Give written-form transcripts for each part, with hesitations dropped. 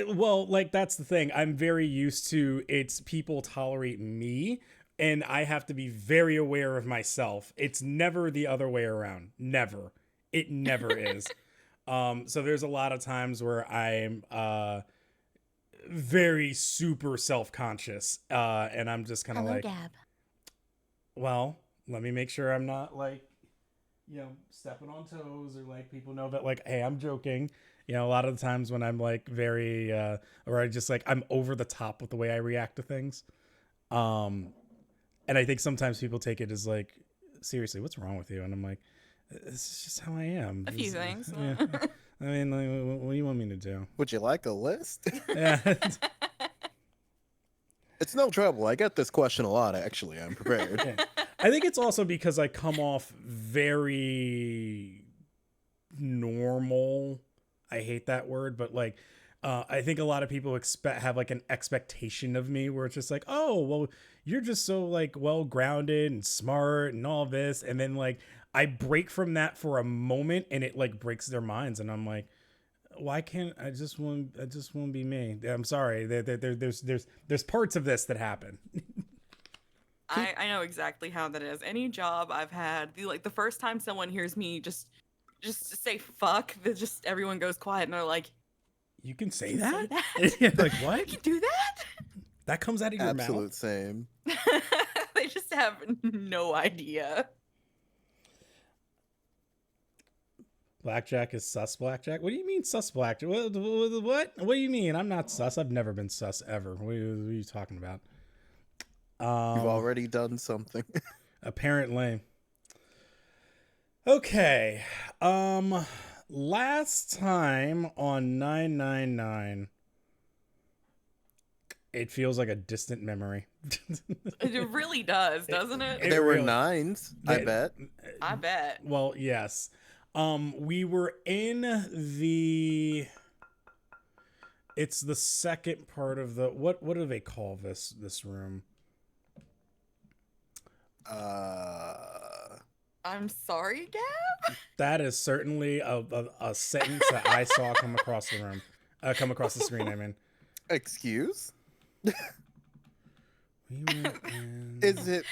Well, like that's the thing. I'm very used to it's people tolerate me, and I have to be very aware of myself. It's never the other way around. Never. It never is. So there's a lot of times where I'm very super self-conscious, and I'm just kind of Hello, like, Gab. well, let me make sure I'm not like, stepping on toes, or like people know that like, hey, I'm joking. A lot of the times when I'm like very, or I just like, I'm over the top with the way I react to things. Um, and I think sometimes people take it as like, seriously, what's wrong with you? And I'm like, this is just how I am. A few things. Yeah. I mean, like, what do you want me to do? Would you like a list? Yeah. It's no trouble. I get this question a lot, actually. I'm prepared. Yeah. I think it's also because I come off very normal. I hate that word, but like, I think a lot of people have like an expectation of me where it's just like, oh, well, you're just so like well grounded and smart and all this, and then like I break from that for a moment, and it like breaks their minds, and I'm like, why can't I just want to be me? I'm sorry. There's parts of this that happen. I know exactly how that is. Any job I've had, the first time someone hears me just say fuck, just everyone goes quiet and they're like, You can say "You can that? say that? Like You what? can do that?" That comes out of your mouth? Absolute same. They just have no idea. Blackjack is sus blackjack? What do you mean sus blackjack? What? What do you mean? I'm not sus. I've never been sus ever. What are you talking about? You've already done something. Apparently. Okay. Last time on 999, it feels like a distant memory. It really does, doesn't it? There were really- nines, I bet. I bet. Well, yes. We were in the. It's the second part of the what do they call this room? I'm sorry, Gab. That is certainly a sentence that I saw come across the room, come across the screen. I mean, Excuse? we were in. Is it?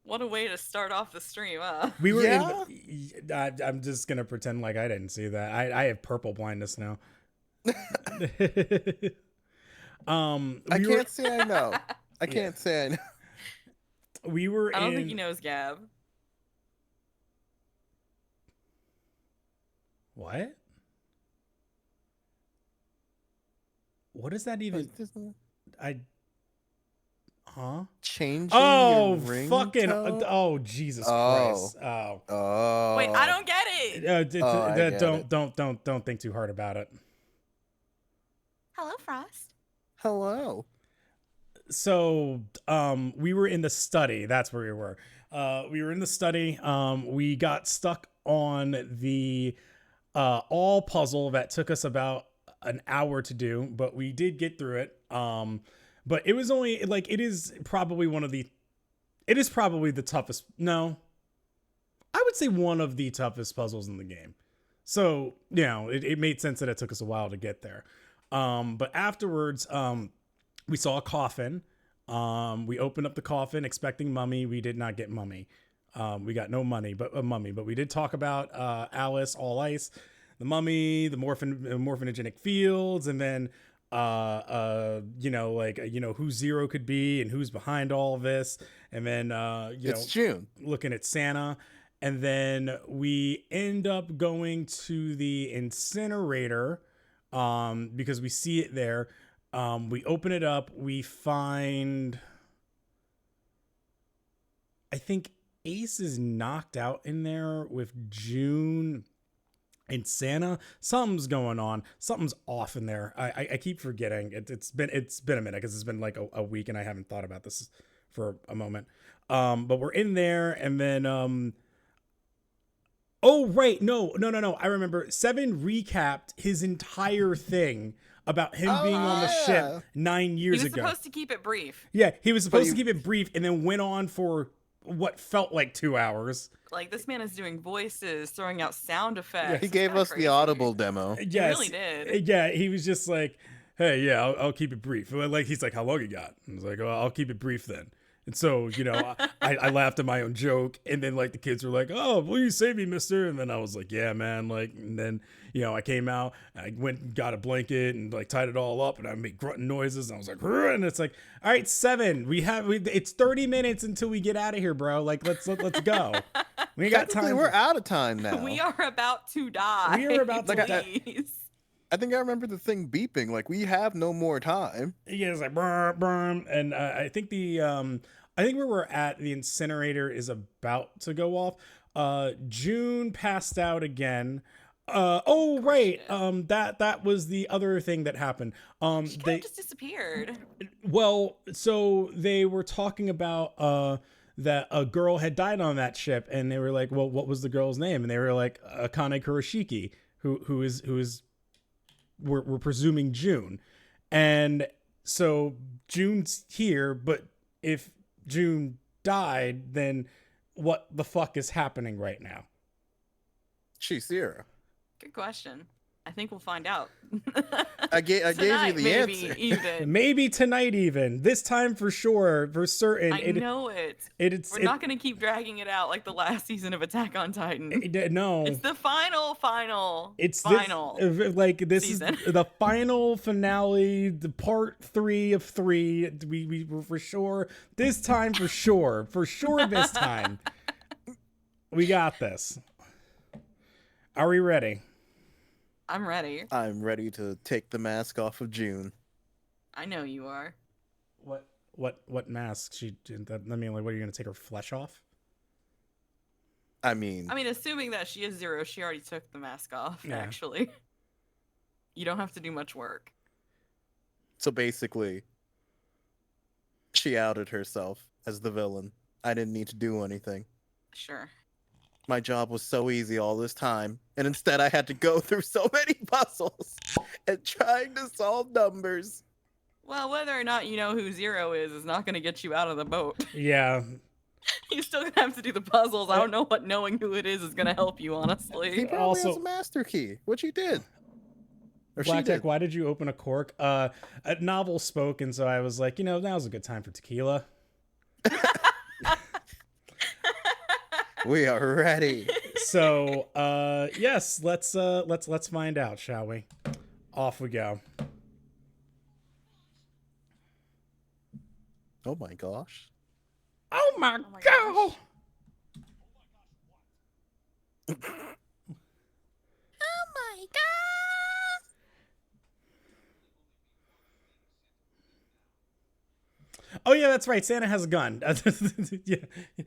What a way to start off the stream, huh? We were Yeah? in. I'm just gonna pretend like I didn't see that. I have purple blindness now. I can't say I know. I can't say I know. We were I don't in. think he knows Gab. What? What is that even? I. Huh? Changing Oh, your fucking. ringtone? Oh, Jesus Oh. Christ. Oh. Oh. Wait, I don't get it. I get Don't think too hard about it. Hello, Frost. Hello. So, we were in the study. That's where we were. We were in the study. We got stuck on the all puzzle that took us about an hour to do, but we did get through it. But it was only like it is probably the toughest. No, I would say one of the toughest puzzles in the game. So, it made sense that it took us a while to get there. But afterwards, we saw a coffin. We opened up the coffin expecting mummy. We did not get mummy. We got no money, but a mummy. But we did talk about Alice, All Ice, the mummy, the morphinogenic fields, and then who Zero could be and who's behind all of this, and then It's June. looking at Santa, and then we end up going to the incinerator because we see it there. We open it up, we find, I think Ace is knocked out in there with June and Santa. Something's going on. Something's off in there. I keep forgetting. It's been a minute because it's been like a week and I haven't thought about this for a moment. But we're in there, and then oh right, no. I remember Seven recapped his entire thing about him being on the ship 9 He years was ago. supposed to keep it brief. Yeah, he was supposed But to keep it brief and then went on for what felt like 2 hours. Like, this man is doing voices, throwing out sound effects. Yeah, he It's gave kinda us crazy. the Audible demo. He Yes, really did. Yeah, he was just like, "Hey, yeah, I'll keep it brief." Like he's like, "How long you got?" I was like, "Well, I'll keep it brief then." And so, I laughed at my own joke, and then like the kids were like, "Oh, please save me, mister." And then I was like, "Yeah, man." Like, and then I came out, I went and got a blanket and like tied it all up, and I made grunting noises, and I was like, "Rrr," and it's like, "All right, 7. It's 30 minutes until we get out of here, bro. Like, let's go. We ain't got time. We're out of time now. We are about to die. We are about to die. I think I remember the thing beeping. Like, we have no more time. Yeah, it's like brr, brr, and I think I think where we're at, the incinerator is about to go off. June passed out again. Right. That was the other thing that happened. She kind of just disappeared. Well, so they were talking about that a girl had died on that ship, and they were like, "Well, what was the girl's name?" And they were like, Akane Kurashiki, who is we're presuming June. And so June's here, but if June died, then what the fuck is happening right now? She's Sierra. Good question. I think we'll find out. I gave you the answer. Even. Maybe tonight, even this time for sure, for certain. I know it. We're not going to keep dragging it out like the last season of Attack on Titan. No, it's the final. It's final. This season. is the final finale, the part 3 of 3. We were for sure this time. For sure this time. We got this. Are we ready? I'm ready. I'm ready to take the mask off of June. I know you are. What mask? What are you going to take her flesh off? I mean, assuming that she is Zero, she already took the mask off, yeah. Actually. You don't have to do much work. So basically, she outed herself as the villain. I didn't need to do anything. Sure. My job was so easy all this time, and instead I had to go through so many puzzles and trying to solve numbers. Well, whether or not you know who Zero is not going to get you out of the boat. Yeah. You still gonna have to do the puzzles. I don't know what knowing who it is going to help you, honestly. He probably has a master key, which he did. Or Blackjack, why did you open a cork? A novel spoke, and so I was like, now's a good time for tequila. We are ready. So, yes, let's find out, shall we? Off we go. Oh my gosh. Oh my god. Oh my god. Oh yeah, that's right. Santa has a gun. Yeah.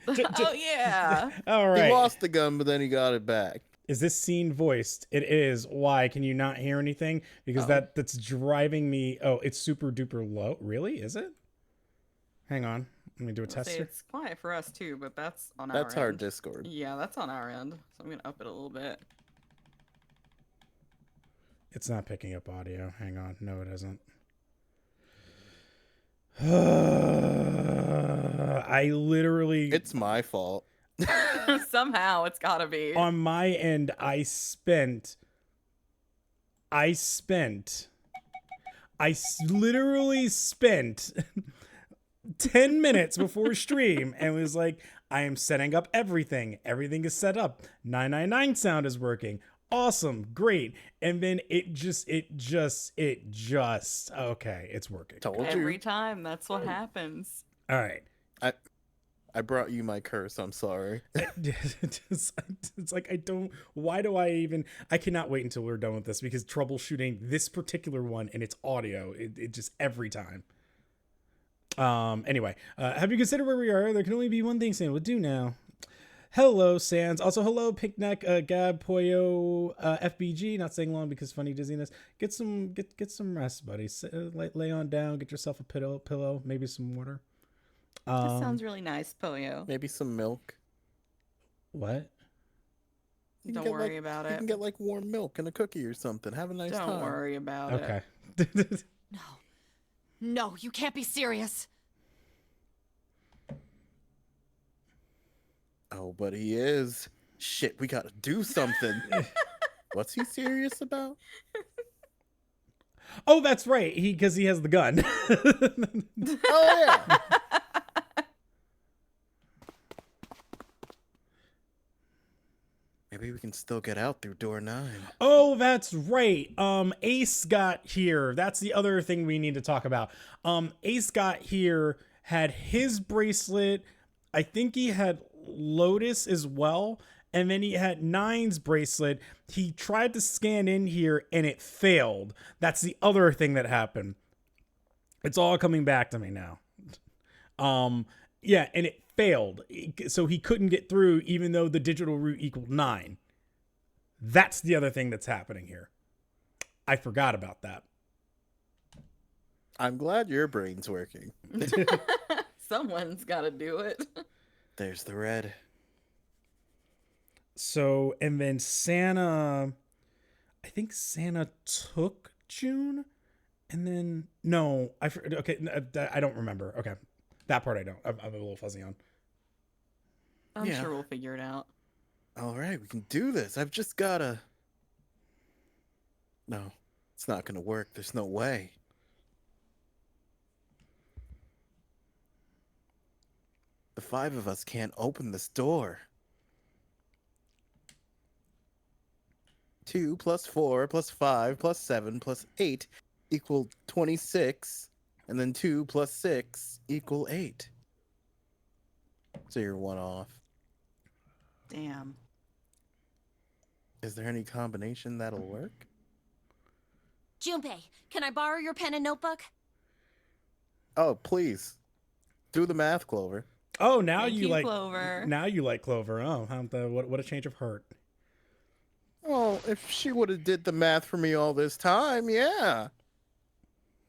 Oh yeah. All right. He lost the gun, but then he got it back. Is this scene voiced? It is. Why? Can you not hear anything? Because that's driving me. Oh, it's super duper low. Really? Is it? Hang on. Let me do a test here. It's quiet for us too, but that's on our end. That's our Discord. Yeah, that's on our end. So I'm gonna up it a little bit. It's not picking up audio. Hang on. No, it isn't. I literally... It's my fault. Somehow it's gotta be. On my end, I literally spent 10 minutes before stream and was like, I am setting up everything. Everything is set up. 999 sound is working. Awesome. Great. And then it just, okay, it's working. Every time, that's what happens. All right. I brought you my curse. I'm sorry. It's like, why do I cannot wait until we're done with this, because troubleshooting this particular one and its audio, it just every time. Anyway, have you considered where we are? There can only be one thing Sans would do now. Hello, Sans. Also, hello, Picnic, Gab, Poyo, FBG. Not saying long because funny dizziness. Get some rest, buddy. Lay on down. Get yourself a pillow, maybe some water. That sounds really nice, Poyo. Maybe some milk. What? Don't worry about it. You can get like warm milk and a cookie or something. Have a nice time. Don't worry about it. Okay. No, you can't be serious. Oh, but he is. Shit, we gotta do something. What's he serious about? Oh, that's right. Because he has the gun. Oh, yeah. Maybe we can still get out through door 9. Oh, that's right. Ace got here. That's the other thing we need to talk about. Ace got here, had his bracelet. I think he had Lotus as well. And then he had Nine's bracelet. He tried to scan in here and it failed. That's the other thing that happened. It's all coming back to me now. Yeah, and it failed. So he couldn't get through even though the digital route equaled 9. That's the other thing that's happening here. I forgot about that. I'm glad your brain's working. Someone's got to do it. There's the red. So, and then Santa, I think Santa took June, and then, no, okay, I don't remember. Okay, that part I don't. I'm a little fuzzy on. I'm sure we'll figure it out. All right, we can do this. I've just gotta... No, it's not gonna work. There's no way. The 5 of us can't open this door. 2 plus 4 plus 5 plus 7 plus 8 equal 26. And then 2 plus 6 equal 8. So you're 1 off. Damn. Is there any combination that'll work? Junpei, can I borrow your pen and notebook? Oh, please. Do the math, Clover. Oh, now Thank you like Clover. Now you like Clover. Oh, what a change of heart. Well, if she would have did the math for me all this time, yeah.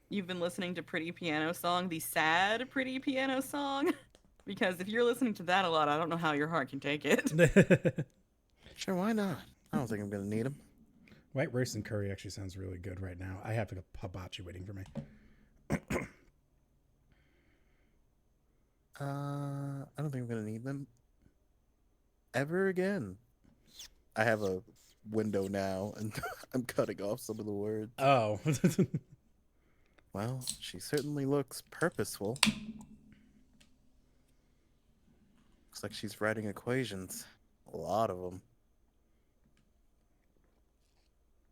You've been listening to Pretty Piano Song, the sad Pretty Piano Song? Because if you're listening to that a lot, I don't know how your heart can take it. Sure, why not? I don't think I'm gonna need them. White rice and curry actually sounds really good right now. I have a hibachi waiting for me. I don't think I'm gonna need them ever again. I have a window now, and I'm cutting off some of the words. Oh. Well, she certainly looks purposeful. Looks like she's writing equations. A lot of them.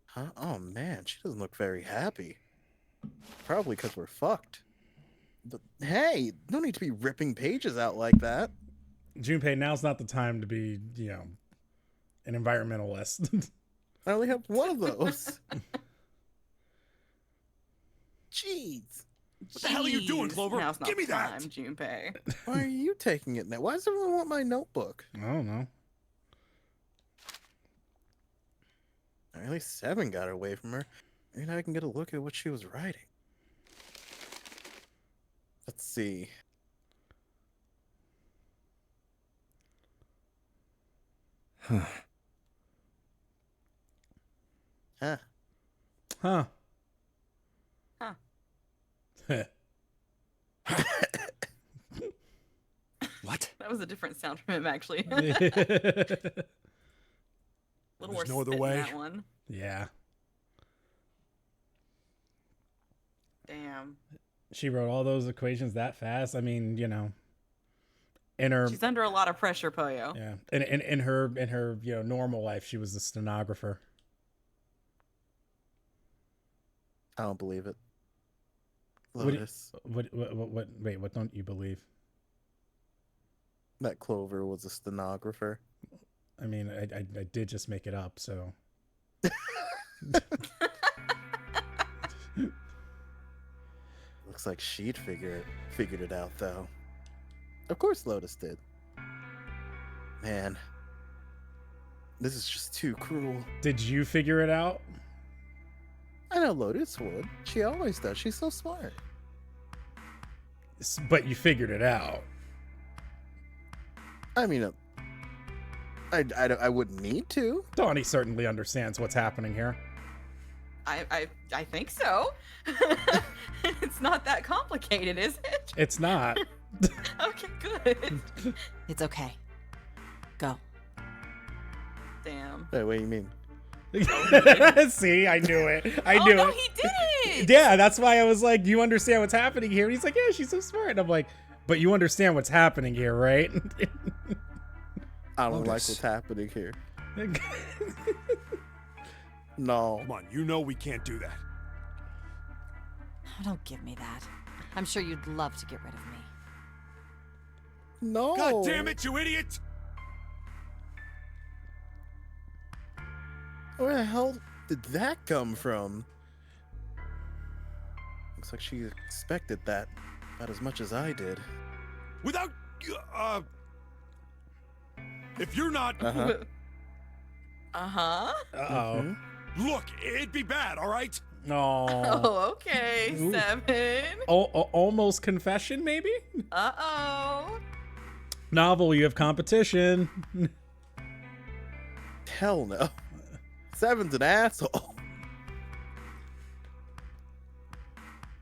Huh? Oh man, she doesn't look very happy. Probably because we're fucked. But hey, no need to be ripping pages out like that. Junpei, now's not the time to be, an environmentalist. I only have one of those. Jeez. What the hell are you doing, Jeez, Clover? now's not Give me the that. time, Junpei. Why are you taking it now? Why does everyone want my notebook? I don't know. At least 7 got away from her. Maybe now I can get a look at what she was writing. Let's see. Huh. Huh. Huh. Huh. What? That was a different sound from him, actually. A little more There's no other spit in way? that one. Yeah. Damn. She wrote all those equations that fast. I mean, in her She's under a lot of pressure, Poyo. yeah, in her normal life, she was a stenographer. I don't believe it. What do you- Lotus. Wait, what don't you believe? That Clover was a stenographer. I mean, I did just make it up, so. Looks like she'd figured it out, though. Of course Lotus did. Man. This is just too cruel. Did you figure it out? I know Lotus would. She always does. She's so smart. But you figured it out. I mean, I wouldn't need to. Donnie certainly understands what's happening here. I think so. It's not that complicated, is it? It's not. Okay, good. It's okay. Go. Damn. Wait, what do you mean? See, I knew it. I Oh knew no, it. he did it. Yeah, that's why I was like, "Do you understand what's happening here?" And he's like, "Yeah, she's so smart." And I'm like, "But you understand what's happening here, right?" I don't like Lotus. what's happening here. No. Come on, you know we can't do that. Oh, don't give me that. I'm sure you'd love to get rid of me. No. God damn it, you idiot! Where the hell did that come from? Looks like she expected that about as much as I did. Without, if you're not, Uh-huh. Uh-huh. Uh-oh. Mhm. look, it'd be bad, all right? No. Oh, okay. Ooh. 7. Almost confession, maybe? Uh-oh. Novel, you have competition. Hell no. 7's an asshole.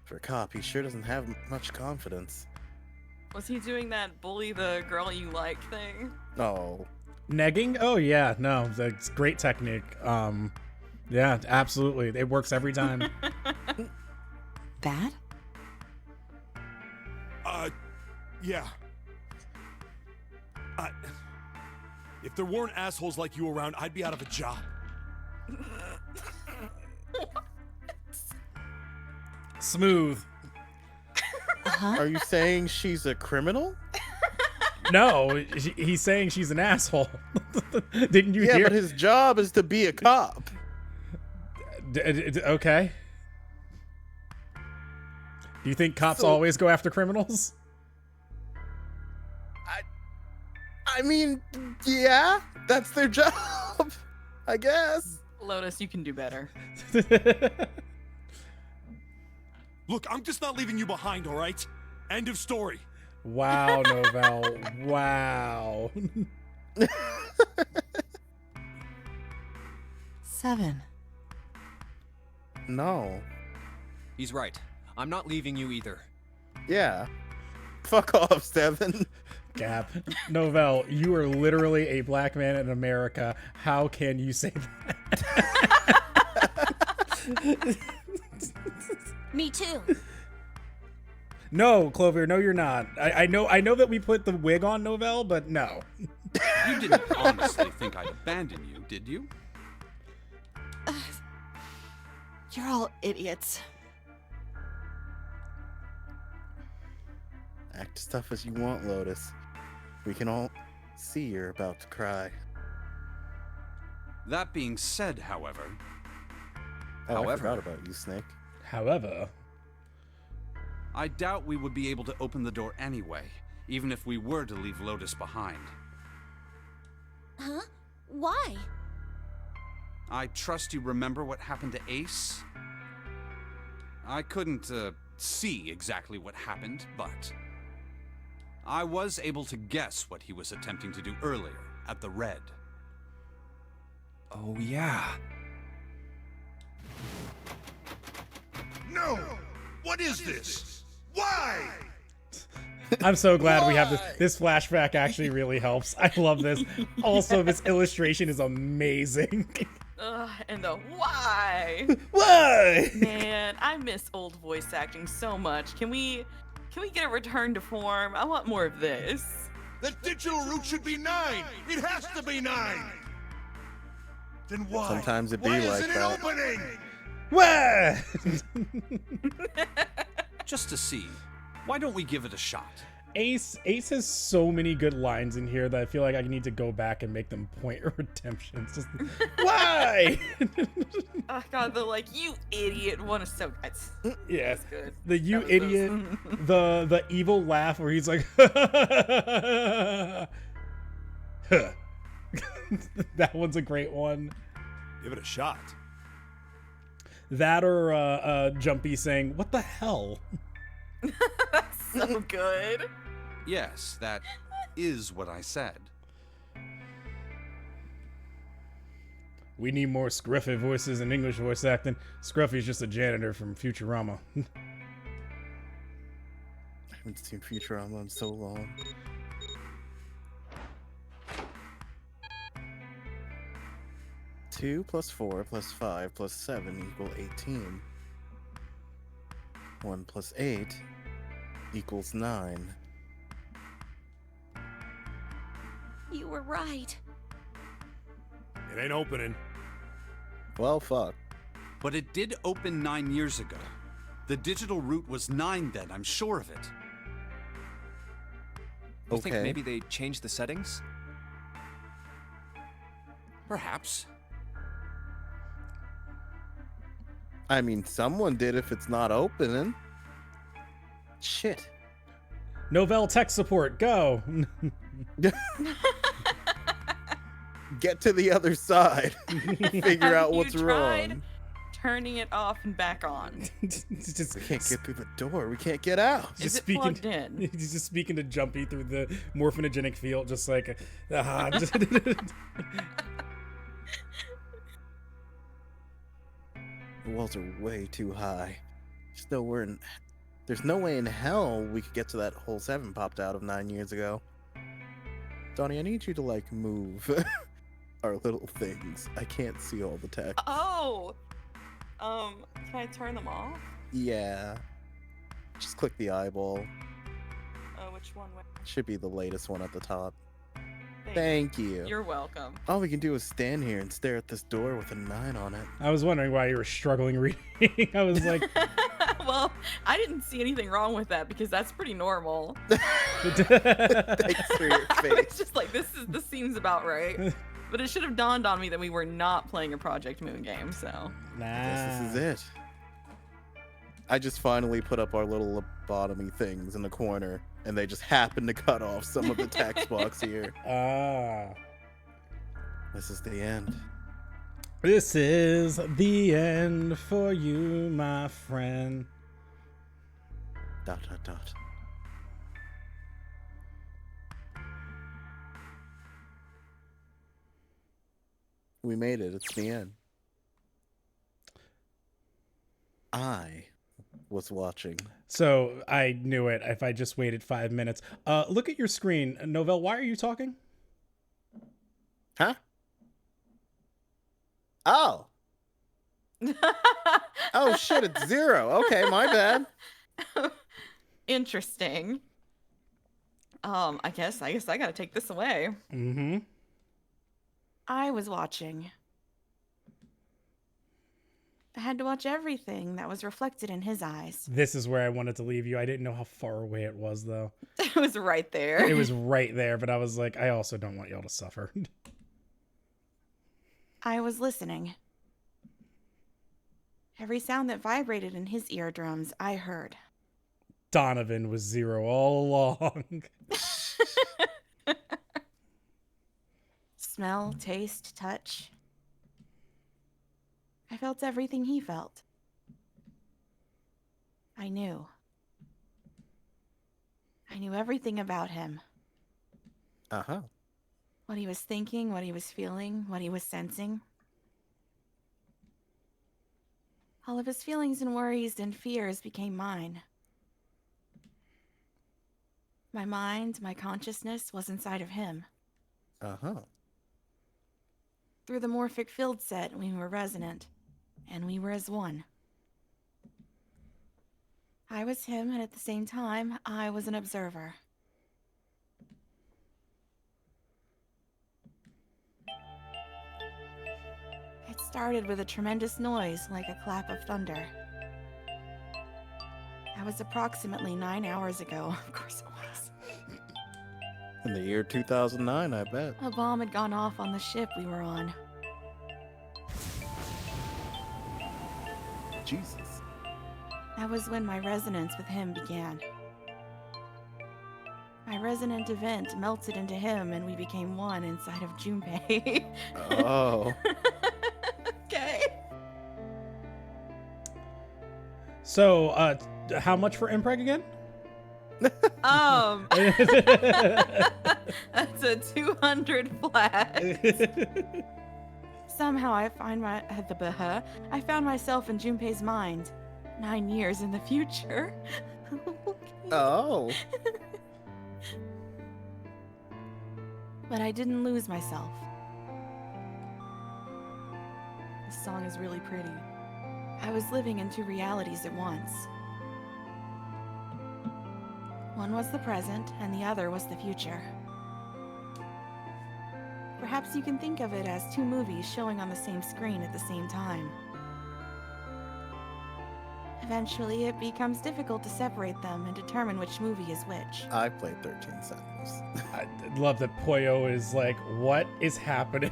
For a cop, he sure doesn't have much confidence. Was he doing that bully the girl you like thing? Oh. Negging? Oh yeah, no, that's great technique. Yeah, absolutely. It works every time. Bad? Yeah. If there weren't assholes like you around, I'd be out of a job. Smooth. Are you saying she's a criminal? No, he's saying she's an asshole. Didn't you Yeah, hear? but his job is to be a cop. Okay. Do you think cops So- always go after criminals? I mean, yeah, that's their job, I guess. Lotus, you can do better. Look, I'm just not leaving you behind, all right? End of story. Wow, Novell. Wow. 7. No. He's right. I'm not leaving you either. Yeah. Fuck off, 7. Gap. Novell, you are literally a black man in America. How can you say that? Me too. No, Clover, no, you're not. I know that we put the wig on Novell, but no. You didn't honestly think I'd abandon you, did you? You're all idiots. Act as tough as you want, Lotus. We can all see you're about to cry. That being said, however, Oh, I However- forgot about you, Snake. However, I doubt we would be able to open the door anyway, even if we were to leave Lotus behind. Huh? Why? I trust you remember what happened to Ace? I couldn't, see exactly what happened, but I was able to guess what he was attempting to do earlier at the Red. Oh, yeah. No! What is this? Why? I'm so glad we have this. This flashback actually really helps. I love this. Also, this illustration is amazing. Ugh, and the why? Why? Man, I miss old voice acting so much. Can we get a return to form? I want more of this. The digital route should be 9. It has to be 9. Then why? Sometimes it be why like isn't that. it opening? Why? Just to see, why don't we give it a shot? Ace has so many good lines in here that I feel like I need to go back and make them point redemptions. Just why? Oh god, the like you idiot one is so that's Yeah, good. the you That was idiot, those. the evil laugh where he's like, that one's a great one. Give it a shot. That or Jumpy saying, "What the hell?" That's so good. Yes, that is what I said. We need more Scruffy voices and English voice acting. Scruffy's just a janitor from Futurama. I haven't seen Futurama in so long. 2 plus 4 plus 5 plus 7 equal 18. 1 plus 8 equals 9. You were right. It ain't opening. Well, fuck. But it did open 9 years ago. The digital route was 9 then, I'm sure of it. You think Okay. maybe they changed the settings? Perhaps. I mean, someone did if it's not opening. Shit. Novell tech support, go. Get to the other side. Figure Have out you what's tried wrong. turning it off and back on? It's just, We can't get through the door. We can't get out. Is it plugged in? He's just speaking to Jumpy through the morphinogenic field, just like, just- The walls are way too high. There's no way in hell we could get to that hole 7 popped out of 9 years ago. Donnie, I need you to, like, move our little things. I can't see all the text. Oh! Can I turn them off? Yeah. Just click the eyeball. Oh, which one? Should be the latest one at the top. Thank Thank you. You're welcome. All we can do is stand here and stare at this door with a 9 on it. I was wondering why you were struggling reading. I was like, Well, I didn't see anything wrong with that because that's pretty normal. Thanks for your I face. was just like, this seems about right. But it should have dawned on me that we were not playing a Project Moon game, so. I guess this is it. I just finally put up our little lobotomy things in the corner, and they just happened to cut off some of the text box here. This is the end. This is the end for you, my friend. ... We made it. It's the end. I was watching. So I knew it if I just waited 5 minutes. Look at your screen. Novell, why are you talking? Huh? Oh. Oh shit, it's 0. Okay, my bad. Interesting. I guess I gotta take this away. Mm-hmm. I was watching. I had to watch everything that was reflected in his eyes. This is where I wanted to leave you. I didn't know how far away it was, though. It was right there. It was right there, but I was like, I also don't want y'all to suffer. I was listening. Every sound that vibrated in his eardrums, I heard. Donovan was 0 all along. Smell, taste, touch. I felt everything he felt. I knew. I knew everything about him. Uh-huh. What he was thinking, what he was feeling, what he was sensing. All of his feelings and worries and fears became mine. My mind, my consciousness was inside of him. Uh-huh. Through the morphic field set, we were resonant, and we were as one. I was him, and at the same time, I was an observer. It started with a tremendous noise, like a clap of thunder. That was approximately 9 hours ago. Of course it was. In the year 2009, I bet. A bomb had gone off on the ship we were on. Jesus. That was when my resonance with him began. My resonant event melted into him, and we became one inside of Junpei. Oh. Okay. So, how much for Impreg again? That's a 200 flat. Somehow I found myself in Junpei's mind, 9 years in the future. Oh. But I didn't lose myself. song is really pretty. I was living in two realities at once. One was the present, and the other was the future. Perhaps you can think of it as two movies showing on the same screen at the same time. Eventually, it becomes difficult to separate them and determine which movie is which. I played 13 Sentinels. I love that Poyo is like, what is happening?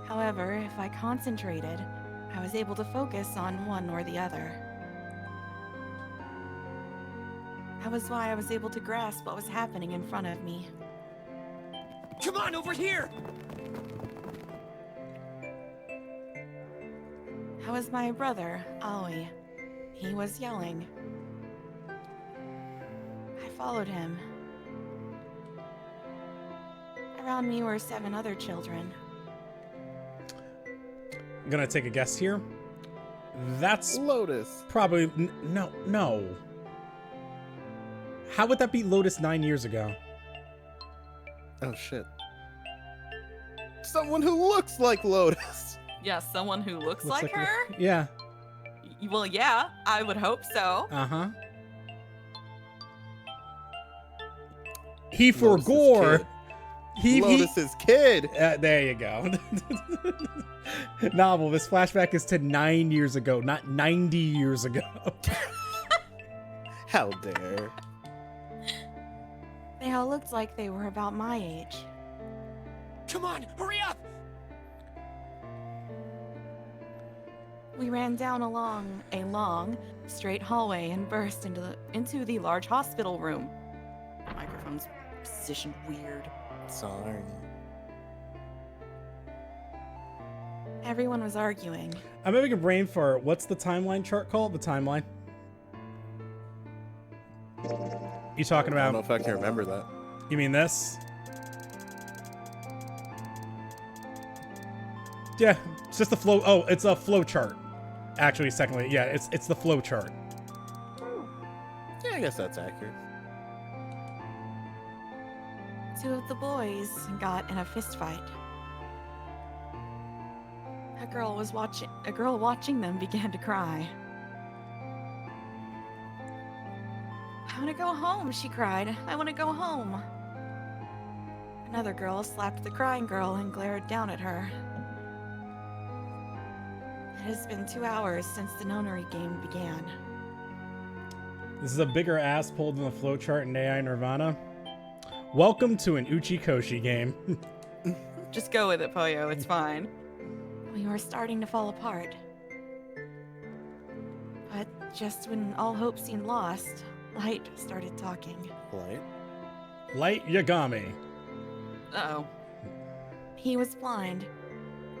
However, if I concentrated, I was able to focus on one or the other. That was why I was able to grasp what was happening in front of me. Come on, over here! That was my brother, Aoi. He was yelling. I followed him. Around me were 7 other children. I'm gonna take a guess here. That's Lotus. probably no. How would that be Lotus 9 years ago? Oh shit. Someone who looks like Lotus. Yeah, someone who looks Looks like her? Yeah. Well, yeah, I would hope so. Uh-huh. He Lotus's forgore. kid. He Lotus's kid. there you go. Novel. This flashback is to 9 years ago, not 90 years ago. How dare. They all looked like they were about my age. Come on, hurry up! We ran down along a long, straight hallway and burst into the large hospital room. The microphone's positioned weird. Sorry. Everyone was arguing. I'm having a brain fart. What's the timeline chart called? The timeline? You talking I don't know about? if I can remember that. You mean this? Yeah, it's just the flow. Oh, it's a flow chart. Actually, secondly, yeah, it's the flow chart. Yeah, I guess that's accurate. 2 of the boys got in a fist fight. A girl watching them began to cry. I want to go home, she cried. I want to go home. Another girl slapped the crying girl and glared down at her. It has been 2 hours since the nonary game began. This is a bigger ass pulled than the flowchart in AI Nirvana. Welcome to an Uchi-Koshi game. Just go with it, Poyo. It's fine. We were starting to fall apart. But just when all hope seemed lost, Light started talking. Light? Light Yagami. Uh-oh. He was blind.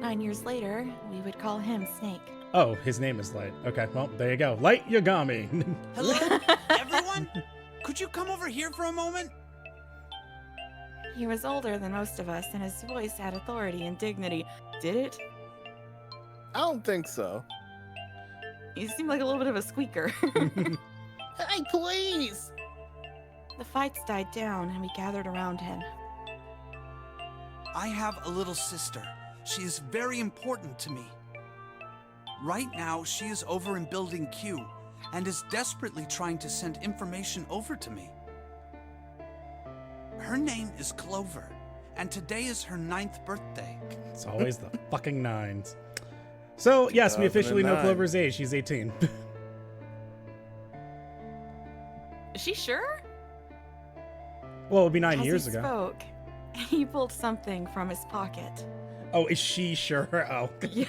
9 years later, we would call him Snake. Oh, his name is Light. Okay, well, there you go. Light Yagami. Hello, everyone? Could you come over here for a moment? He was older than most of us, and his voice had authority and dignity. Did it? I don't think so. He seemed like a little bit of a squeaker. Hey, please! The fights died down, and we gathered around him. I have a little sister. She is very important to me. Right now, she is over in Building Q and is desperately trying to send information over to me. Her name is Clover, and today is her 9th birthday. It's always the fucking 9s. So, yes, we officially know 2009. Clover's age. She's 18. Is she sure? Well, it would be 9 As years he ago. spoke, he pulled something from his pocket. Oh, is she sure? Oh. Yeah.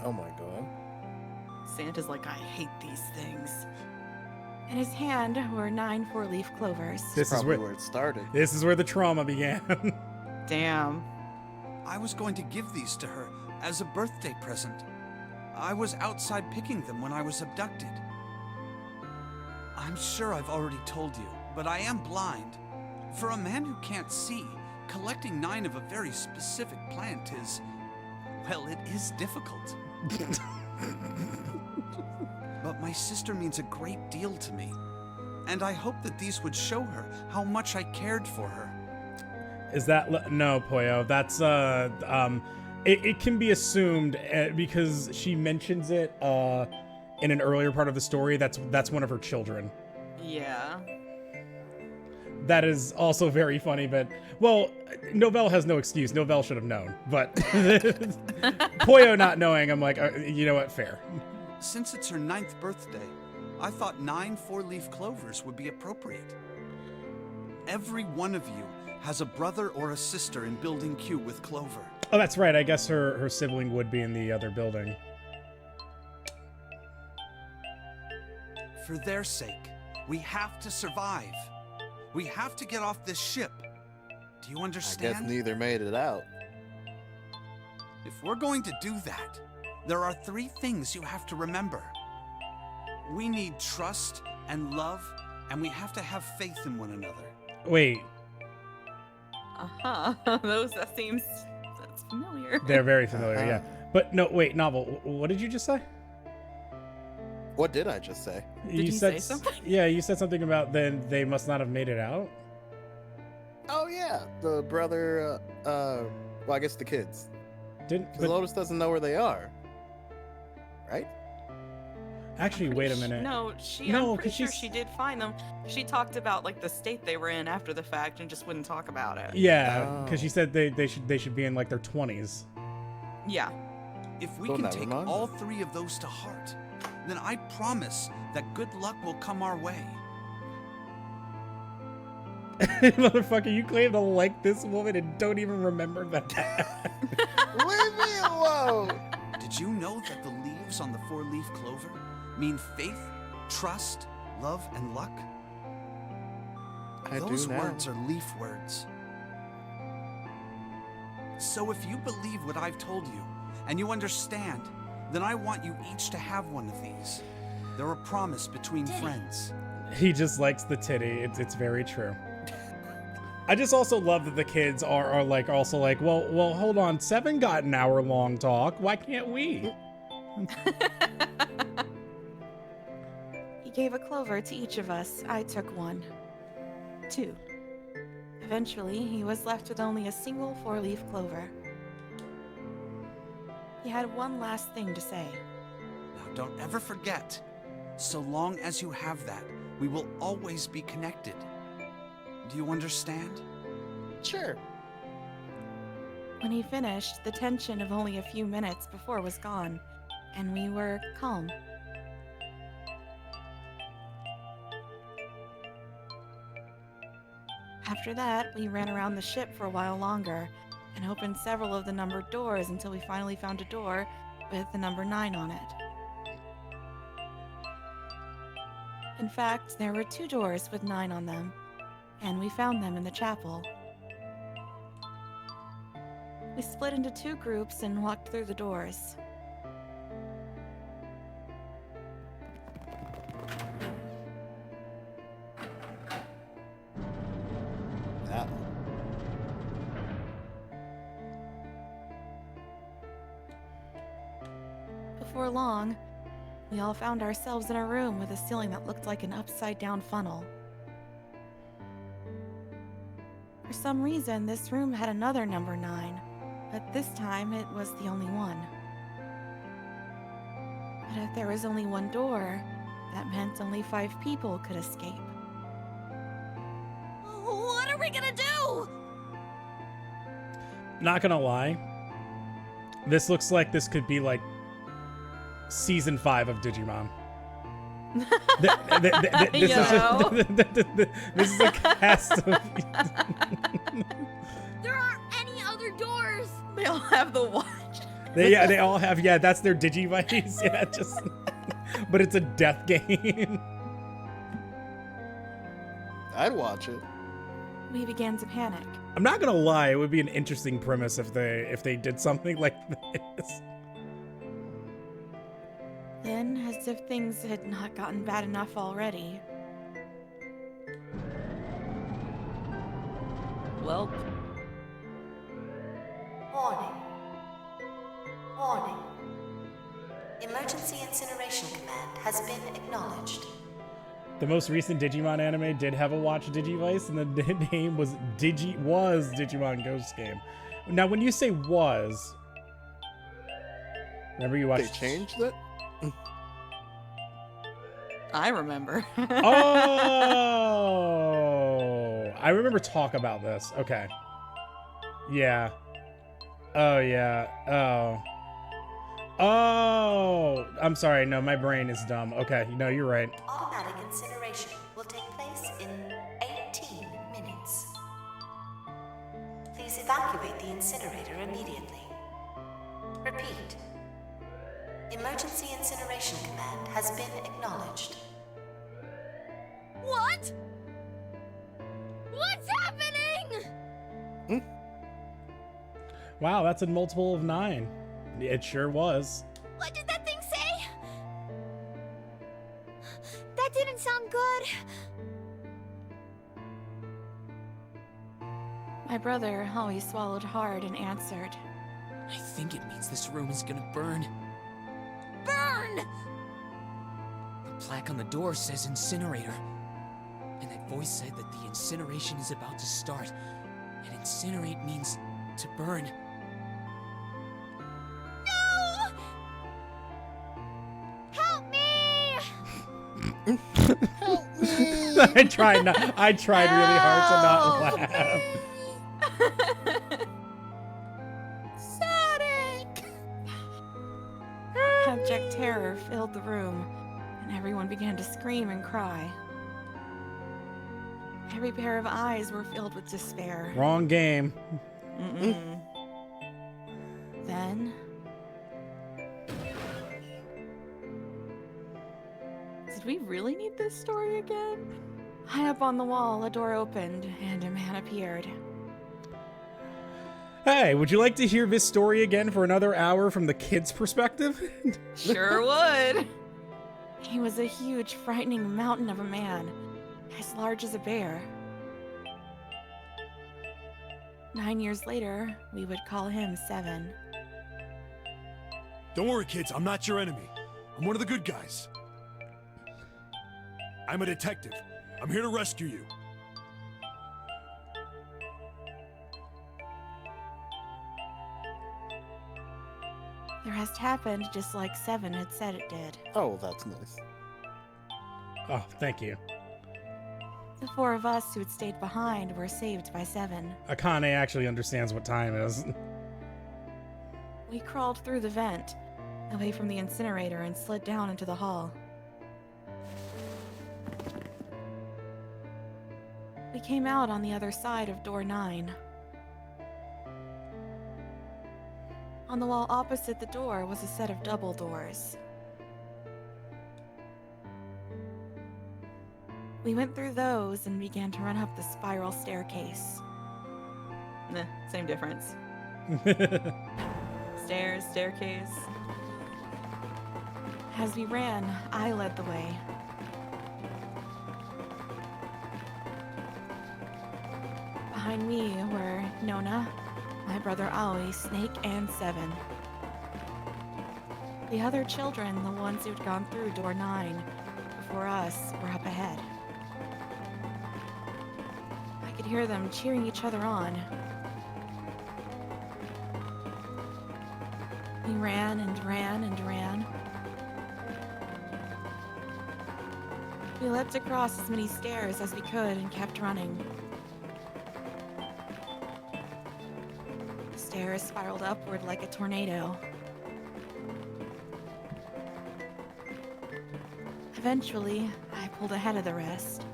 Oh my god. Santa's like, I hate these things. In his hand were 9 four-leaf clovers. This is Probably where where it started. this is where the trauma began. Damn. I was going to give these to her as a birthday present. I was outside picking them when I was abducted. I'm sure I've already told you, but I am blind. For a man who can't see, collecting 9 of a very specific plant is, well, it is difficult. But my sister means a great deal to me. And I hoped that these would show her how much I cared for her. Is that no, Poyo? That's it can be assumed because she mentions it in an earlier part of the story. That's one of her children. Yeah. That is also very funny, but well, Novell has no excuse. Novell should have known, but Poyo not knowing, I'm like, you know what? Fair. Since it's her 9th birthday, I thought 9 4-leaf clovers would be appropriate. Every one of you has a brother or a sister in Building Q with Clover. Oh, that's right. I guess her sibling would be in the other building. For their sake, we have to survive. We have to get off this ship. Do you I understand? guess neither made it out. If we're going to do that, there are 3 things you have to remember. We need trust and love, and we have to have faith in one another. Wait, That's familiar. they're very familiar, yeah. But no, wait, Novel, what did you just say? What did I just say? Did you say something? Yeah, you said something about then they must not have made it out. Oh yeah, the brother. Well, I guess the kids. Didn't Because but Lotus doesn't know where they are, right? actually wait a minute. No, No, I'm pretty 'cause sure she's- she did find them. She talked about like the state they were in after the fact and just wouldn't talk about it. Yeah, because Oh. she said they should be in like their 20s. Yeah. If we Well, can never take mind. all 3 of those to heart, then I promise that good luck will come our way. Motherfucker, you claim to like this woman and don't even remember that. Leave me alone. Did you know that the leaves on the 4-leaf clover mean faith, trust, love, and luck? I Those do now. words are leaf words. So if you believe what I've told you, and you understand, then I want you each to have one of these. They're a promise between friends. He just likes the titty. It's very true. I just also love that the kids are like also like, well, hold on. 7 got an hour-long talk. Why can't we? He gave a clover to each of us. I took 1. 2. Eventually, he was left with only a single 4-leaf clover. He had one last thing to say. Now don't ever forget, so long as you have that, we will always be connected. Do you understand? Sure. When he finished, the tension of only a few minutes before was gone, and we were calm. After that, we ran around the ship for a while longer and opened several of the numbered doors until we finally found a door with the number 9 on it. In fact, there were 2 doors with 9 on them, and we found them in the chapel. We split into 2 groups and walked through the doors. That one. Before long, we all found ourselves in a room with a ceiling that looked like an upside-down funnel. For some reason, this room had another number 9, but this time it was the only one. But if there was only one door, that meant only 5 people could escape. What are we gonna do? Not gonna lie, this looks like this could be like season 5 of Digimon. This is a cast of. There aren't any other doors. They all have the watch. They all have, yeah, that's their Digivice. Yeah, just. But it's a death game. I'd watch it. We began to panic. I'm not gonna lie, it would be an interesting premise if they did something like this. Then, as if things had not gotten bad enough already. Well, Warning. Warning. Emergency incineration command has been acknowledged. The most recent Digimon anime did have a watch Digivice, and the name was Digimon Ghost Game. Now, when you say was, remember you watched? They changed it. I remember. Oh, I remember talk about this. Okay. Yeah. Oh yeah. Oh, I'm sorry. No, my brain is dumb. Okay, no, you're right. Automatic incineration will take place in 18 minutes. Please evacuate the incinerator immediately. Repeat. Emergency incineration command has been acknowledged. What? What's happening? Wow, that's a multiple of 9. It sure was. What did that thing say? That didn't sound good. My brother always swallowed hard and answered. I think it means this room is gonna burn. Burn! The plaque on the door says incinerator. And that voice said that the incineration is about to start. And incinerate means to burn. No! Help me! Help me! I tried really hard to not laugh. Sonic! Abject terror filled the room, and everyone began to scream and cry. Every pair of eyes were filled with despair. Wrong game. Then... Did we really need this story again? High up on the wall, a door opened, and a man appeared. Hey, would you like to hear this story again for another hour from the kid's perspective? Sure would. He was a huge, frightening mountain of a man, as large as a bear. 9 years later, we would call him 7. Don't worry, kids. I'm not your enemy. I'm one of the good guys. I'm a detective. I'm here to rescue you. The rest happened just like 7 had said it did. Oh, that's nice. Oh, thank you. The 4 of us who had stayed behind were saved by 7. Akane actually understands what time is. We crawled through the vent, away from the incinerator, and slid down into the hall. We came out on the other side of door 9. On the wall opposite the door was a set of double doors. We went through those and began to run up the spiral staircase. Same difference. Stairs, staircase. As we ran, I led the way. Behind me were Nona, my brother Aoi, Snake, and 7. The other children, the ones who'd gone through door 9 before us, were up ahead. I could hear them cheering each other on. We ran and ran and ran. We leapt across as many stairs as we could and kept running. The stairs spiraled upward like a tornado. Eventually, I pulled ahead of the rest.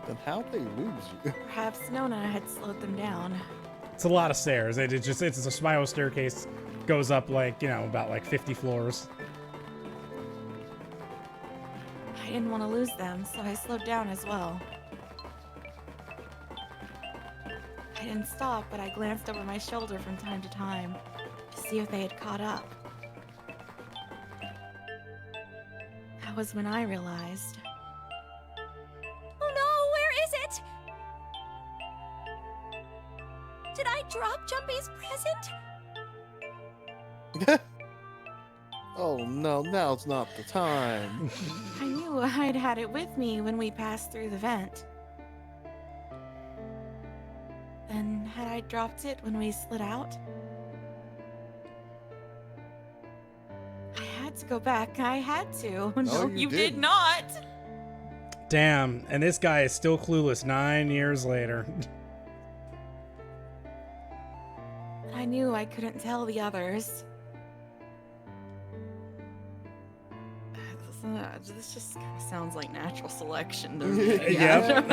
Then how'd they lose you? Perhaps Nona had slowed them down. It's a lot of stairs. It's a spiral staircase. Goes up like, about like 50 floors. I didn't want to lose them, so I slowed down as well. I didn't stop, but I glanced over my shoulder from time to time to see if they had caught up. That was when I realized. Oh no, where is it? Did I drop Jumpy's present? Oh no, now's not the time. I knew I'd had it with me when we passed through the vent. Then had I dropped it when we slid out? I had to go back. I had to. No, you you did didn't. not. Damn, and this guy is still clueless 9 years later. I knew I couldn't tell the others. This just kind of sounds like natural selection to me. Yep.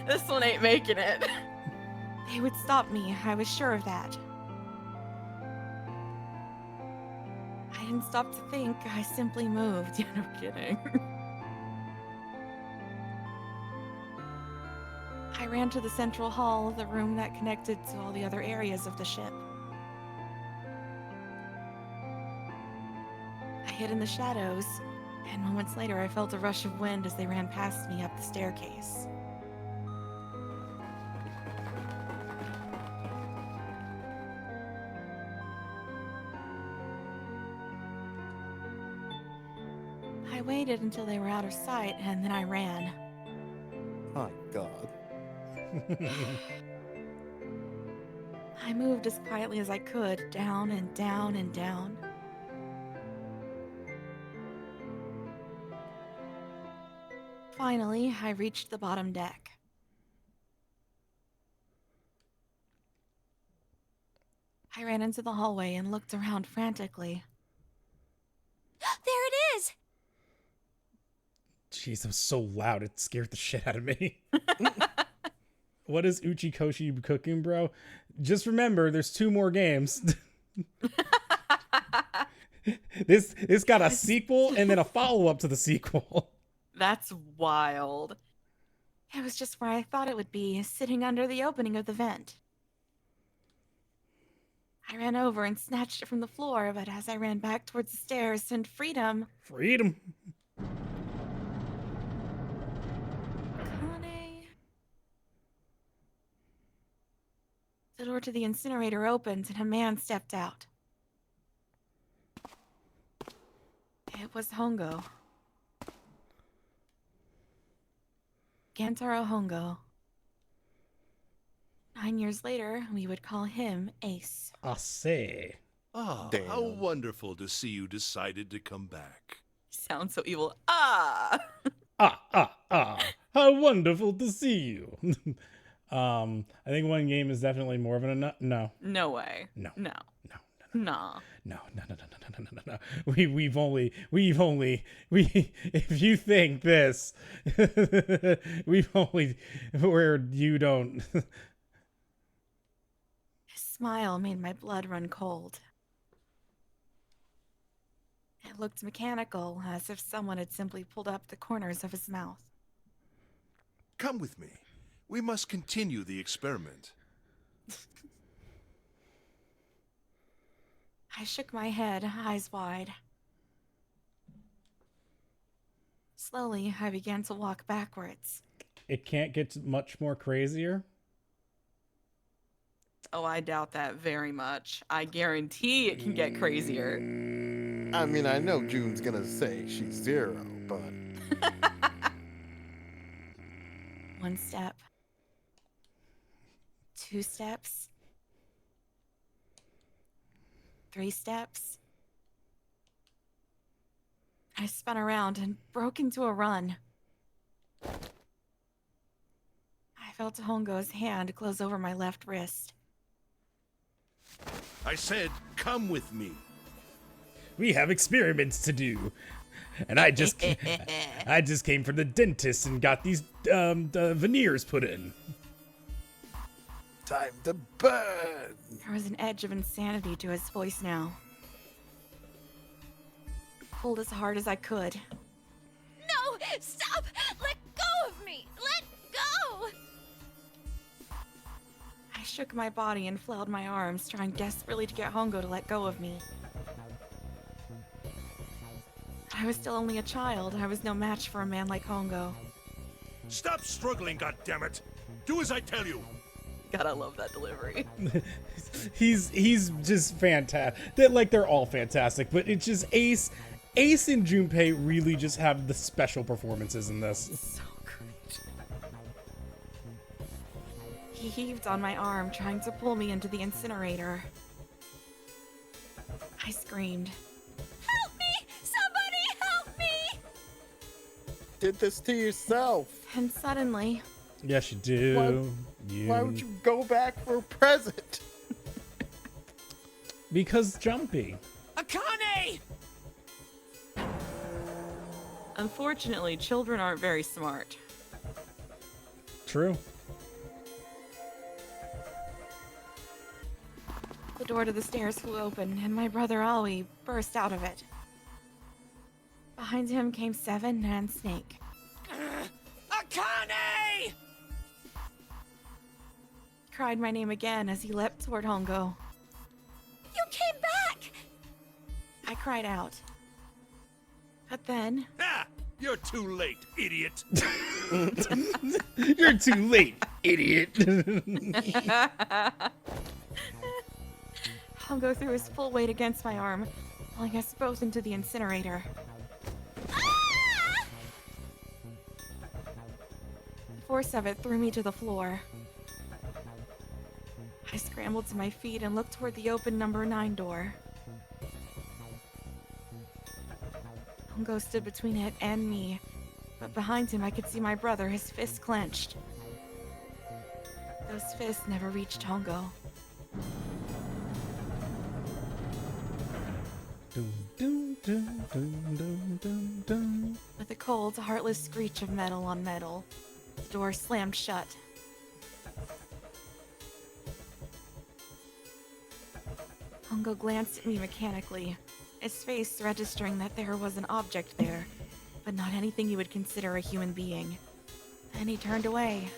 This one ain't making it. They would stop me. I was sure of that. I didn't stop to think. I simply moved. No kidding. I ran to the central hall, the room that connected to all the other areas of the ship. I hid in the shadows, and moments later I felt a rush of wind as they ran past me up the staircase. I waited until they were out of sight, and then I ran. My God. I moved as quietly as I could, down and down and down. Finally, I reached the bottom deck. I ran into the hallway and looked around frantically. There it is! Jeez, that was so loud. It scared the shit out of me. What is Uchikoshi cooking, bro? Just remember, there's 2 more games. This got a sequel and then a follow-up to the sequel. That's wild. It was just where I thought it would be, sitting under the opening of the vent. I ran over and snatched it from the floor, but as I ran back towards the stairs and freedom... Freedom. The door to the incinerator opened and a man stepped out. It was Hongo. Gantaro Hongo. 9 years later, we would call him Ace. I say. Ah, Damn. how wonderful to see you decided to come back. Sounds so evil. Ah! How wonderful to see you. I think one game is definitely more of an no. No way. No. No. No. Nah. No. We've only if you think this, we've only where you don't. His smile made my blood run cold. It looked mechanical, as if someone had simply pulled up the corners of his mouth. Come with me. We must continue the experiment. I shook my head, eyes wide. Slowly, I began to walk backwards. It can't get much more crazier. Oh, I doubt that very much. I guarantee it can get crazier. I mean, I know June's gonna say she's 0, but... 1 step. 2 steps. 3 steps. I spun around and broke into a run. I felt Hongo's hand close over my left wrist. I said, come with me. We have experiments to do. And I just came from the dentist and got these veneers put in. Time to burn! There was an edge of insanity to his voice now. Pulled as hard as I could. No! Stop! Let go of me! Let go! I shook my body and flailed my arms, trying desperately to get Hongo to let go of me. I was still only a child. I was no match for a man like Hongo. Stop struggling, goddammit! Do as I tell you! God, I love that delivery. He's just fantastic. They're all fantastic, but it's just Ace and Junpei really just have the special performances in this. So good. He heaved on my arm, trying to pull me into the incinerator. I screamed. Help me! Somebody help me! Did this to yourself. And suddenly, Yes, you do. Why would you go back for a present? Because Jumpy. Akane! unfortunately, children aren't very smart. True. The door to the stairs flew open, and my brother Aoi burst out of it. Behind him came Seven and Snake. Akane! He cried my name again as he leapt toward Hongo. You came back! I cried out. But then... Ah! You're too late, idiot! You're too late, idiot! Hongo threw his full weight against my arm, pulling us both into the incinerator. Ah! The force of it threw me to the floor. I scrambled to my feet and looked toward the open number 9 door. Hongo stood between it and me, but behind him I could see my brother, his fists clenched. Those fists never reached Hongo. Dun, dun, dun, dun, dun, dun, dun. With a cold, heartless screech of metal on metal, the door slammed shut. Hongo glanced at me mechanically, his face registering that there was an object there, but not anything you would consider a human being. Then he turned away.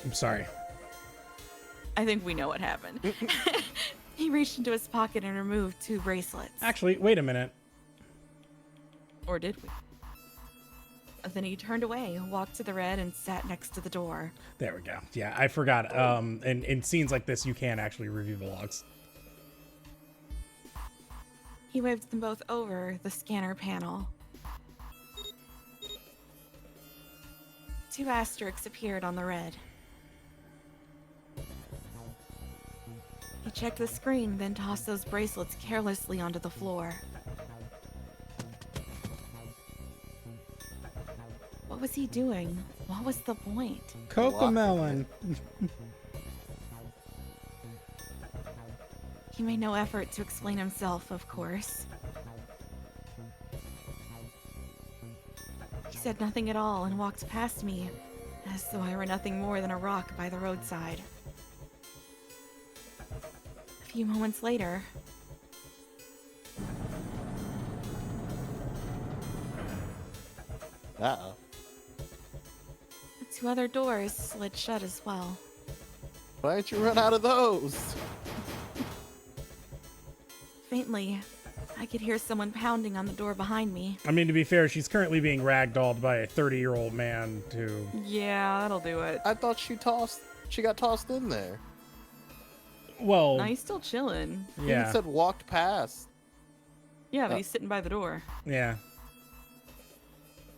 I'm sorry. I think we know what happened. He reached into his pocket and removed 2 bracelets. Actually, wait a minute. Or did we? Then he turned away, walked to the red, and sat next to the door. There we go. Yeah, I forgot. In scenes like this, you can actually review the logs. He waved them both over the scanner panel. 2 asterisks appeared on the red. He checked the screen, then tossed those bracelets carelessly onto the floor. What was he doing? What was the point? Cocomelon. He made no effort to explain himself, of course. He said nothing at all and walked past me, as though I were nothing more than a rock by the roadside. A few moments later... Uh-oh. the 2 other doors slid shut as well. Why didn't you run out of those? Faintly, I could hear someone pounding on the door behind me. I mean, to be fair, she's currently being ragdolled by a 30-year-old man who... Yeah, that'll do it. I thought she got tossed in there. Well, No, he's still chilling. yeah. He said walked past. Yeah, but he's sitting by the door. Yeah.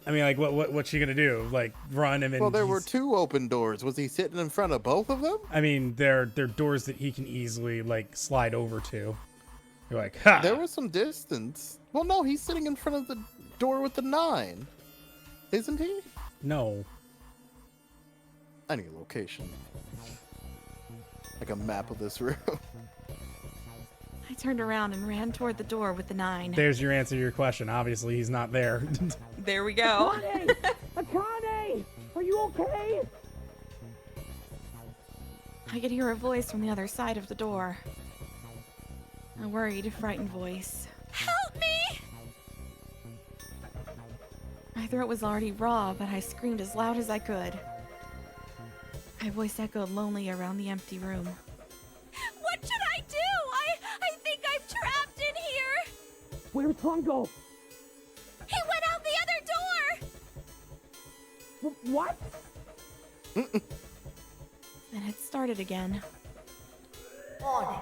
I mean, like, what's she gonna do? Like, run him? And Well, there were 2 open doors. Was he sitting in front of both of them? I mean, they're doors that he can easily like slide over to. You're like, ha! There was some distance. Well, no, he's sitting in front of the door with the 9. Isn't he? No. I need a location. Like a map of this room. I turned around and ran toward the door with the 9. There's your answer to your question. Obviously, he's not there. There we go. Akane! Akane! Are you okay? I could hear a voice from the other side of the door. A worried, frightened voice. Help me! My throat was already raw, but I screamed as loud as I could. My voice echoed lonely around the empty room. What should I do? I think I'm trapped in here! Where's Hongo? He went out the other door! What? Then it started again. Warning.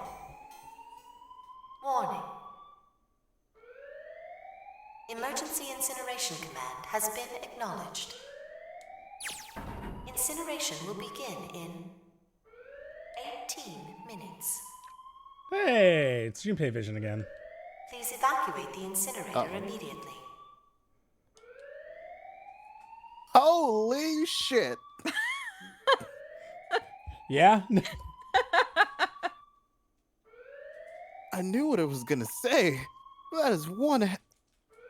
Warning. Emergency incineration command has been acknowledged. Incineration will begin in 18 minutes. Hey, it's Junpei Vision again. Please evacuate the incinerator immediately. Holy shit. Yeah? I knew what I was gonna say. That is one. I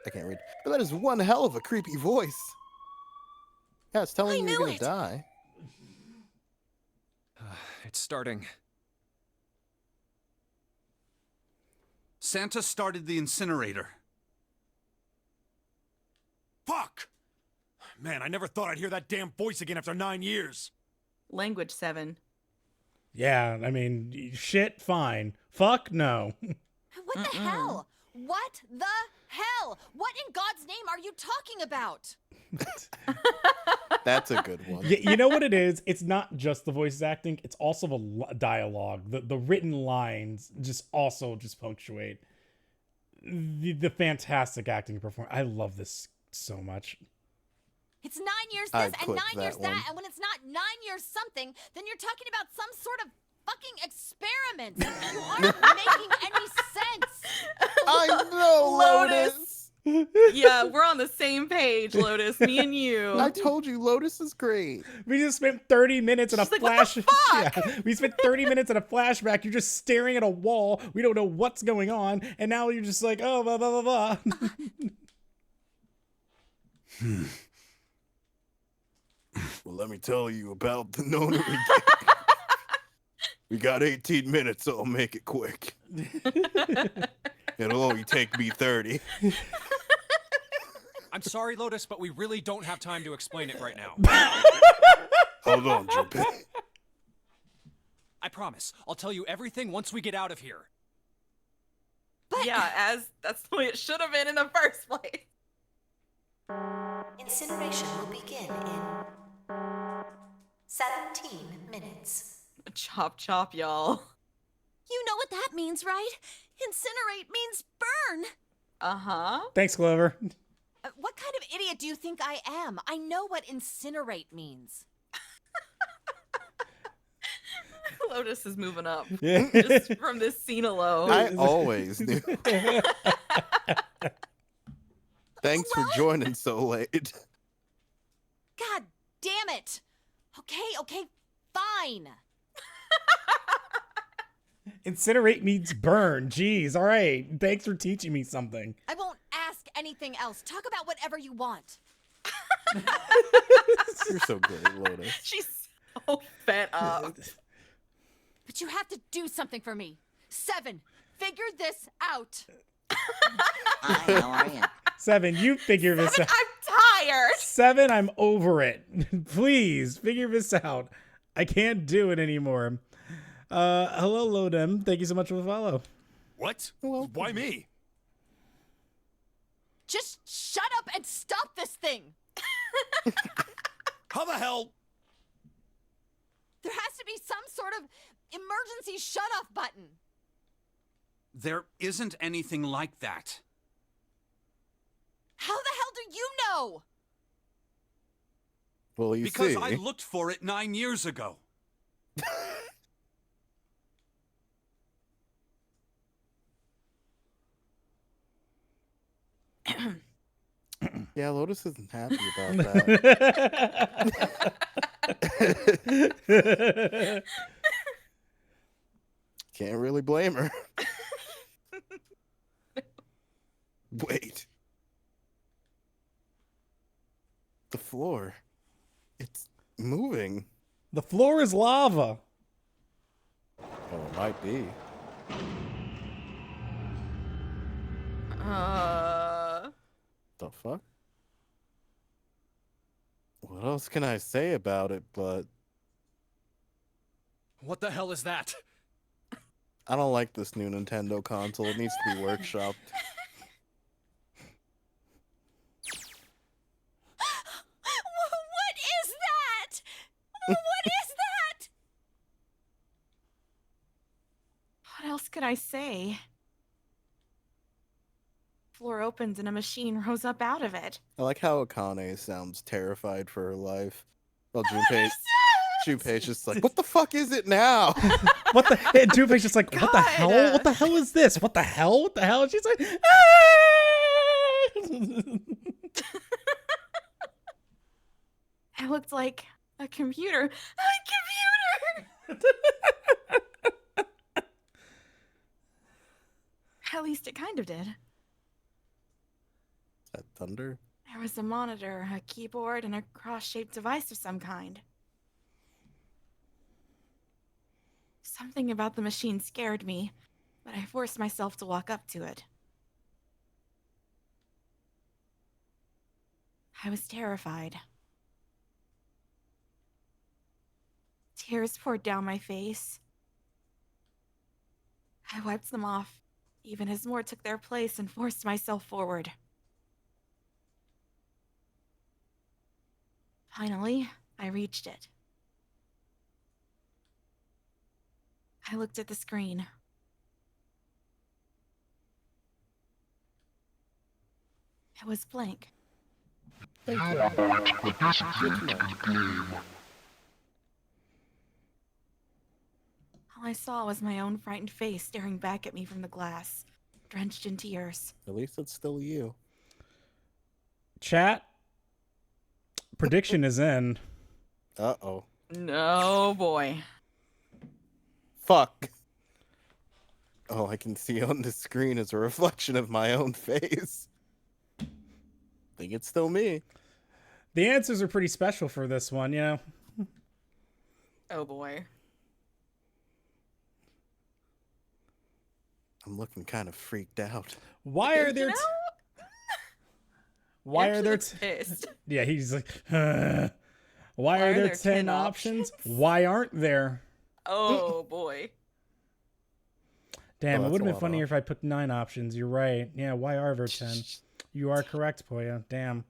can't read. But that is one hell of a creepy voice. Yeah, it's telling you you're gonna die. It's starting. Santa started the incinerator. Fuck! Man, I never thought I'd hear that damn voice again after 9 years. Language 7. Yeah, I mean, shit, fine. Fuck, no. What the hell? What the hell? What in God's name are you talking about? That's a good one. You know what it is? It's not just the voice acting. It's also the dialogue. The written lines just punctuate the fantastic acting performance. I love this so much. It's 9 years I'd this and click 9 years that that, one. and when it's not 9 years something, then you're talking about some sort of fucking experiment. You aren't making any sense. I know, Lotus. Yeah, we're on the same page, Lotus. Me and you. I told you, Lotus is great. We just spent 30 minutes in a She's like, flash. "What the fuck?" Yeah, we spent 30 minutes in a flashback. You're just staring at a wall. We don't know what's going on, and now you're just like, oh, blah blah blah blah. Well, let me tell you about the notary. We got 18 minutes, so I'll make it quick. It'll only take me 30. I'm sorry, Lotus, but we really don't have time to explain it right now. Hold on, Junpei. I promise. I'll tell you everything once we get out of here. Yeah, as that's the way it should have been in the first place. Incineration will begin in 17 minutes. Chop chop, y'all. You know what that means, right? Incinerate means burn. Uh-huh. Thanks, Clover. What kind of idiot do you think I am? I know what incinerate means. Lotus is moving up. Yeah. Just from this scene alone. I always knew. Thanks for joining so late. God damn it. Okay, fine. Incinerate means burn. Jeez, all right. Thanks for teaching me something. I won't ask anything else. Talk about whatever you want. You're so good, Lotus. She's so fed up. But you have to do something for me. 7, figure this out. Hi, how are you? 7, you figure this out. I'm tired. 7, I'm over it. Please figure this out. I can't do it anymore. Hello, Lodem. Thank you so much for the follow. What? Why me? Just shut up and stop this thing. How the hell? There has to be some sort of emergency shut-off button. There isn't anything like that. How the hell do you know? Well, you Because see. I looked for it 9 years ago. Yeah, Lotus isn't happy about that. Can't really blame her. Wait. The floor. It's moving. The floor is lava. Oh, it might be. The fuck? What else can I say about it, but What the hell is that? I don't like this new Nintendo console. It needs to be workshopped. What is that? What is that? What else could I say? Floor opens and a machine rose up out of it. I like how Akane sounds terrified for her life. Well, Junpei's just like, what the fuck is it now? What the? And Junpei's just like, what the hell? What the hell is this? What the hell? What the hell? And she's like, It looked like a computer. A computer! At least it kind of did. Is that thunder? There was a monitor, a keyboard, and a cross-shaped device of some kind. Something about the machine scared me, but I forced myself to walk up to it. I was terrified. Tears poured down my face. I wiped them off, even as more took their place, and forced myself forward. Finally, I reached it. I looked at the screen. It was blank. All I saw was my own frightened face staring back at me from the glass, drenched in tears. At least it's still you. chat. Prediction is in. Uh-oh. No, boy. Fuck. All I can see on the screen is a reflection of my own face. Think it's still me. The answers are pretty special for this one, you know. Oh boy. I'm looking kind of freaked out. Why are there? Why are there? Pissed. Yeah, he's like. Why are there 10 options? Why aren't there? Oh boy. Damn, Oh, it would have been that's a lot funnier if I picked 9 options. You're right. Yeah, why are there 10? You are correct, Poya. Damn.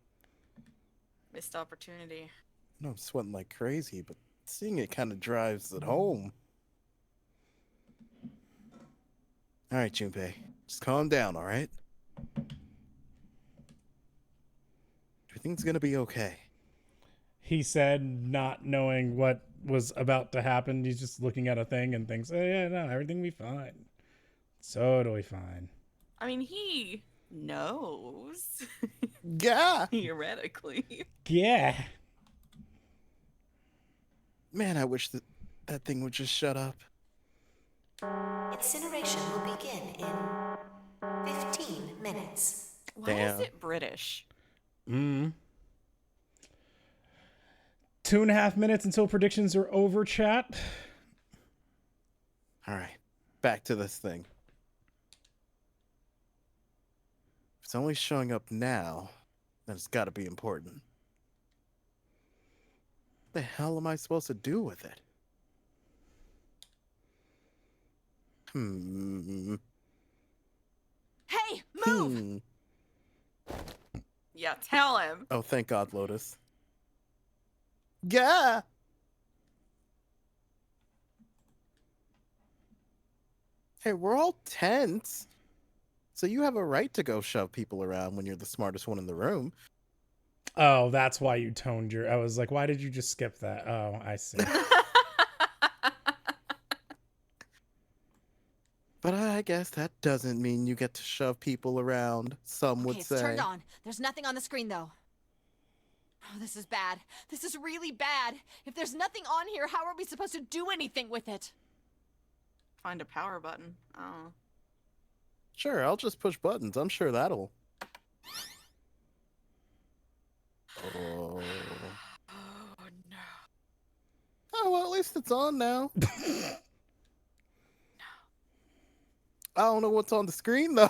Missed opportunity. No, I'm sweating like crazy, but seeing it kind of drives it home. All right, Junpei. Just calm down, all right? Everything's gonna be okay. He said, not knowing what was about to happen. He's just looking at a thing and thinks, oh, yeah, no, everything will be fine. Totally fine. I mean, he knows. Yeah. Theoretically. Yeah. Man, I wish that thing would just shut up. Incineration will begin in 15 minutes. Why is it British? 2.5 minutes until predictions are over, chat. All right, back to this thing. If it's only showing up now, then it's got to be important. What the hell am I supposed to do with it? Hey, move! Yeah, tell him. Oh, thank God, Lotus. Yeah. Hey, we're all tense. So you have a right to go shove people around when you're the smartest one in the room. Oh, that's why you toned your... I was like, why did you just skip that? Oh, I see. But I guess that doesn't mean you get to shove people around, some would Okay, say. it's turned on. There's nothing on the screen, though. Oh, this is bad. This is really bad. If there's nothing on here, how are we supposed to do anything with it? Find a power button. Oh. Sure, I'll just push buttons. I'm sure that'll... Oh. Oh, no. Oh, well, at least it's on now. I don't know what's on the screen, though.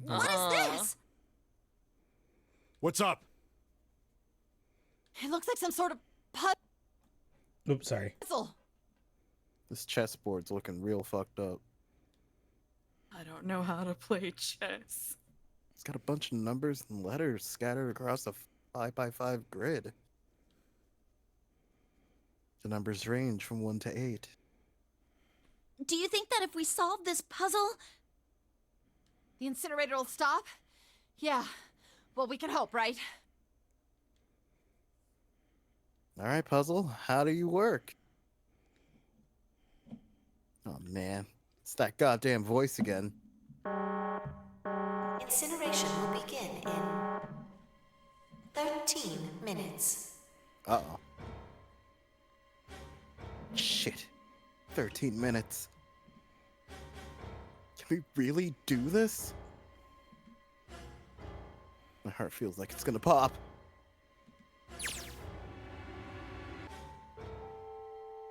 What is this? What's up? It looks like some sort of Oops, sorry. puzzle. This chessboard's looking real fucked up. I don't know how to play chess. It's got a bunch of numbers and letters scattered across a 5x5 grid. The numbers range from 1 to 8. Do you think that if we solve this puzzle... The incinerator will stop? Yeah. Well, we can hope, right? All right, puzzle. How do you work? Oh, man. It's that goddamn voice again. Incineration will begin in 13 minutes. Uh-oh. Shit. 13 minutes. Can we really do this? My heart feels like it's gonna pop.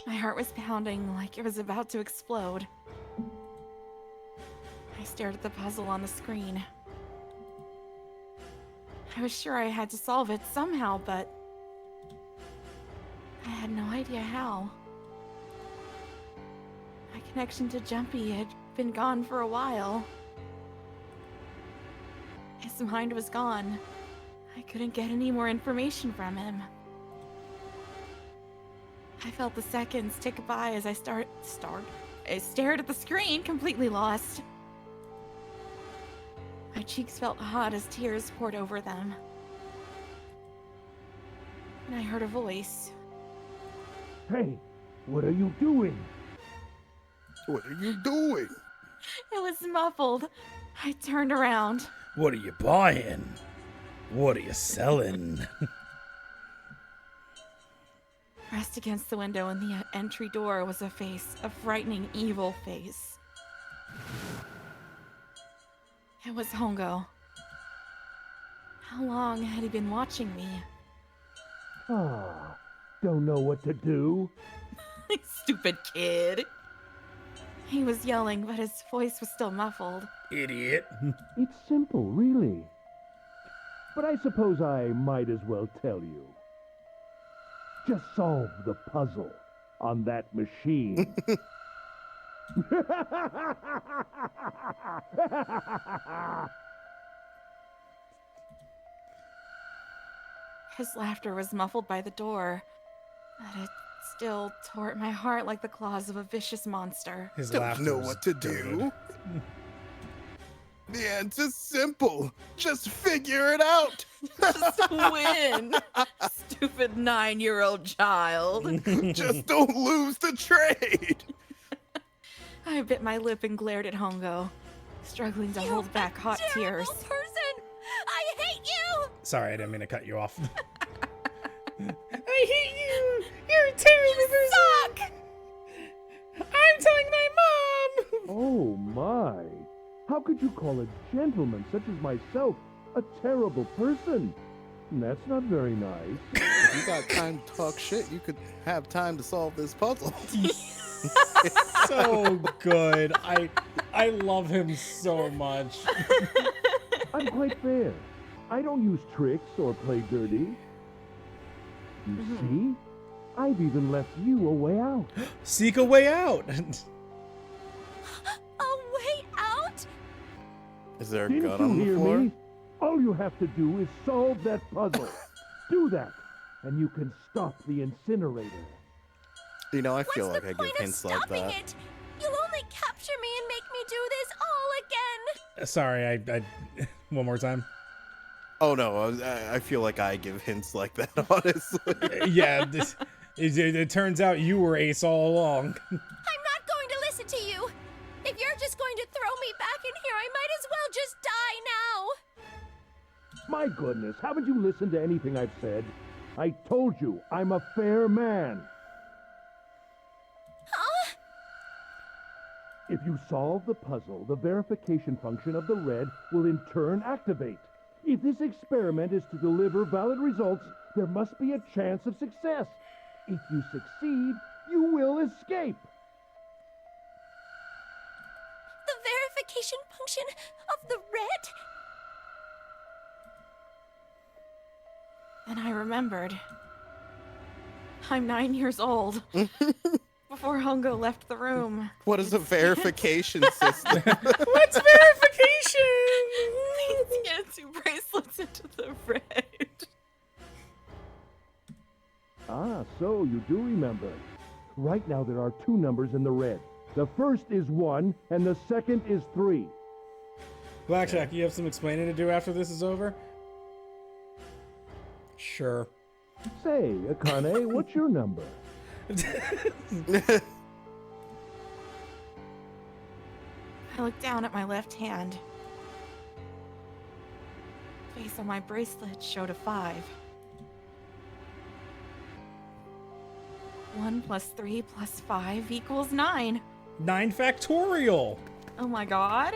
My heart was pounding like it was about to explode. I stared at the puzzle on the screen. I was sure I had to solve it somehow, but I had no idea how. My connection to Jumpy had been gone for a while. His mind was gone. I couldn't get any more information from him. I felt the seconds tick by as I I stared at the screen, completely lost. My cheeks felt hot as tears poured over them. And I heard a voice. Hey, what are you doing? What are you doing? It was muffled. I turned around. What are you buying? What are you selling? Pressed against the window in the entry door was a face, a frightening, evil face. It was Hongo. How long had he been watching me? Ah, don't know what to do? Stupid kid. He was yelling, but his voice was still muffled. Idiot. It's simple, really. But I suppose I might as well tell you. Just solve the puzzle on that machine. His laughter was muffled by the door, but it still tore at my heart like the claws of a vicious monster. His Don't laughter know was what to goated. do. The answer's simple. Just figure it out. Just win, stupid 9-year-old child. Just don't lose the trade. I bit my lip and glared at Hongo, struggling to hold back hot tears. person! I hate you! Sorry, I didn't mean to cut you off. I hate you! You're a terrible person! Suck! I'm telling my mom! Oh my! How could you call a gentleman such as myself a terrible person? That's not very nice. If you got time to talk shit, you could have time to solve this puzzle. So good. I love him so much. I'm quite fair. I don't use tricks or play dirty. You see? I've even left you a way out. Seek a way out. A way out? Is there a Didn't gun you on the hear floor? me? All you have to do is solve that puzzle. Do that, and you can stop the incinerator. You know, I feel What's like the I give point of hints like stopping that. it? You'll only capture me and make me do this all again. Sorry, I one more time. Oh no, I feel like I give hints like that, honestly. Yeah, it turns out you were Ace all along. I'm not going to listen to you. If you're just going to throw me back in here, I might as well just die now. My goodness, haven't you listened to anything I've said? I told you, I'm a fair man. Huh? If you solve the puzzle, the verification function of the red will in turn activate. If this experiment is to deliver valid results, there must be a chance of success. If you succeed, you will escape. The verification function of the red? Then I remembered. I'm 9 years old. Before Hongo left the room. What is a verification system? What's verification? Please get 2 bracelets into the red. Ah, so you do remember. Right now there are 2 numbers in the red. The first is 1, and the second is 3. Blackjack, you have some explaining to do after this is over? Sure. Say, Akane, what's your number? I looked down at my left hand. Face on my bracelet showed a 5. 1 plus 3 plus 5 equals 9. 9 factorial. Oh my god.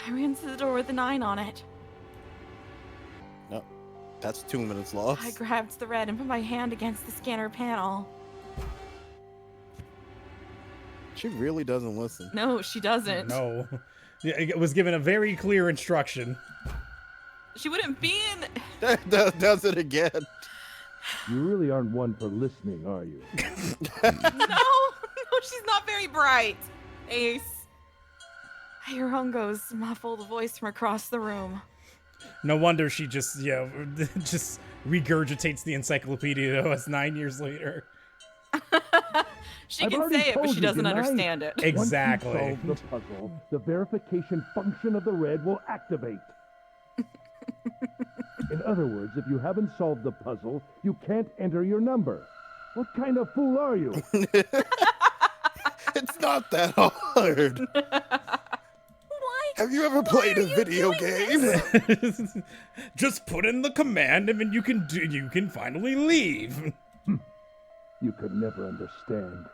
I ran to the door with a 9 on it. No, that's 2 minutes lost. I grabbed the red and put my hand against the scanner panel. She really doesn't listen. No, she doesn't. No. It was given a very clear instruction. She wouldn't be in... Does it again. You really aren't one for listening, are you? No, she's not very bright. Ace. I hear Hongo's muffled voice from across the room. No wonder she just, just regurgitates the encyclopedia to us 9 years later. She can say it, but she doesn't understand it. Exactly. Once you solve the puzzle, the verification function of the red will activate. In other words, if you haven't solved the puzzle, you can't enter your number. What kind of fool are you? It's not that hard. Why? Have you ever played a video game? Just put in the command and then you can finally leave. You could never understand.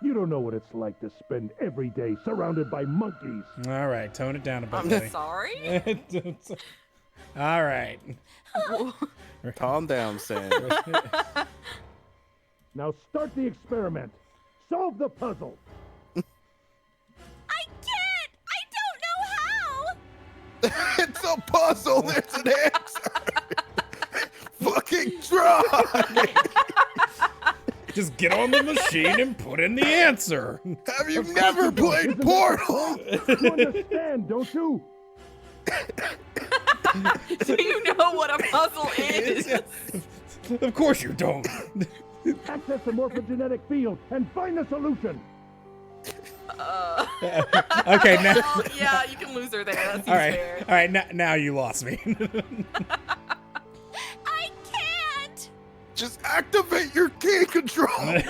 You don't know what it's like to spend every day surrounded by monkeys. All right, tone it down a bit. I'm buddy. sorry. All right. Calm down, Sam. Now start the experiment. Solve the puzzle. I can't! I don't know how! It's a puzzle. There's an answer. Fucking try. Just get on the machine and put in the answer. Have you never played Portal? You understand, don't you? Do you know what a puzzle is? Of course you don't. Access the morphogenetic field and find the solution. Okay, now. Well, yeah, you can lose her there. That seems All right, fair. all right. Now you lost me. I can't! Just activate your key control.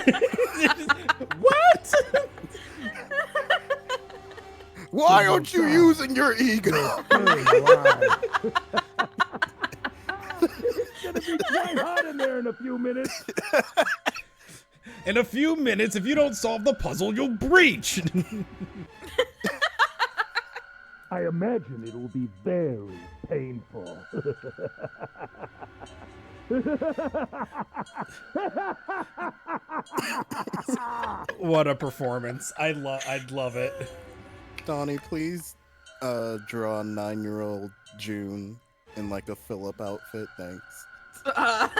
What? Why aren't you using your ego? It's gonna be quite hot in there in a few minutes. In a few minutes, if you don't solve the puzzle, you'll breach. I imagine it will be very painful. What a performance! I'd love it. Donnie, please draw a 9-year-old June in like a Philip outfit. Thanks. How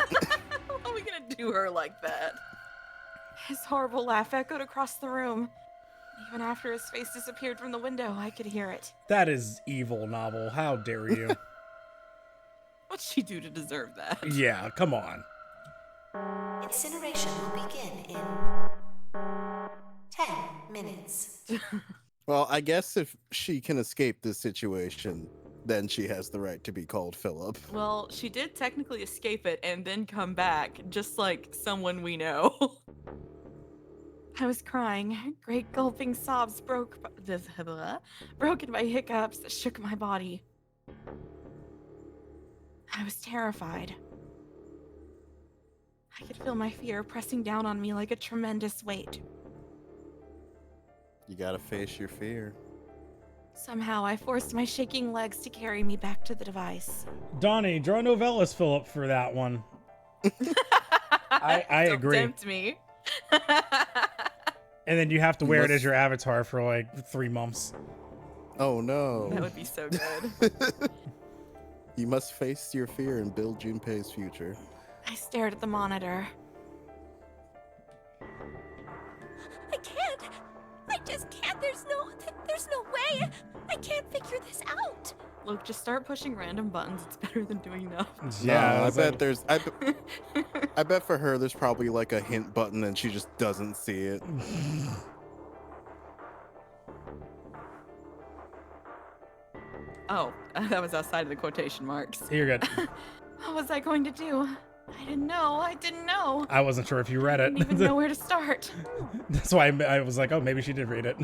are we gonna do her like that? His horrible laugh echoed across the room. Even after his face disappeared from the window, I could hear it. That is evil, Novel. How dare you? What'd she do to deserve that? Yeah, come on. Incineration will begin in 10 minutes. Well, I guess if she can escape this situation, then she has the right to be called Philip. Well, she did technically escape it and then come back, just like someone we know. I was crying. Great gulping sobs broken by hiccups that shook my body. I was terrified. I could feel my fear pressing down on me like a tremendous weight. You gotta face your fear. Somehow, I forced my shaking legs to carry me back to the device. Donnie, draw Novellus Philip for that one. I Don't agree. tempt me. And then you have to wear it as your avatar for like 3 months. Oh no. That would be so good. You must face your fear and build Junpei's future. I stared at the monitor. I can't! I just can't! There's no way! I can't figure this out! Look, just start pushing random buttons. It's better than doing nothing. Yeah, I bet there's. I bet for her there's probably like a hint button and she just doesn't see it. Oh, that was outside of the quotation marks. You're good. What was I going to do? I didn't know. I didn't know. I wasn't sure if you read I it. didn't even know where to start. That's why I was like, oh, maybe she did read it.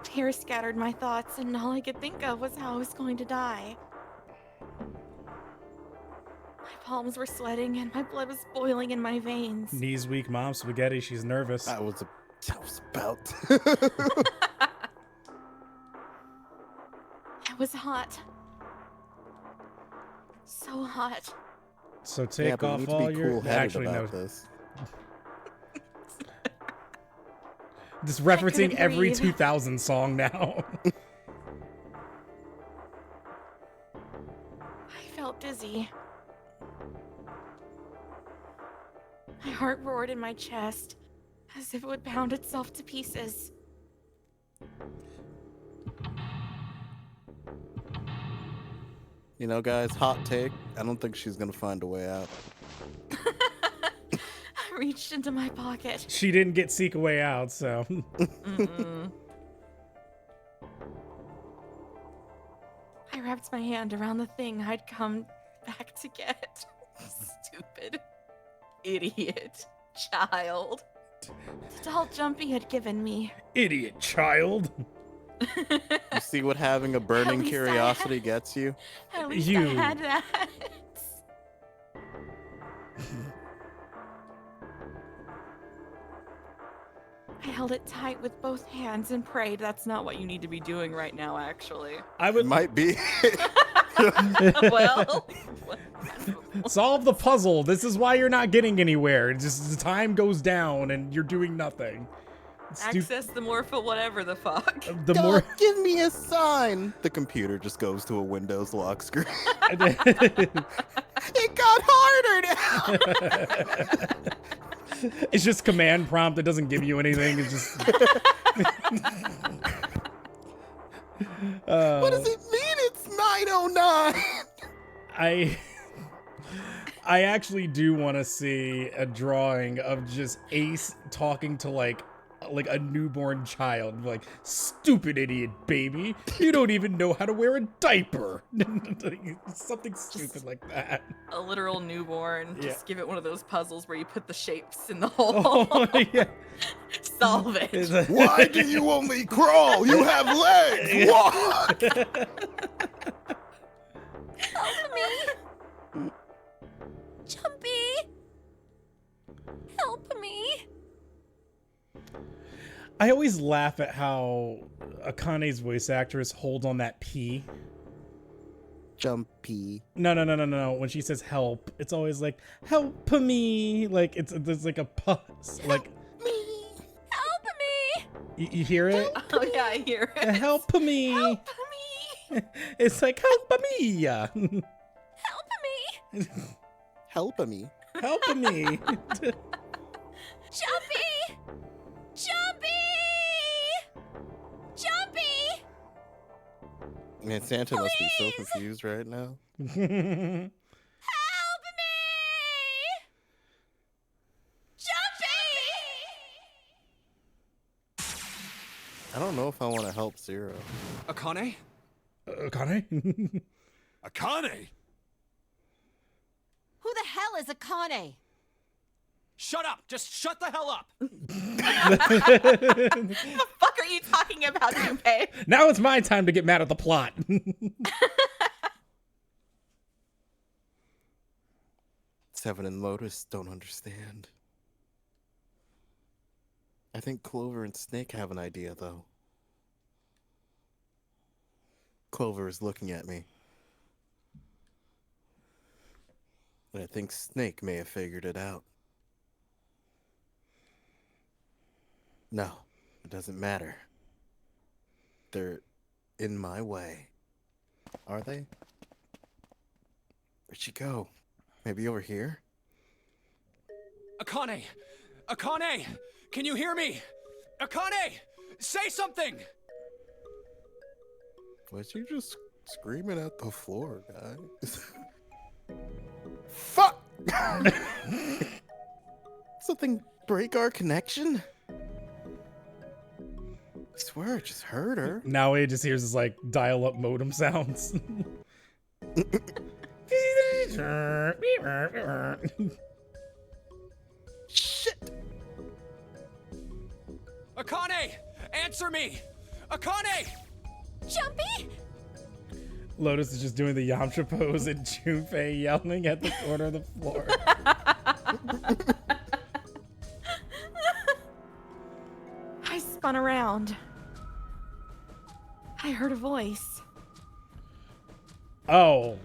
Fear scattered my thoughts, and all I could think of was how I was going to die. My palms were sweating, and my blood was boiling in my veins. Knees weak, mom, spaghetti. She's nervous. I was about. It was hot. So hot. So Yeah, take but you off need to all be your. cool-headed Actually, no. about this. Just referencing couldn't every breathe. 2000 song now. I felt dizzy. My heart roared in my chest, as if it would pound itself to pieces. You know, guys, hot take. I don't think she's gonna find a way out. I reached into my pocket. She didn't get Seek a Way Out, so. Mm-mm. I wrapped my hand around the thing I'd come back to get. Stupid. Idiot. Child. The doll Jumpy had given me. Idiot child. You see what having a burning least I curiosity gets you? At least You. I had that. I held it tight with both hands and prayed. That's not what you need to be doing right now, actually. I It would might be. Well, solve the puzzle. This is why you're not getting anywhere. It's just the time goes down and you're doing nothing. access the morpho whatever the fuck. The more Give me a sign. The computer just goes to a Windows lock screen. It got harder now. it's just command prompt. It doesn't give you anything. It's just. What does it mean? It's 9:09. I actually do want to see a drawing of just Ace talking to like a newborn child, like, stupid idiot baby, you don't even know how to wear a diaper. Something stupid like that. A literal newborn. Yeah. Just give it one of those puzzles where you put the shapes in the hole. Oh, yeah. Solve it. Why do you only crawl? You have legs. Walk. Help me! Jumpy! Help me! I always laugh at how Akane's voice actress holds on that P. Jumpy. No. When she says help, it's always like, help me. Like, there's like a pause. Like, Help me! you hear it? Oh yeah, I hear it. Help me. Help me. It's like, help me. Help me! Help me. Help me. Jumpy! Jumpy! Jumpy! Man, Santa must be so confused right now. Help me! Jumpy! I don't know if I want to help Zero. Akane? Akane? Akane? Who the hell is Akane? Shut up! Just shut the hell up! What the fuck are you talking about, Junpei? Now it's my time to get mad at the plot. Seven and Lotus don't understand. I think Clover and Snake have an idea, though. Clover is looking at me. And I think Snake may have figured it out. No, it doesn't matter. They're in my way. Are they? Where'd she go? Maybe over here? Akane! Akane! Can you hear me? Akane! Say something! Was you just screaming at the floor, guys? Fuck! Something break our connection? I swear, it just heard her. Now he just hears his like dial-up modem sounds. Shit! Akane! Answer me! Akane! Jumpy? Lotus is just doing the Yamcha pose and Junpei yelling at the corner of the floor. I spun around. I heard a voice. Oh,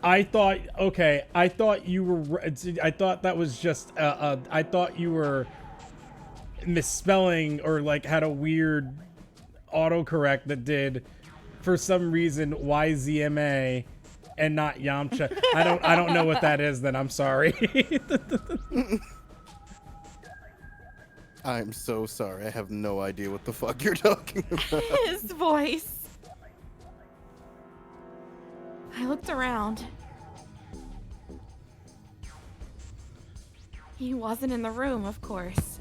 I thought, okay, I thought you were, I thought that was just, I thought you were misspelling or like had a weird autocorrect that did, for some reason, YZMA and not Yamcha. I don't know what that is then, I'm sorry. I'm so sorry. I have no idea what the fuck you're talking about. His voice. I looked around. He wasn't in the room, of course.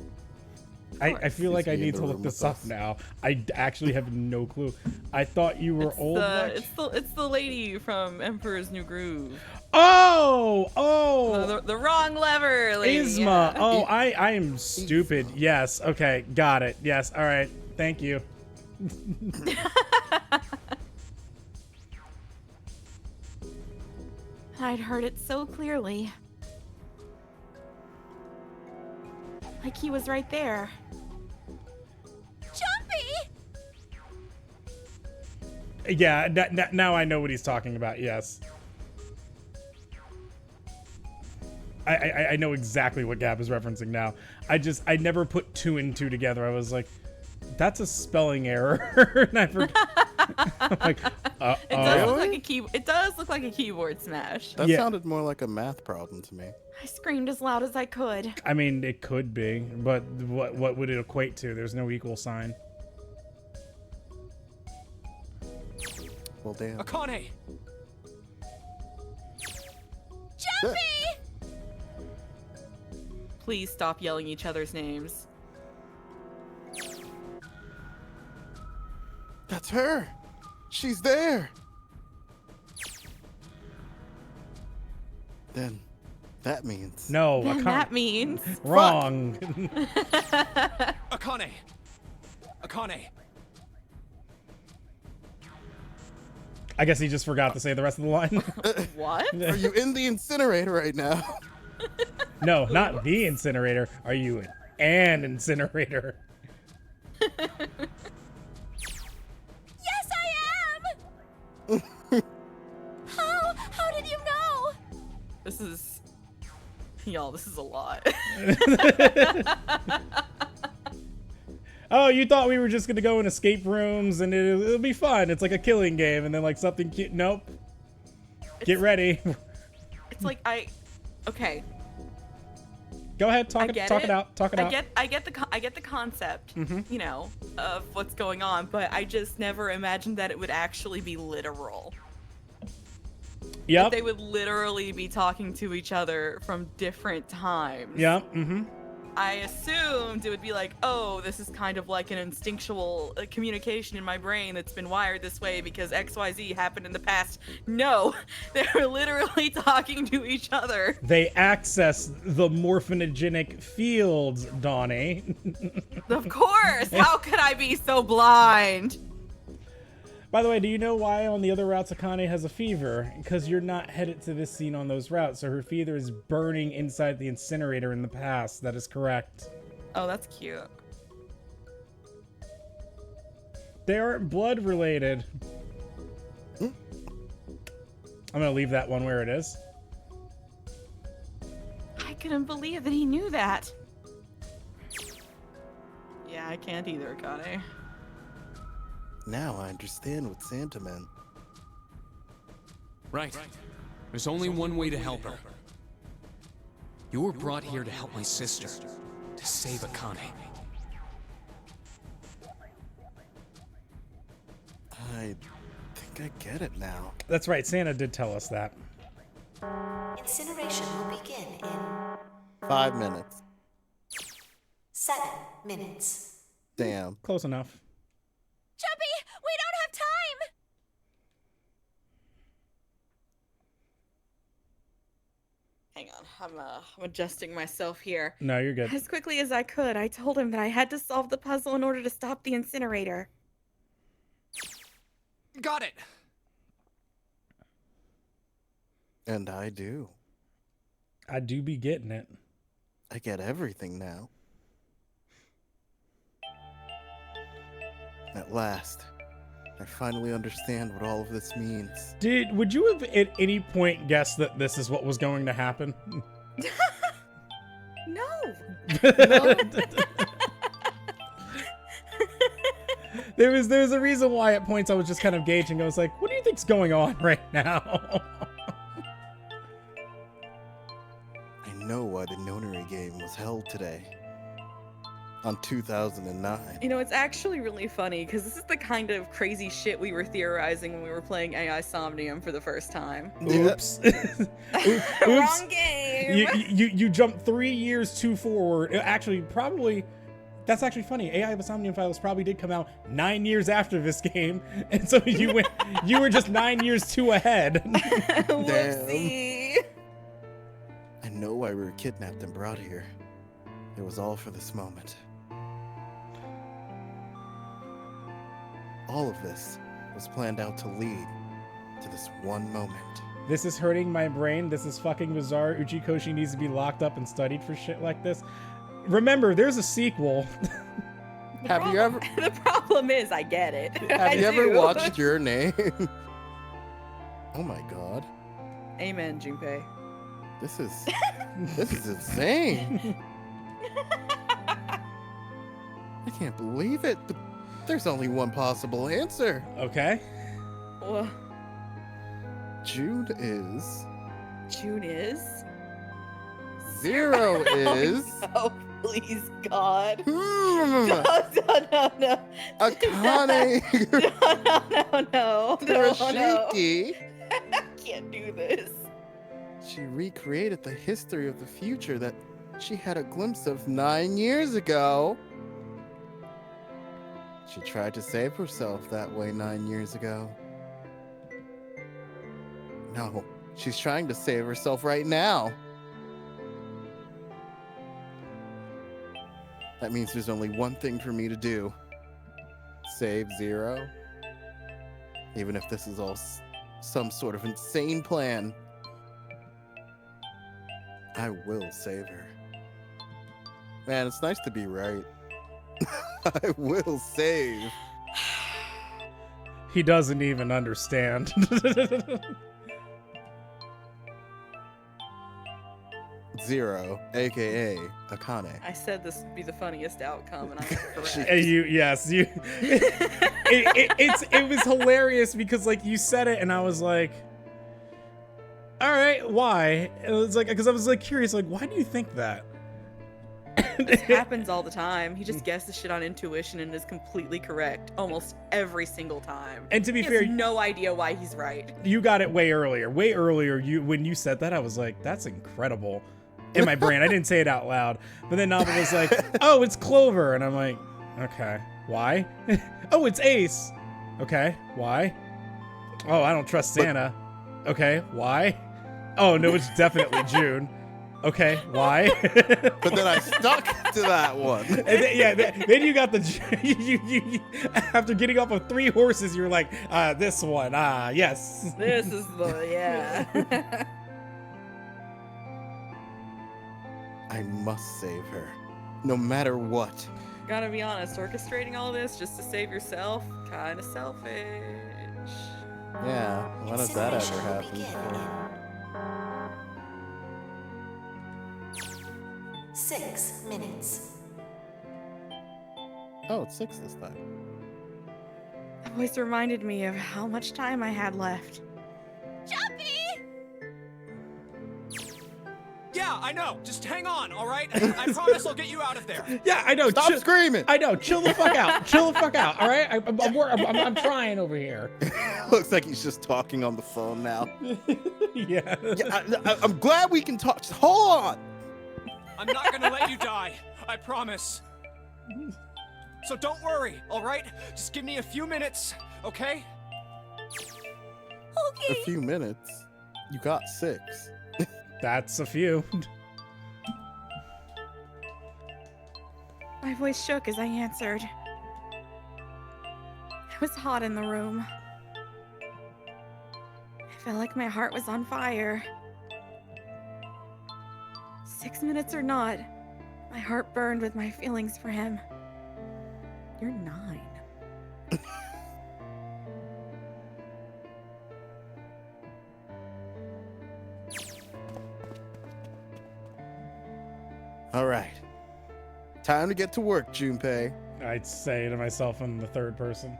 I feel like Is I he in need the to look room this with up us? now. I actually have no clue. I thought you were old. It's the lady from Emperor's New Groove. Oh! The wrong lever, lady. Isma. Yeah. Oh, I am stupid. Yes. Okay. Got it. Yes. All right. Thank you. I'd heard it so clearly. Like he was right there. Jumpy! Yeah. Now I know what he's talking about. Yes. I know exactly what Gab is referencing now. I never put two and two together. I was like, that's a spelling error. And I forgot. I'm like, It does look like a it does look like a keyboard smash. That Yeah. sounded more like a math problem to me. I screamed as loud as I could. I mean, it could be, but what would it equate to? There's no equal sign. Well, damn. Akane! Jumpy! Please stop yelling each other's names. That's her. She's there. Then that means No, Then that means wrong. Akane! Akane! I guess he just forgot to say the rest of the line. What? Are you in the incinerator right now? No, not the incinerator. Are you an incinerator? Yes, I am! How did you know? This is... Y'all, this is a lot. Oh, you thought we were just gonna go in escape rooms and it'll be fun. It's like a killing game, and then like something cute. Nope. Get ready. It's like okay. Go ahead, talk it out. I get the concept, you know, of what's going on, but I just never imagined that it would actually be literal. Yep. That they would literally be talking to each other from different times. Yep. Mm-hmm. I assumed it would be like, oh, this is kind of like an instinctual communication in my brain that's been wired this way because XYZ happened in the past. No, they're literally talking to each other. They access the morphinogenic fields, Donnie. Of course! How could I be so blind? By the way, do you know why on the other routes Akane has a fever? Because you're not headed to this scene on those routes, so her fever is burning inside the incinerator in the past. That is correct. Oh, that's cute. They aren't blood related. I'm gonna leave that one where it is. I couldn't believe that he knew that. Yeah, I can't either, Akane. Now I understand what Santa meant. Right. There's only one way to help her. You were brought here to help my sister, to save Akane. I think I get it now. That's right, Santa did tell us that. Incineration will begin in 5 minutes. 7 minutes. Damn. Close enough. I'm adjusting myself here. No, you're good. As quickly as I could, I told him that I had to solve the puzzle in order to stop the incinerator. Got it. And I do. I do be getting it. I get everything now. At last, I finally understand what all of this means. Would you have at any point guessed that this is what was going to happen? No. There was a reason why at points I was just kind of gauging. I was like, what do you think's going on right now? I know why the nonary game was held today. On 2009. You know, it's actually really funny because this is the kind of crazy shit we were theorizing when we were playing AI Somnium for the first time. Oops. Wrong game. You jumped 3 years too forward. Actually, probably. That's actually funny. AI Somnium Files probably did come out 9 years after this game, and so you were just 9 years too ahead. Whoopsie. I know why we were kidnapped and brought here. It was all for this moment. All of this was planned out to lead to this one moment. This is hurting my brain. This is fucking bizarre. Uchikoshi needs to be locked up and studied for shit like this. Remember, there's a sequel. Have you ever? The problem is, I get it. Have you ever watched Your Name? Oh my god. Amen, Junpei. This is insane. I can't believe it, but there's only one possible answer. Okay. Well, June is. June is? 0 is. Oh, please, God. No. Akane. No. Terashiki. I can't do this. She recreated the history of the future that she had a glimpse of 9 years ago. She tried to save herself that way 9 years ago. No, she's trying to save herself right now. That means there's only one thing for me to do. Save 0. Even if this is all some sort of insane plan, I will save her. Man, it's nice to be right. I will save. He doesn't even understand. 0, aka Akane. I said this would be the funniest outcome, and I was correct. It was hilarious because like you said it, and I was like, all right, why? It was like because I was like curious, like why do you think that? This happens all the time. He just guesses shit on intuition and is completely correct almost every single time. And to be he fair, has no idea why he's right. You got it way earlier. Way earlier, when you said that, I was like, that's incredible. In my brain, I didn't say it out loud. But then Nava was like, oh, it's Clover. And I'm like, okay, why? Oh, it's Ace. Okay, why? Oh, I don't trust Santa. Okay, why? Oh, no, it's definitely June. Okay, why? But then I stuck to that one. And then you got the you after getting off of 3 horses, you're like, this one, yes. This is the yeah. I must save her, no matter what. Gotta be honest, orchestrating all this just to save yourself, kind of selfish. Yeah, when has that ever happened before? 6 minutes. Oh, it's 6 this time. The voice reminded me of how much time I had left. Jumpy! Yeah, I know. Just hang on, all right? I promise I'll get you out of there. Yeah, I know. Stop screaming. I know. Chill the fuck out. Chill the fuck out. All right. I'm trying over here. Looks like he's just talking on the phone now. Yeah. I'm glad we can talk. Just hold on. I'm not gonna let you die. I promise. So don't worry, all right? Just give me a few minutes, okay? Okay. A few minutes. You got 6. That's a few. My voice shook as I answered. It was hot in the room. I felt like my heart was on fire. 6 minutes or not, my heart burned with my feelings for him. You're 9. All right. Time to get to work, Junpei. I'd say to myself in the third person.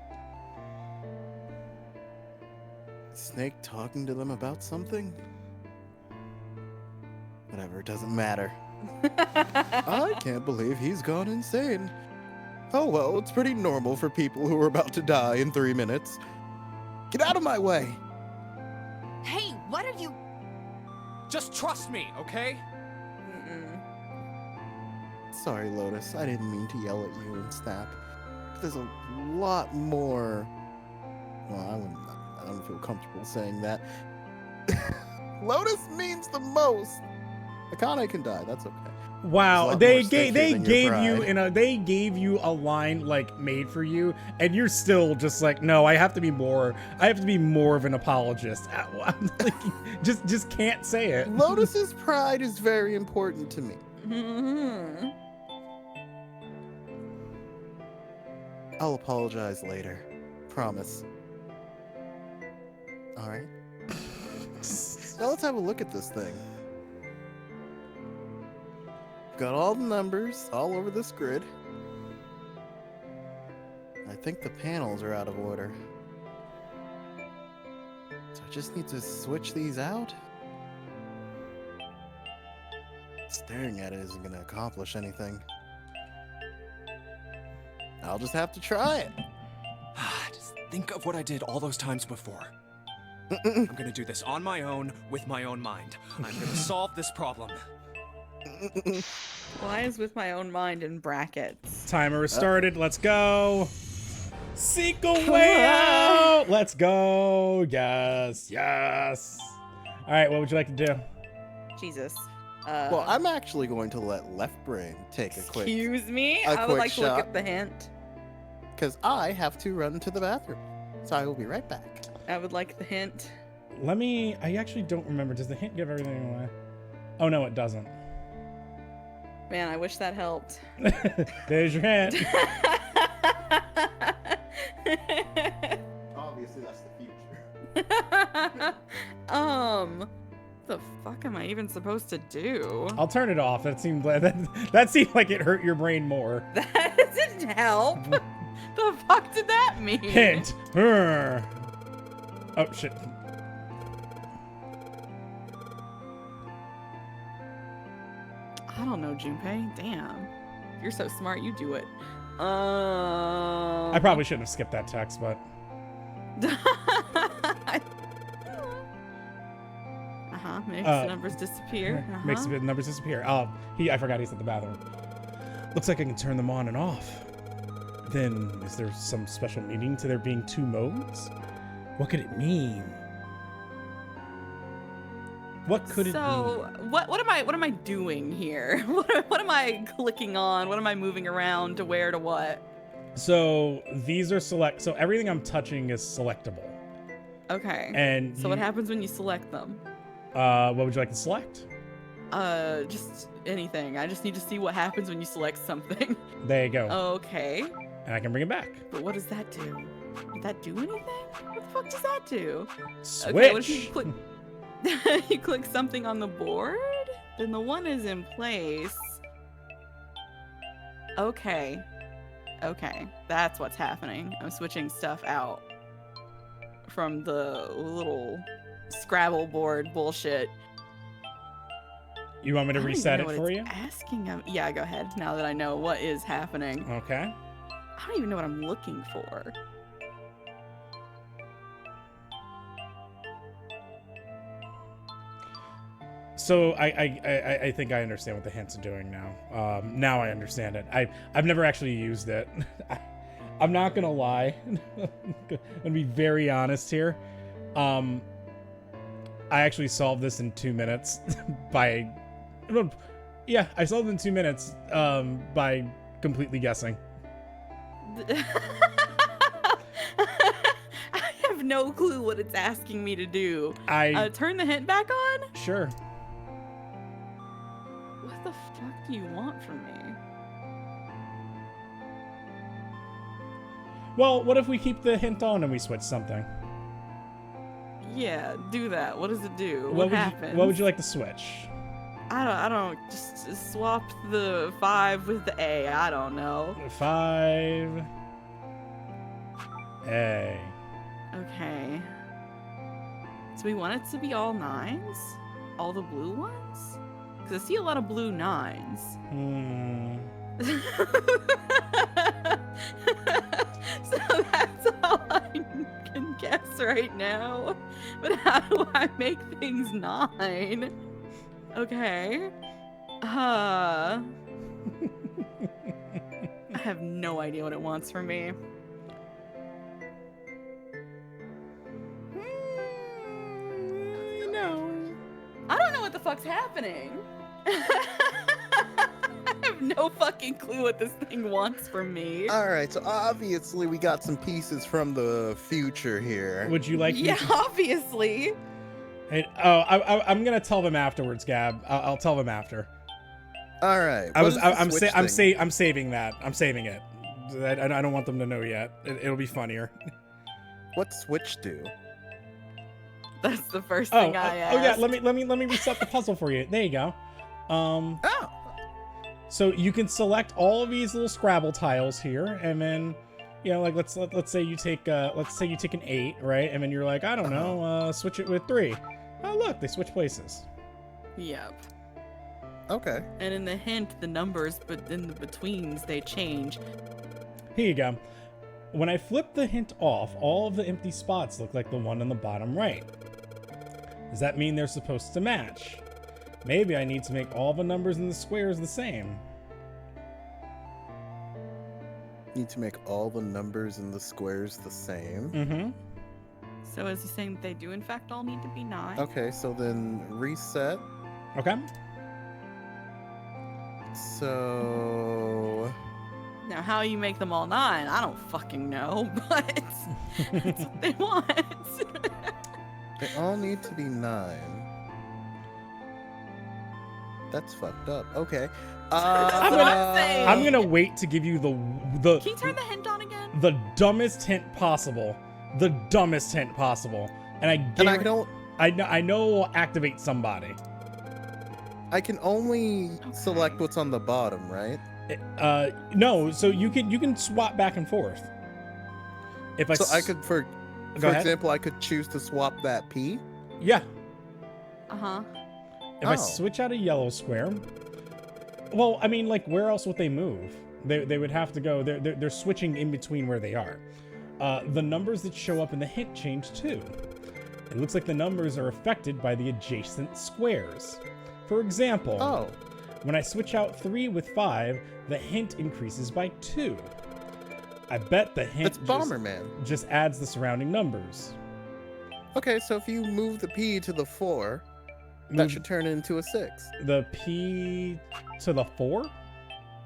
Snake talking to them about something? Whatever, it doesn't matter. I can't believe he's gone insane. Oh well, it's pretty normal for people who are about to die in 3 minutes. Get out of my way! Hey, what are you... Just trust me, okay? Sorry, Lotus, I didn't mean to yell at you and snap. There's a lot more... Well, I don't feel comfortable saying that. Lotus means the most! Akane can die, that's okay. Wow, they gave you a line like made for you, and you're still just like, no, I have to be more of an apologist. I'm like, just can't say it. Lotus's pride is very important to me. Mm-hmm. I'll apologize later. Promise. Alright. Now let's have a look at this thing. Got all the numbers all over this grid. I think the panels are out of order. So I just need to switch these out? Staring at it isn't going to accomplish anything. I'll just have to try it. Just think of what I did all those times before. I'm gonna do this on my own, with my own mind. I'm gonna solve this problem. Why is with my own mind in brackets? Timer is started. Let's go. Seek a way out. Let's go. Yes. Yes. All right. What would you like to do? Jesus. Well, I'm actually going to let Left Brain take a quick... Excuse me? I would like to look at the hint. Because I have to run to the bathroom. So I will be right back. I would like the hint. I actually don't remember. Does the hint give everything away? Oh, no, it doesn't. Man, I wish that helped. There's your hint. Obviously, that's the future. The fuck am I even supposed to do? I'll turn it off. That seemed like it hurt your brain more. That didn't help. The fuck did that mean? Hint. Oh, shit. I don't know, Junpei. Damn. If you're so smart, you do it. I probably shouldn't have skipped that text, but... Makes the numbers disappear. Makes the numbers disappear. Oh, I forgot he's at the bathroom. Looks like I can turn them on and off. Then, is there some special meaning to there being 2 modes? What could it mean? What could it mean? So, what am I doing here? What am I clicking on? What am I moving around to where to what? So, these are so everything I'm touching is selectable. Okay. And so what happens when you select them? What would you like to select? Just anything. I just need to see what happens when you select something. There you go. Okay. And I can bring it back. But what does that do? Did that do anything? What the fuck does that do? Switch. Okay, what if you click... you click something on the board? Then the 1 is in place. Okay. Okay. That's what's happening. I'm switching stuff out from the little Scrabble board bullshit. You want me to reset it for you? Asking him. Yeah, go ahead. Now that I know what is happening. Okay. I don't even know what I'm looking for. So I think I understand what the hints are doing now. Now I understand it. I've never actually used it. I'm not gonna lie. I'm gonna be very honest here. I actually solved this in 2 minutes by... Yeah, I solved it in 2 minutes by completely guessing. I have no clue what it's asking me to do. Turn the hint back on? Sure. What the fuck do you want from me? Well, what if we keep the hint on and we switch something? Yeah, do that. What does it do? What happens? What would you like to switch? I don't just swap the 5 with the A. I don't know. 5 A. Okay. So we want it to be all 9s? All the blue ones? Because I see a lot of blue 9s. So that's all I can guess right now. But how do I make things 9? Okay. I have no idea what it wants from me. No. I don't know what the fuck's happening. I have no fucking clue what this thing wants from me. All right, so obviously we got some pieces from the future here. Would you like? Yeah, obviously. Hey, I'm gonna tell them afterwards, Gab. I'll tell them after. All right. I'm saving that. I'm saving it. I don't want them to know yet. It'll be funnier. What's switch do? That's the first thing I asked. Oh yeah, let me reset the puzzle for you. There you go. So you can select all of these little Scrabble tiles here, and then, you know, like let's say you take an 8, right? And then you're like, I don't know, switch it with 3. Oh look, they switch places. Yep. Okay. And in the hint, the numbers, but in the betweens, they change. Here you go. When I flip the hint off, all of the empty spots look like the one on the bottom right. Does that mean they're supposed to match? Maybe I need to make all the numbers in the squares the same. Need to make all the numbers in the squares the same. Mm-hmm. So is he saying that they do in fact all need to be 9? Okay, so then reset. Okay. So... Now how you make them all 9, I don't fucking know, but that's what they want. They all need to be 9. That's fucked up. Okay. I'm gonna wait to give you the Can you turn the hint on again? The dumbest hint possible. The dumbest hint possible. And I know will activate somebody. I can only select what's on the bottom, right? No, so you can swap back and forth. If I could, for example, I could choose to swap that P. Yeah. Uh-huh. If I switch out a yellow square, well, I mean, like, where else would they move? They would have to go. They're switching in between where they are. The numbers that show up in the hint change too. It looks like the numbers are affected by the adjacent squares. For example, when I switch out 3 with 5, the hint increases by 2. I bet the hint just adds the surrounding numbers. Okay, so if you move the P to the 4, that should turn it into a 6. The P to the 4?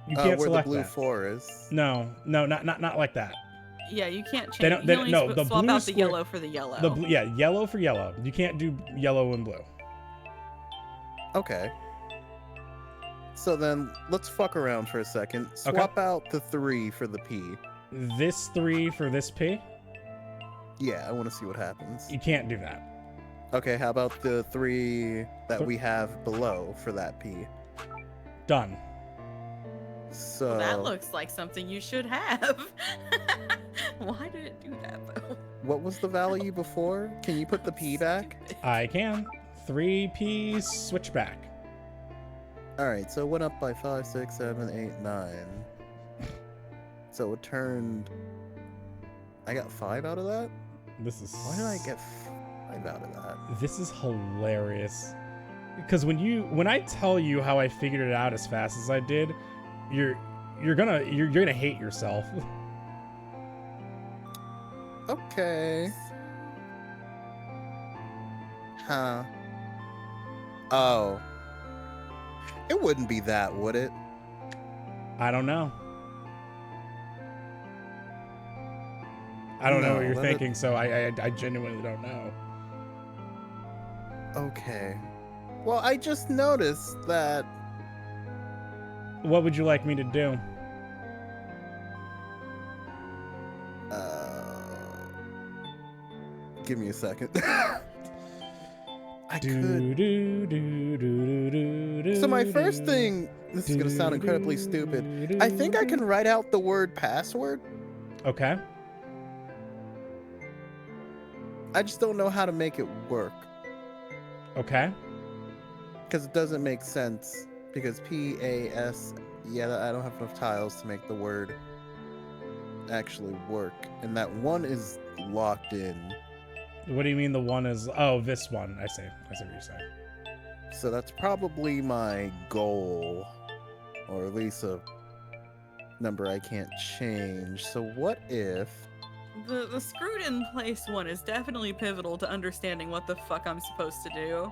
You can't where select the blue that. 4 is. No, not like that. Yeah, you can't change. They don't, the swap blue out the yellow for the yellow. Yellow for yellow. You can't do yellow and blue. Okay. So then, let's fuck around for a second. Swap out the 3 for the P. This 3 for this P? Yeah, I want to see what happens. You can't do that. Okay, how about the 3 that we have below for that P? Done. So... Well, that looks like something you should have. Why did it do that, though? What was the value before? Can you put the P back? I can. 3P switchback. Alright, so it went up by 5, 6, 7, 8, 9. So it turned... I got 5 out of that? Why did I get 5 out of that? This is hilarious. Because when I tell you how I figured it out as fast as I did, you're gonna hate yourself. Okay. Huh. Oh. It wouldn't be that, would it? I don't know. I don't know what you're thinking, so I genuinely don't know. Okay. Well, I just noticed that... What would you like me to do? Give me a second. I could. So my first thing, this is gonna sound incredibly stupid. I think I can write out the word password. Okay. I just don't know how to make it work. Okay. Because it doesn't make sense. Because P-A-S, yeah, I don't have enough tiles to make the word actually work. And that one is locked in. What do you mean the one is... Oh, this one. I see. I see what you're saying. So that's probably my goal. Or at least a number I can't change. So what if... The screwed in place one is definitely pivotal to understanding what the fuck I'm supposed to do.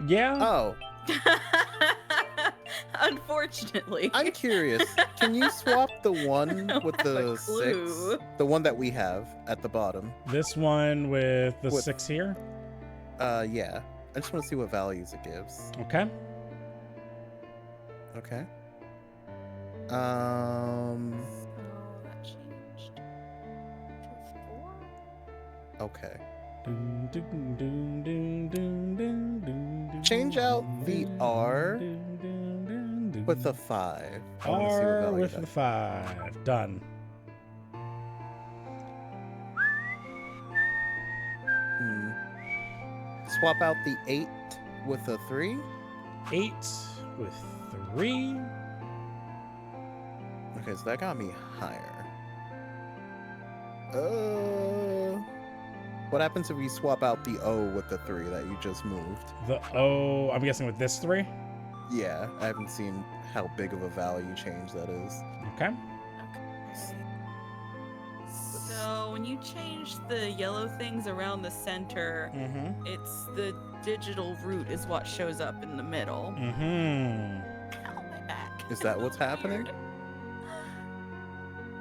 Yeah? Oh. Unfortunately. I'm curious. Can you swap the one with the clue. 6? The one that we have at the bottom. This one with the 6 here? Yeah. I just want to see what values it gives. Okay. Okay. So that changed to 4. Okay. Change out the R with a 5. R with a 5. Done. Swap out the 8 with a 3. 8 with 3. Okay, so that got me higher. What happens if we swap out the O with the 3 that you just moved? The O, I'm guessing with this 3? Yeah, I haven't seen how big of a value change that is. Okay. So when you change the yellow things around the center, it's the digital root is what shows up in the middle. Ow, my back. Is that what's happening?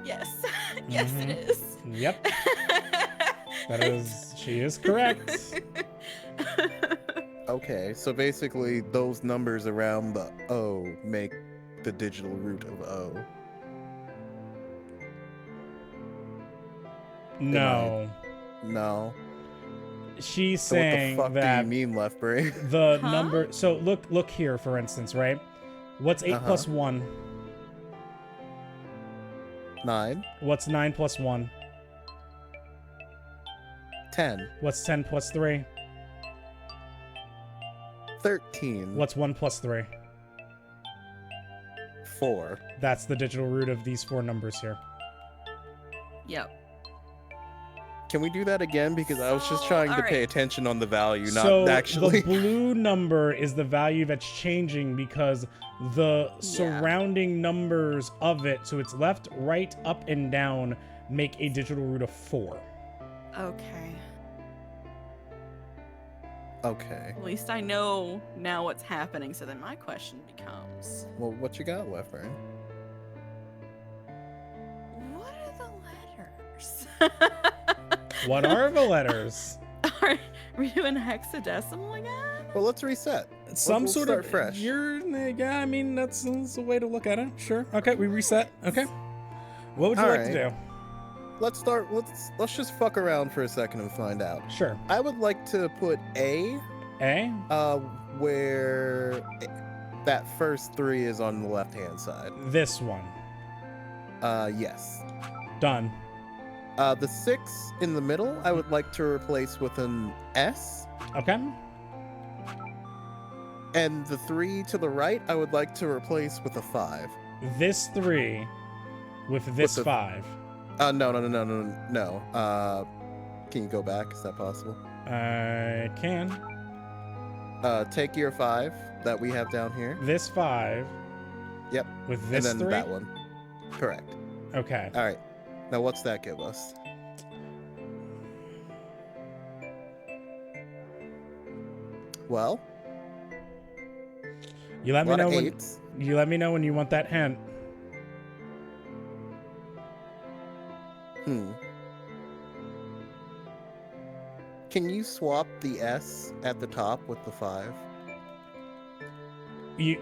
Yes. Yes, it is. Yep. That is, she is correct. Okay, so basically those numbers around the O make the digital root of O. No. No. She's So what the saying fuck that do you mean, left brain? the number. So look here, for instance, right? What's 8 plus 1? 9. What's 9 plus 1? 10. What's 10 plus 3? 13. What's 1 plus 3? 4. That's the digital root of these 4 numbers here. Yep. Can we do that again? Because I was just trying to pay attention on the value, not So actually. the blue number is the value that's changing because the surrounding numbers of it, so it's left, right, up, and down, make a digital root of 4. Okay. Okay. At least I know now what's happening, so then my question becomes... Well, what you got, left brain? What are the letters? What are the letters? Are we doing hexadecimal again? Well, let's reset. Some we'll sort start of fresh. Yeah, I mean that's a way to look at it. Sure. Okay, we reset. Okay. What would you like to do? Let's start. Let's just fuck around for a second and find out. Sure. I would like to put A. Where that first 3 is on the left-hand side. This one. Yes. Done. The 6 in the middle, I would like to replace with an S. Okay. And the 3 to the right, I would like to replace with a 5. This 3 with this 5. No. Can you go back? Is that possible? I can. Take your 5 that we have down here. This 5. Yep. With this and then 3? that one. Correct. Okay. All right. Now what's that give us? Well, You let me lot know of when eights. you let me know when you want that hint. Can you swap the S at the top with the 5?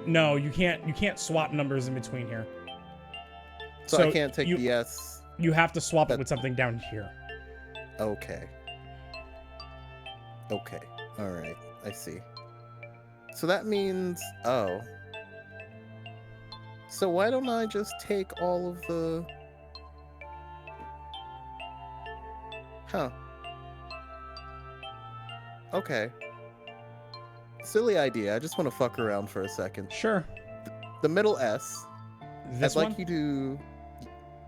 No, you can't. You can't swap numbers in between here. So I can't take the S. You have to swap it with something down here. Okay. Okay. All right. I see. So that means, oh. So why don't I just take all of the... Huh. Okay. Silly idea. I just want to fuck around for a second. Sure. The middle S. This I'd like one? you to...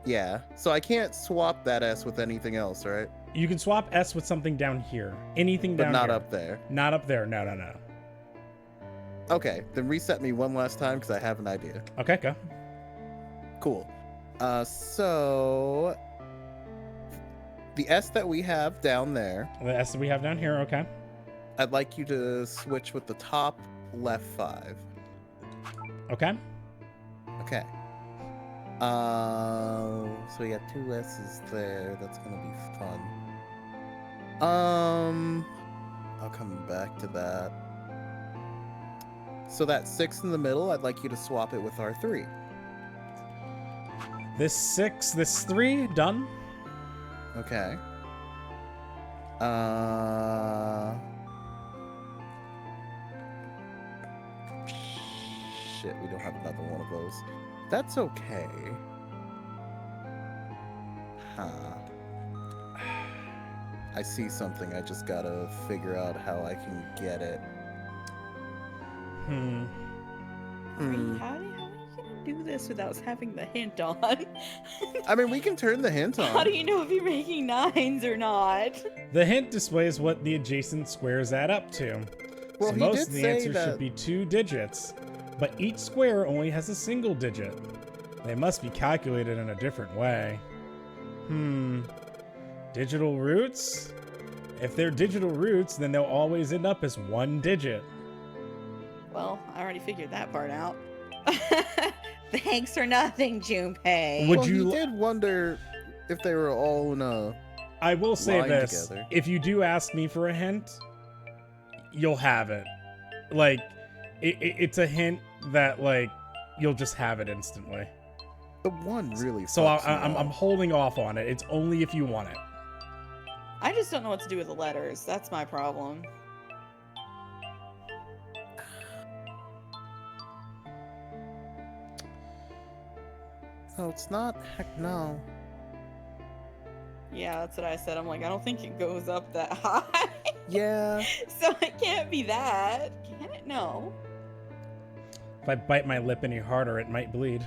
Yeah. So I can't swap that S with anything else, right? You can swap S with something down here. Anything But down not here. up there. Not up there. No, no, no. Okay. Then reset me one last time because I have an idea. Okay, go. Cool. So... The S that we have down there... The S that we have down here, okay. I'd like you to switch with the top left 5. Okay. Okay. So we got 2 S's there. That's gonna be fun. I'll come back to that. So that 6 in the middle, I'd like you to swap it with our 3. This 6, this 3, done. Okay. Shit, we don't have another one of those. That's okay. Huh. I see something. I just gotta figure out how I can get it. How are you gonna do this without us having the hint on? I mean, we can turn the hint on. How do you know if you're making 9s or not? The hint displays what the adjacent squares add up to. Well, so he most did of the say answers that... should be 2 digits, but each square only has a single digit. They must be calculated in a different way. Digital roots? If they're digital roots, then they'll always end up as 1 digit. Well, I already figured that part out. Thanks for nothing, Junpei. Well, he did wonder if they were all in a I will say line this. together. If you do ask me for a hint, you'll have it. Like, it's a hint that, like, you'll just have it instantly. The 1 really So fucks me I'm up. holding off on it. It's only if you want it. I just don't know what to do with the letters. That's my problem. No, it's not. Heck no. Yeah, that's what I said. I'm like, I don't think it goes up that high. Yeah. So it can't be that. Can it? No. If I bite my lip any harder, it might bleed.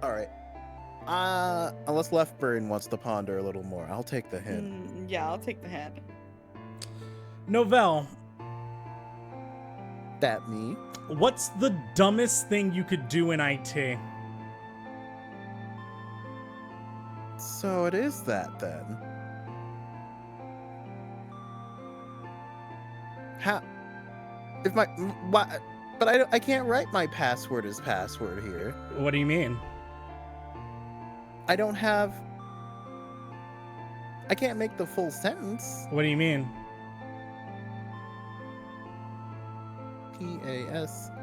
All right. Unless Left Brain wants to ponder a little more, I'll take the hint. Yeah, I'll take the hint. Novell, That me? what's the dumbest thing you could do in IT? So it is that then. How? If my why? But I can't write my password as password here. What do you mean? I don't have. I can't make the full sentence. What do you mean? PASSWO.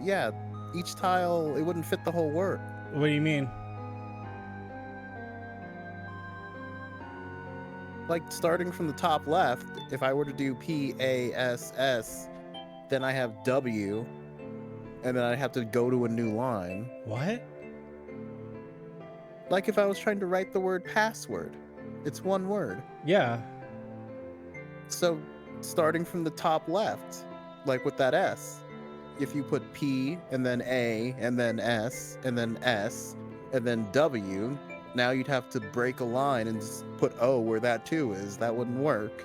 Yeah, each tile, it wouldn't fit the whole word. What do you mean? Like, starting from the top left, if I were to do PASS, then I have W, and then I have to go to a new line. What? Like if I was trying to write the word password. It's one word. Yeah. So, starting from the top left, like with that S, if you put P, and then A, and then S, and then S, and then W, now you'd have to break a line and just put O where that 2 is. That wouldn't work.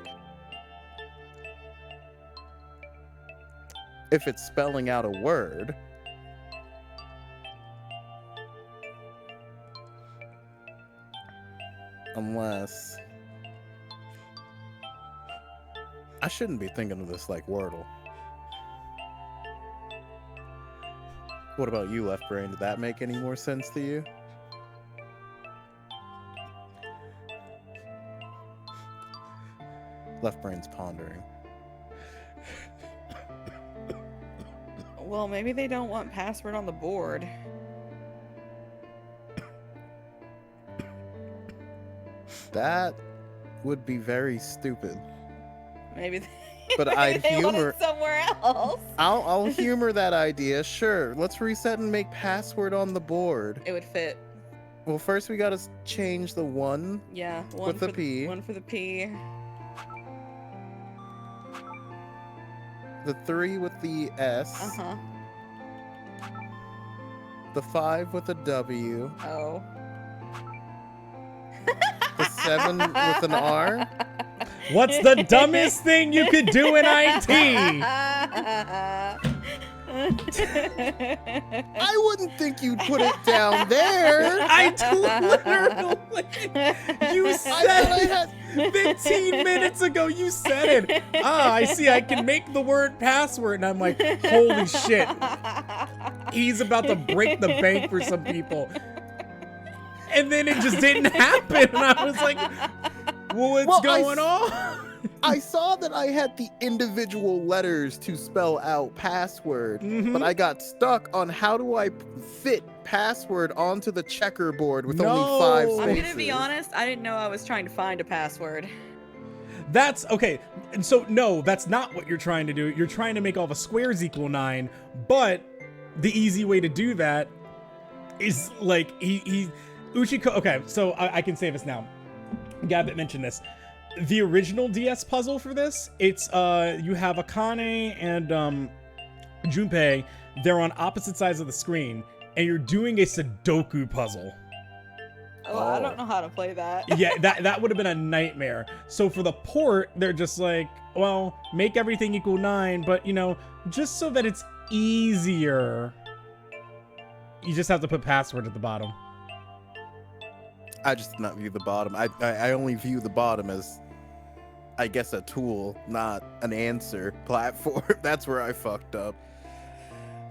If it's spelling out a word. Unless... I shouldn't be thinking of this like Wordle. What about you, Left Brain? Did that make any more sense to you? Left Brain's pondering. Well, maybe they don't want password on the board. That would be very stupid. Maybe But maybe I'd they want humor. it somewhere else. I'll humor that idea. Sure, let's reset and make password on the board. It would fit. Well, first we gotta change the 1 Yeah, one with the for P. One for the P. The 3 with the S. Uh-huh. The 5 with a W. Oh. The 7 with an R. What's the dumbest thing you could do in IT? I wouldn't think you'd put it down there. Literally. You said it 15 minutes ago. You said it. Ah, I see. I can make the word password. And I'm like, holy shit. He's about to break the bank for some people. And then it just didn't happen. And I was like, well, what's going on? I saw that I had the individual letters to spell out password, but I got stuck on how do I fit password onto the checkerboard with only 5 spaces. I'm gonna be honest, I didn't know I was trying to find a password. That's okay. And so no, that's not what you're trying to do. You're trying to make all the squares equal 9, but the easy way to do that is like Uchiko. Okay, so I can say this now. Gabbit mentioned this. The original DS puzzle for this, it's you have Akane and Junpei. They're on opposite sides of the screen, and you're doing a Sudoku puzzle. Oh, I don't know how to play that. Yeah, that would have been a nightmare. So for the port, they're just like, well, make everything equal 9, but you know, just so that it's easier, you just have to put password at the bottom. I just did not view the bottom. I only view the bottom as, I guess, a tool, not an answer platform. That's where I fucked up.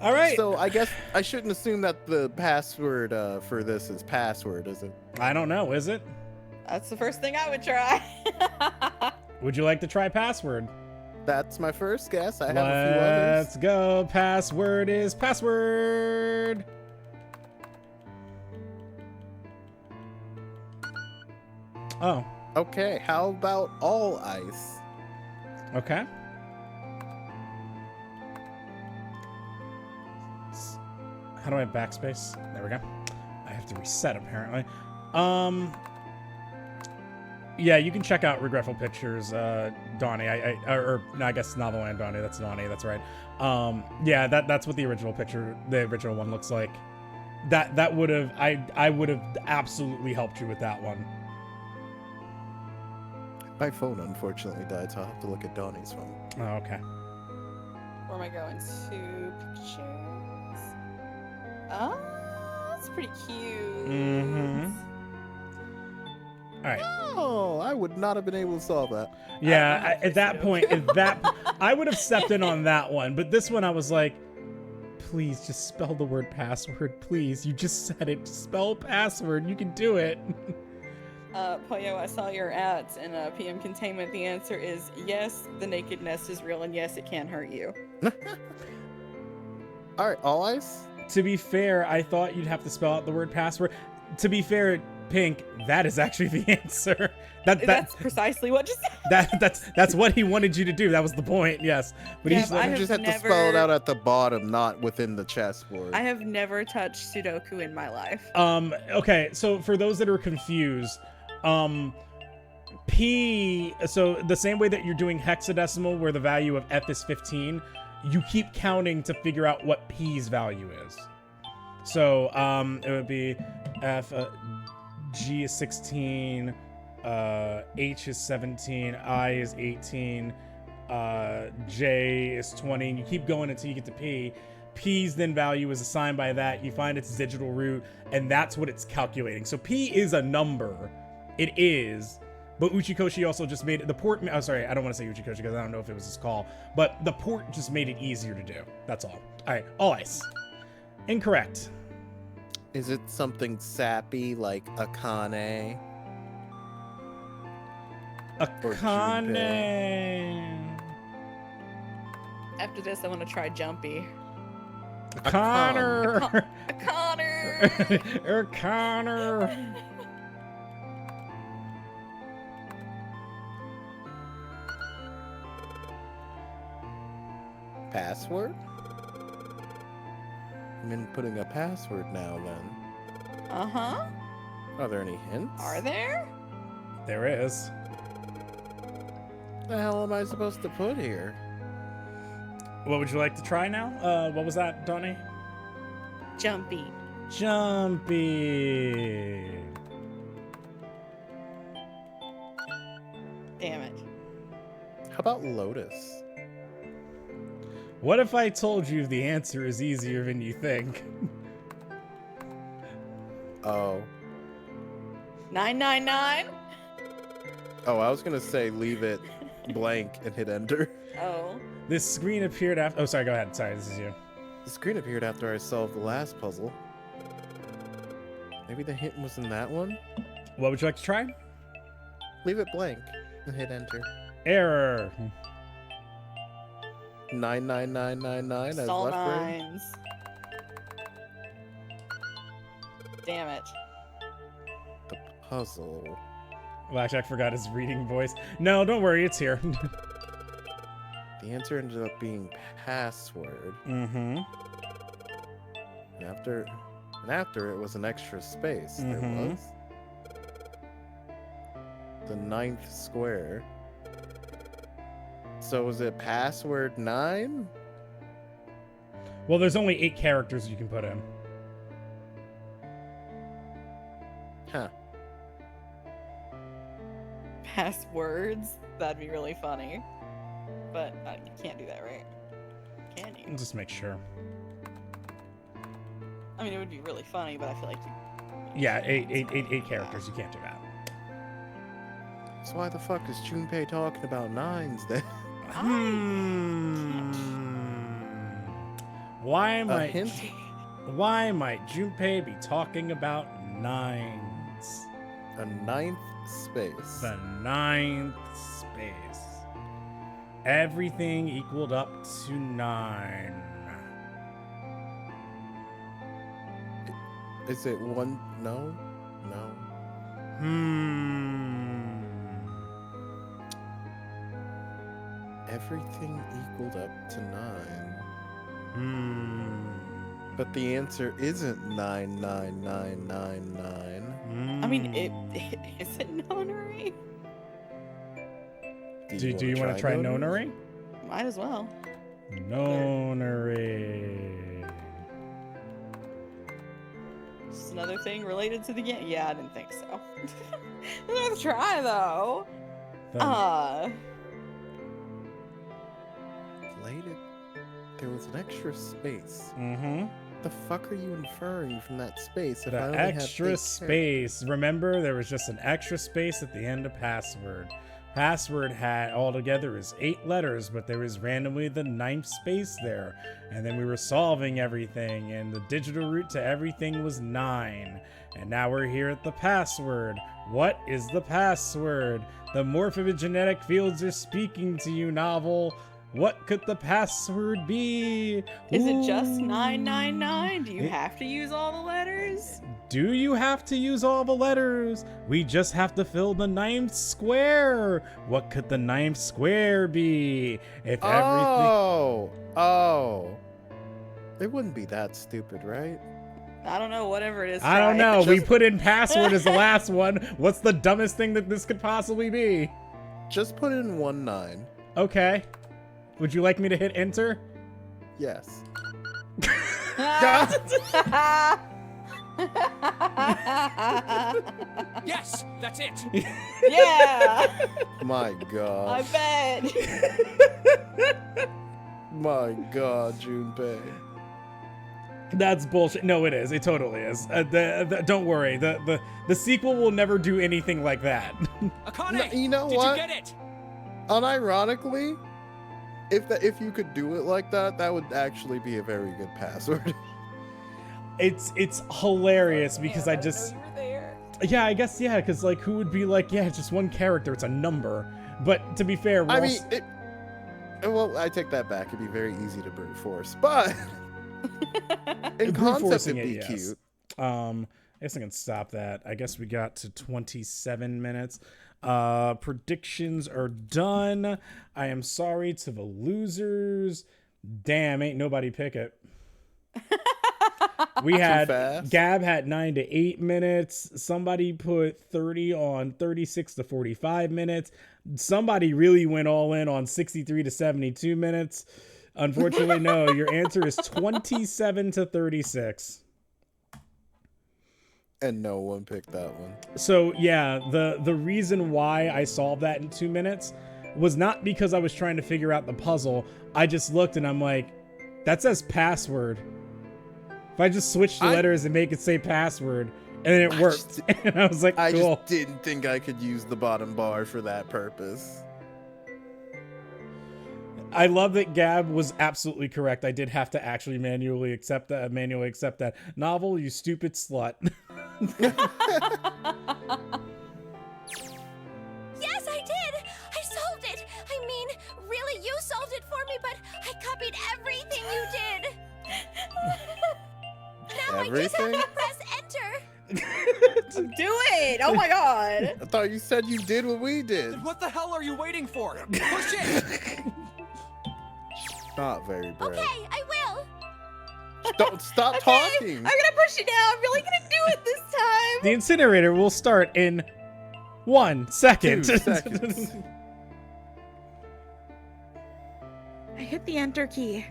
All right. So I guess I shouldn't assume that the password for this is password, is it? I don't know. Is it? That's the first thing I would try. Would you like to try password? That's my first guess. I have a few others. Let's go. Password is password. Oh. Okay, how about all ice? Okay. How do I backspace? There we go. I have to reset apparently. Yeah, you can check out Regretful Pictures, Donnie. I guess Noveland Donnie. That's Donnie. That's right. Yeah, that's what the original one looks like. That would have I would have absolutely helped you with that one. My phone unfortunately died, so I'll have to look at Donnie's phone. Oh, okay. Where am I going to? Pictures. Oh, that's pretty cute. Mm-hmm. All right. Oh, I would not have been able to solve that. Yeah, at that point, I would have stepped in on that one, but this one I was like, please just spell the word password, please. You just said it. Spell password. You can do it. Poyo, I saw your ads in PM Containment. The answer is yes, the naked nest is real, and yes, it can hurt you. All right, all ice? To be fair, I thought you'd have to spell out the word password. To be fair, Pink, that is actually the answer. That's precisely what just said. That's what he wanted you to do. That was the point, yes. But You just have to spell it out at the bottom, not within the chessboard. I have never touched Sudoku in my life. Okay, so for those that are confused, P, so the same way that you're doing hexadecimal where the value of F is 15, you keep counting to figure out what P's value is. So it would be F, G is 16, H is 17, I is 18, J is 20, and you keep going until you get to P. P's then value is assigned by that. You find its digital root, and that's what it's calculating. So P is a number. It is, But Uchikoshi also just made it, the port, oh sorry, I don't want to say Uchikoshi because I don't know if it was his call, but the port just made it easier to do. That's all. All right, all ice. Incorrect. Is it something sappy like Akane? Akane. After this, I want to try Jumpy. Connor. Connor. Connor. Password? I'm inputting a password now then. Uh-huh. Are there any hints? Are there? There is. What the hell am I supposed to put here? What would you like to try now? What was that, Donnie? Jumpy. Jumpy. Damn it. How about Lotus? What if I told you the answer is easier than you think? Oh. 999? Oh, I was gonna say leave it blank and hit enter. Oh. This screen appeared after. Oh, sorry, go ahead. Sorry, this is you. The screen appeared after I solved the last puzzle. Maybe the hint was in that one? What would you like to try? Leave it blank and hit enter. Error. 99999 as All left brain. nines. Damn it. The puzzle. Blackjack forgot his reading voice. No, don't worry, it's here. The answer ended up being password. Mm-hmm. And after it was an extra space. There was the 9th square. So was it password 9? Well, there's only 8 characters you can put in. Huh. Passwords? That'd be really funny. But you can't do that, right? Can you? Just make sure. I mean, it would be really funny, but I feel like you... Yeah, eight characters. You can't do that. So why the fuck is Junpei talking about 9s then? Why A hint? Why might Junpei be talking about 9s? A 9th space. The 9th space. Everything equaled up to 9. Is it one? No? No. Everything equaled up to 9. But the answer isn't 99999. I mean, is it nonary? Do you want to try nonary? Might as well. Nonary. Just another thing related to the game? Yeah, I didn't think so. Let's try, though. Related? There was an extra space. Mm-hmm. The fuck are you inferring from that space? If I The only have extra 8 space. Remember, there was just an extra space at the end of password. Password had altogether is 8 letters, but there was randomly the 9th space there. And then we were solving everything, and the digital root to everything was 9. And now we're here at the password. What is the password? The morphogenetic fields are speaking to you, novel. What could the password be? Is it just 999? Do you have to use all the letters? Do you have to use all the letters? We just have to fill the 9th square. What could the 9th square be? If everything... Oh. It wouldn't be that stupid, right? I don't know, whatever it is. I don't try know. it. We put in password as the last one. What's the dumbest thing that this could possibly be? Just put in 19. Okay. Would you like me to hit enter? Yes. Yes, that's it. Yeah. My God. I bet. My God, Junpei. That's bullshit. No, it is. It totally is. Don't worry. The sequel will never do anything like that. Akane, You know did what? you get it? Unironically, if you could do it like that, that would actually be a very good password. It's hilarious because I just yeah, I guess yeah, because like who would be like yeah, it's just one character, it's a number. But to be fair, I mean, well, I take that back. It'd be very easy to brute force, but in concept, it'd be cute. I guess I can stop that. I guess we got to 27 minutes. Predictions are done. I am sorry to the losers. Damn, ain't nobody pick it. We had Gab had 9 to 8 minutes. Somebody put 30 on 36 to 45 minutes. Somebody really went all in on 63 to 72 minutes. Unfortunately, no. Your answer is 27 to 36. And no one picked that one. So yeah, the reason why I solved that in 2 minutes was not because I was trying to figure out the puzzle. I just looked and I'm like, that says password. If I just switch the letters and make it say password, and then it worked. And I was like, cool. I just didn't think I could use the bottom bar for that purpose. I love that Gab was absolutely correct. I did have to actually manually accept that. Novel, you stupid slut. Yes, I did! I solved it! I mean, really, you solved it for me, but I copied everything you did! Now I just have to press enter! Do it! Oh my god! I thought you said you did what we did. Then what the hell are you waiting for? Push it! Not very brave. Okay, I will! Don't stop talking! I'm gonna push it now! I'm really gonna do it this time! The incinerator will start in 1 second. 2 seconds. I hit the enter key.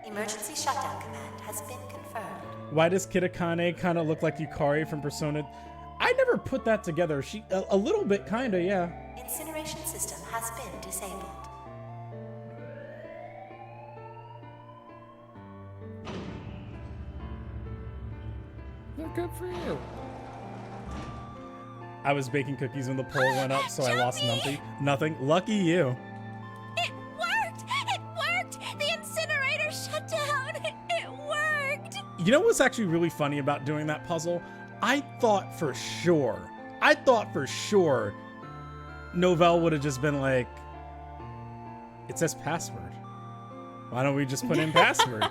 Emergency shutdown command has been confirmed. Why does Kitakane kind of look like Yukari from Persona? I never put that together. She a little bit, kind of, yeah. Incineration system has been disabled. Well, good for you. I was baking cookies when the poll went up, so I lost nothing. Lucky you. It worked! It worked! The incinerator shut down! It worked! You know what's actually really funny about doing that puzzle? I thought for sure Novell would have just been like, it says password. Why don't we just put in password?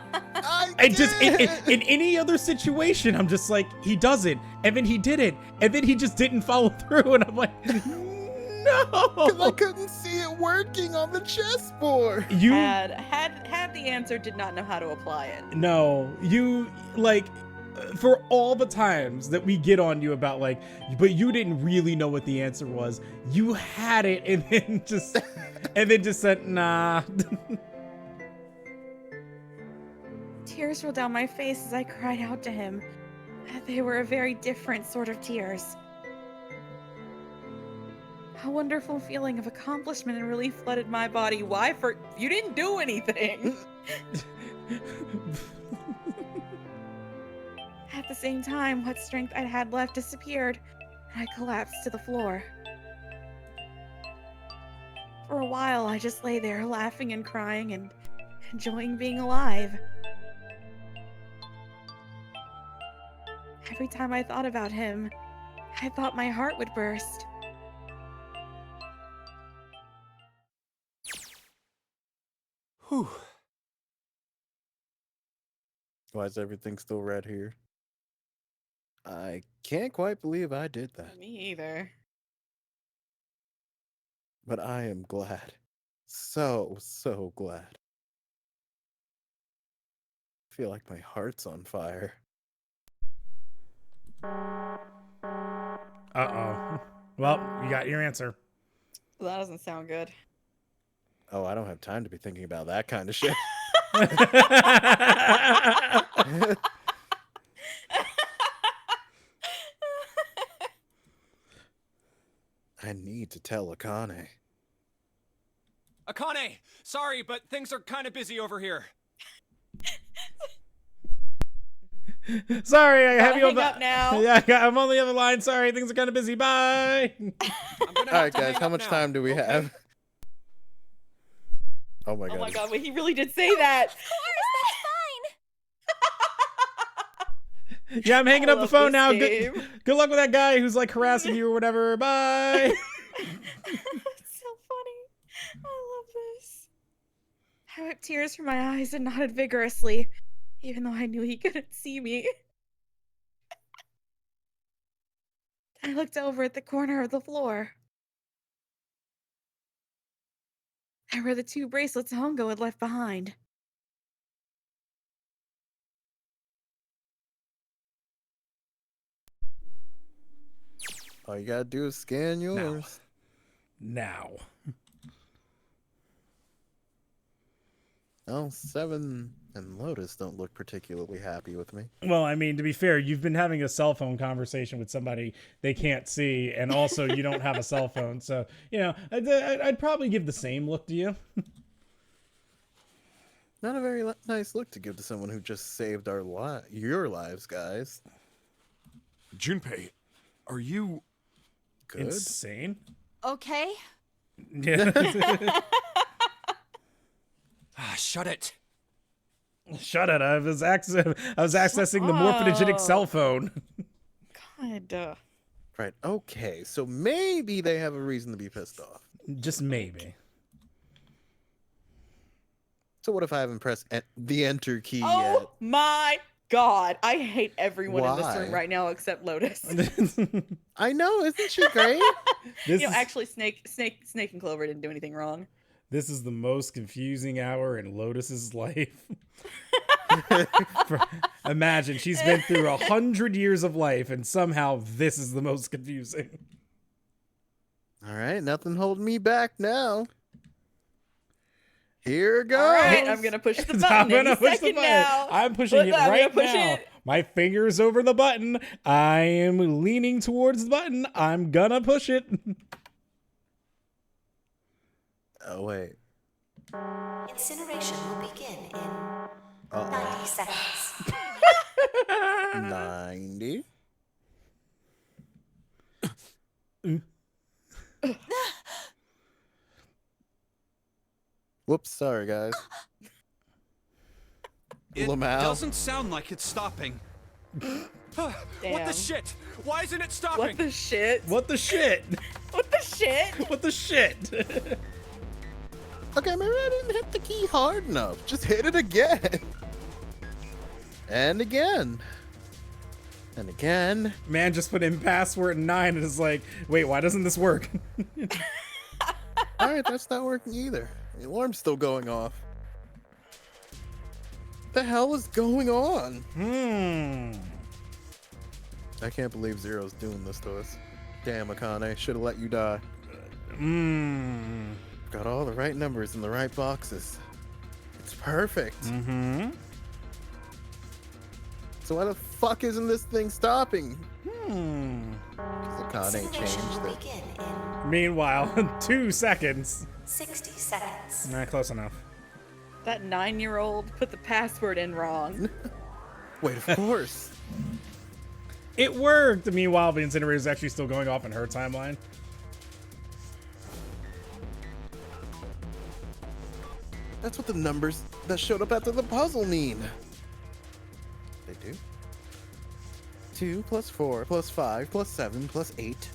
In any other situation, I'm just like, he does it, and then he did it, and then he just didn't follow through, and I'm like, no! Because I couldn't see it working on the chessboard. You had the answer, did not know how to apply it. No, you, like, for all the times that we get on you about like, but you didn't really know what the answer was. You had it and then just said, nah. Tears rolled down my face as I cried out to him. They were a very different sort of tears. A wonderful feeling of accomplishment and relief flooded my body. Why? For you didn't do anything. At the same time, what strength I'd had left disappeared, and I collapsed to the floor. For a while, I just lay there laughing and crying and enjoying being alive. Every time I thought about him, I thought my heart would burst. Whew. Why is everything still red here? I can't quite believe I did that. Me either. But I am glad. So glad. I feel like my heart's on fire. Uh-oh. Well, you got your answer. Well, that doesn't sound good. Oh, I don't have time to be thinking about that kind of shit. I need to tell Akane. Akane, sorry, but things are kind of busy over here. Sorry, I have you on hang up now. Yeah, I'm on the other line. Sorry, things are kind of busy. Bye. All right, guys, how much time do we have? Oh my god. Oh my god, wait, he really did say that. Of course, that's fine. Yeah, I'm hanging up the phone now. Game. Good luck with that guy who's like harassing you or whatever. Bye. It's so funny. I love this. I wiped tears from my eyes and nodded vigorously, even though I knew he couldn't see me. I looked over at the corner of the floor. There were the 2 bracelets Hongo had left behind. All you gotta do is scan yours. Now. Oh, Seven and Lotus don't look particularly happy with me. Well, I mean, to be fair, you've been having a cell phone conversation with somebody they can't see, and also you don't have a cell phone. So, you know, I'd probably give the same look to you. Not a very nice look to give to someone who just saved your lives, guys. Junpei, are you good? Insane? Okay. Yeah. Shut it. Shut it. I was accessing the morphogenic cell phone. Kinda. Right, okay, so maybe they have a reason to be pissed off. Just maybe. So what if I haven't pressed the enter key yet? Oh my god. I hate everyone in this Why? room right now except Lotus. I know, isn't she great? Actually, Snake and Clover didn't do anything wrong. This is the most confusing hour in Lotus's life. Imagine, she's been through 100 years of life, and somehow this is the most confusing. All right, nothing holding me back now. Here goes. All right, I'm gonna push the button. Now. I'm pushing it right now. My finger's over the button. I am leaning towards the button. I'm gonna push it. Oh, wait. Incineration will begin in 90 seconds. 90. Whoops, sorry, guys. It Lamau. doesn't sound like it's stopping. What the shit? Why isn't it stopping? What the shit? What the shit? What the shit? What the shit? Okay, maybe I didn't hit the key hard enough. Just hit it again. And again. And again. Man just put in password 9 and is like, wait, why doesn't this work? Alright, that's not working either. The alarm's still going off. What the hell is going on? I can't believe Zero's doing this to us. Damn, Akane, should have let you die. Got all the right numbers in the right boxes. It's perfect. So why the fuck isn't this thing stopping? Akane changed it. Meanwhile, 2 seconds. 60 seconds. Nah, close enough. That 9-year-old put the password in wrong. Wait, of course. It worked. Meanwhile, the incinerator is actually still going off in her timeline. That's what the numbers that showed up after the puzzle mean. They do. 2 plus 4 plus 5 plus 7 plus 8.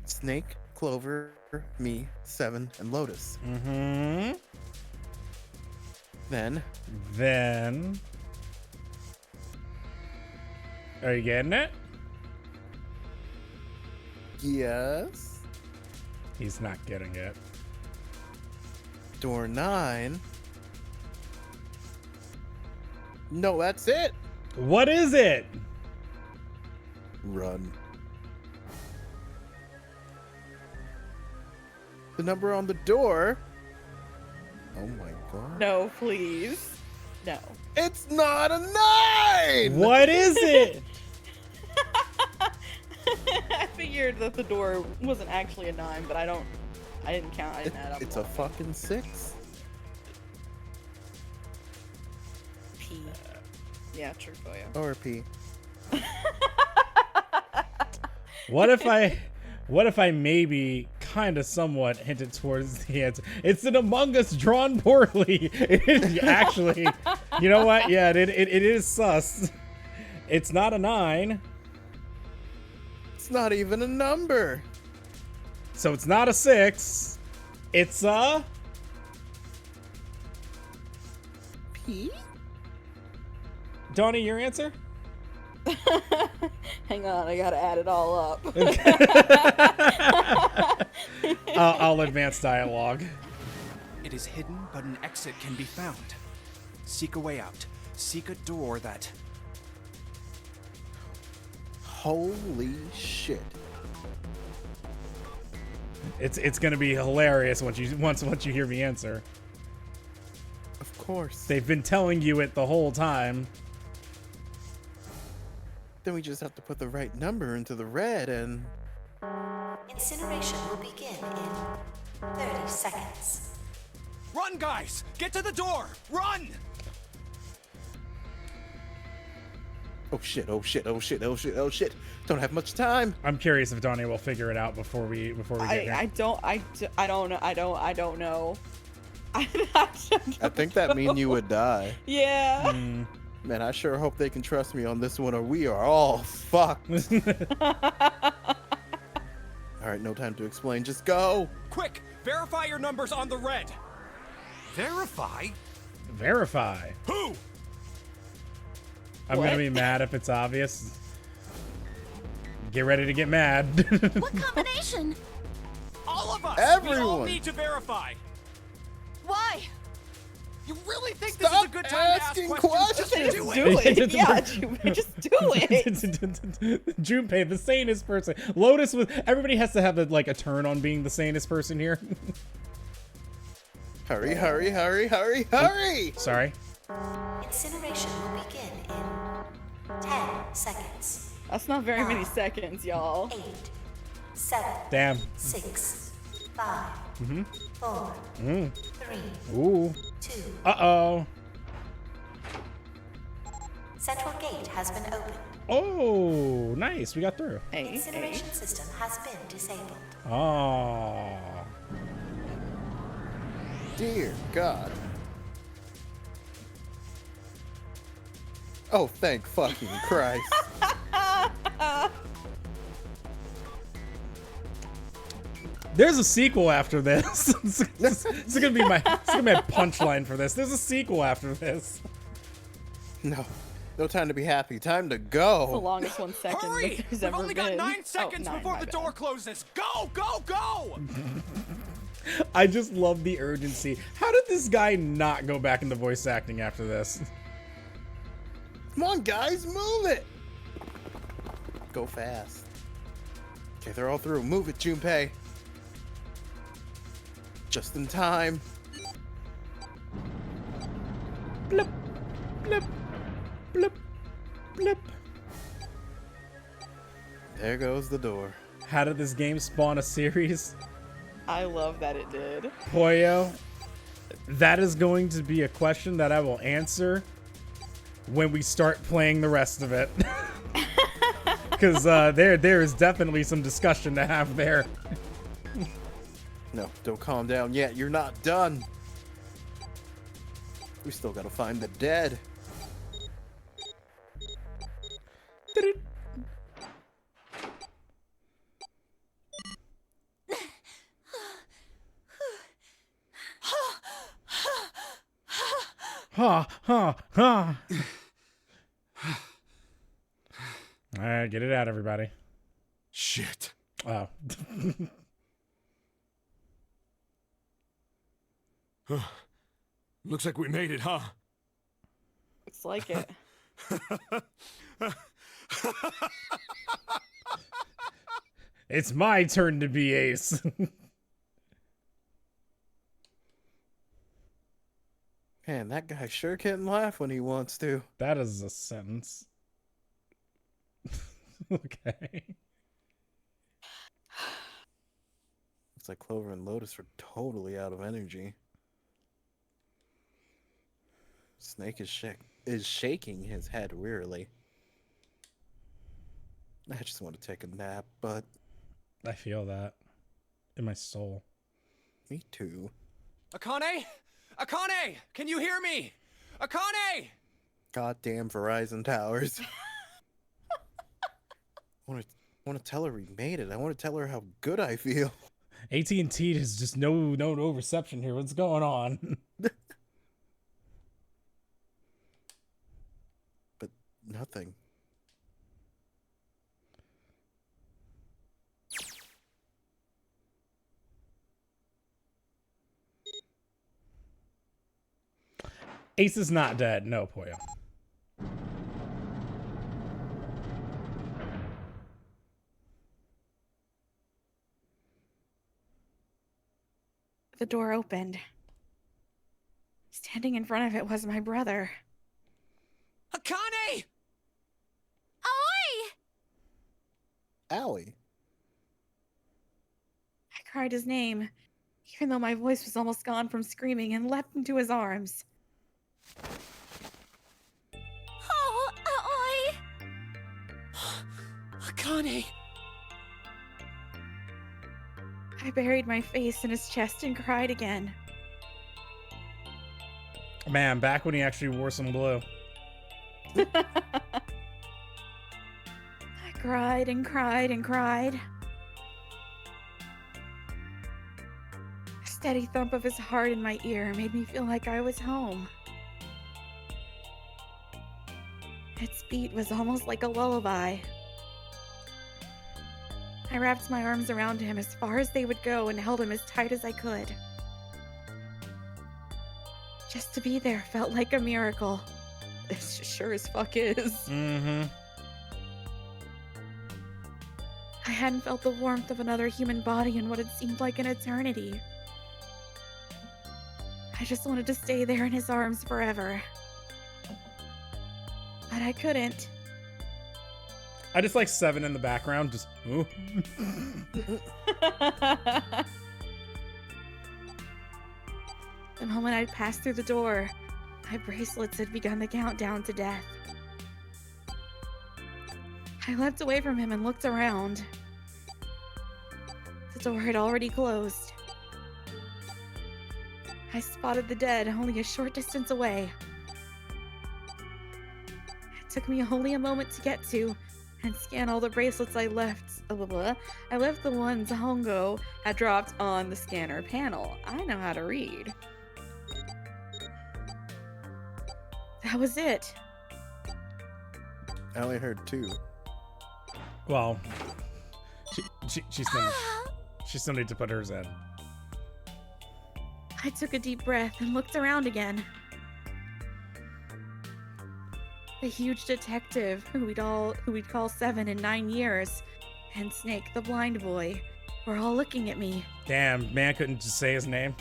Snake, Clover, me, 7, and Lotus. Then. Are you getting it? Yes. He's not getting it. Door 9. No, that's it. What is it? Run. The number on the door. Oh my god. No, please. No. It's not a 9! What is it? I figured that the door wasn't actually a 9, but I didn't count. I didn't add up. It's a fucking 6. P. Yeah, true for you. Or P. What if I maybe kind of somewhat hinted towards the answer? It's an Among Us drawn poorly. It is actually, you know what? Yeah, it is sus. It's not a 9. It's not even a number. So it's not a 6. It's a P? Donnie, your answer? Hang on, I gotta add it all up. I'll advance dialogue. It is hidden, but an exit can be found. Seek a way out. Seek a door that... Holy shit. It's gonna be hilarious once you hear the answer. Of course. They've been telling you it the whole time. Then we just have to put the right number into the red and... Incineration will begin in 30 seconds. Run, guys! Get to the door! Run! Oh shit, oh shit, oh shit, oh shit, oh shit. Don't have much time. I'm curious if Donnie will figure it out before we get here. I don't know. I don't know. I think that means you would die. Yeah. Man, I sure hope they can trust me on this one or we are all fucked. Alright, no time to explain. Just go. Quick! Verify your numbers on the red! Verify? Verify. Who? I'm gonna be mad if it's obvious. Get ready to get mad. What combination? All of us! We all Everyone. need to verify! Why? You really think Stop this is a good time to ask asking questions? questions. Just do Do it! it. Yeah, just do it. Junpei, the sanest person. Lotus was. Everybody has to have a turn on being the sanest person here. Hurry, hurry, hurry, hurry, hurry! Sorry. Incineration will begin in 10 seconds. That's not very many seconds, y'all. 8, 7, Damn. 6, 5, 4, 3, Ooh. 2. Uh-oh. Central gate has been opened. Oh, nice. We got through. Incineration system has been disabled. Oh. Dear God. Oh, thank fucking Christ. There's a sequel after this. It's gonna be my punchline for this. There's a sequel after this. No time to be happy. Time to The go. longest 1 second Hurry! there's We've ever only been. got 9 seconds before my the bad. door closes! Go, go, go! I just love the urgency. How did this guy not go back into voice acting after this? Come on, guys, move it. Go fast. Okay, they're all through. Move it, Junpei. Just in time. Blip, blip, blip, blip. There goes the door. How did this game spawn a series? I love that it did. Poyo, that is going to be a question that I will answer when we start playing the rest of it. Because there is definitely some discussion to have there. No, don't calm down yet. You're not done. We still gotta find the dead. Ha, ha, ha. All right, get it out, everybody. Shit. Oh. Looks like we made it, huh? Looks like it. It's my turn to be ace. Man, that guy sure can laugh when he wants to. That is a sentence. Okay. Looks like Clover and Lotus are totally out of energy. Snake is shaking his head wearily. I just want to take a nap, but I feel that in my soul. me too. Akane? Akane! Can you hear me? Akane! Goddamn Verizon towers. I want to tell her we made it. I want to tell her how good I feel. AT&T is just no reception here. What's going on? But nothing. Ace is not dead. No, Poyo. The door opened. Standing in front of it was my brother. Akane! Oi! Allie. I cried his name, even though my voice was almost gone from screaming, and leapt into his arms. Oh, oi! Akane! I buried my face in his chest and cried again. Man, back when he actually wore some blue. I cried and cried and cried. A steady thump of his heart in my ear made me feel like I was home. Its beat was almost like a lullaby. I wrapped my arms around him as far as they would go and held him as tight as I could. Just to be there felt like a miracle. This sure as fuck is. Mm-hmm. I hadn't felt the warmth of another human body in what had seemed like an eternity. I just wanted to stay there in his arms forever. But I couldn't. I just like Seven in the background, just ooh. The moment I'd passed through the door, my bracelets had begun the countdown to death. I leapt away from him and looked around. The door had already closed. I spotted the dead only a short distance away. It took me only a moment to get to and scan all the bracelets I left. I left the ones Hongo had dropped on the scanner panel. I know how to read. That was it. Allie heard too. Well, she still needs to put hers in. I took a deep breath and looked around again. The huge detective who we'd call 7 in 9 years, and Snake the blind boy were all looking at me. Damn, man couldn't just say his name.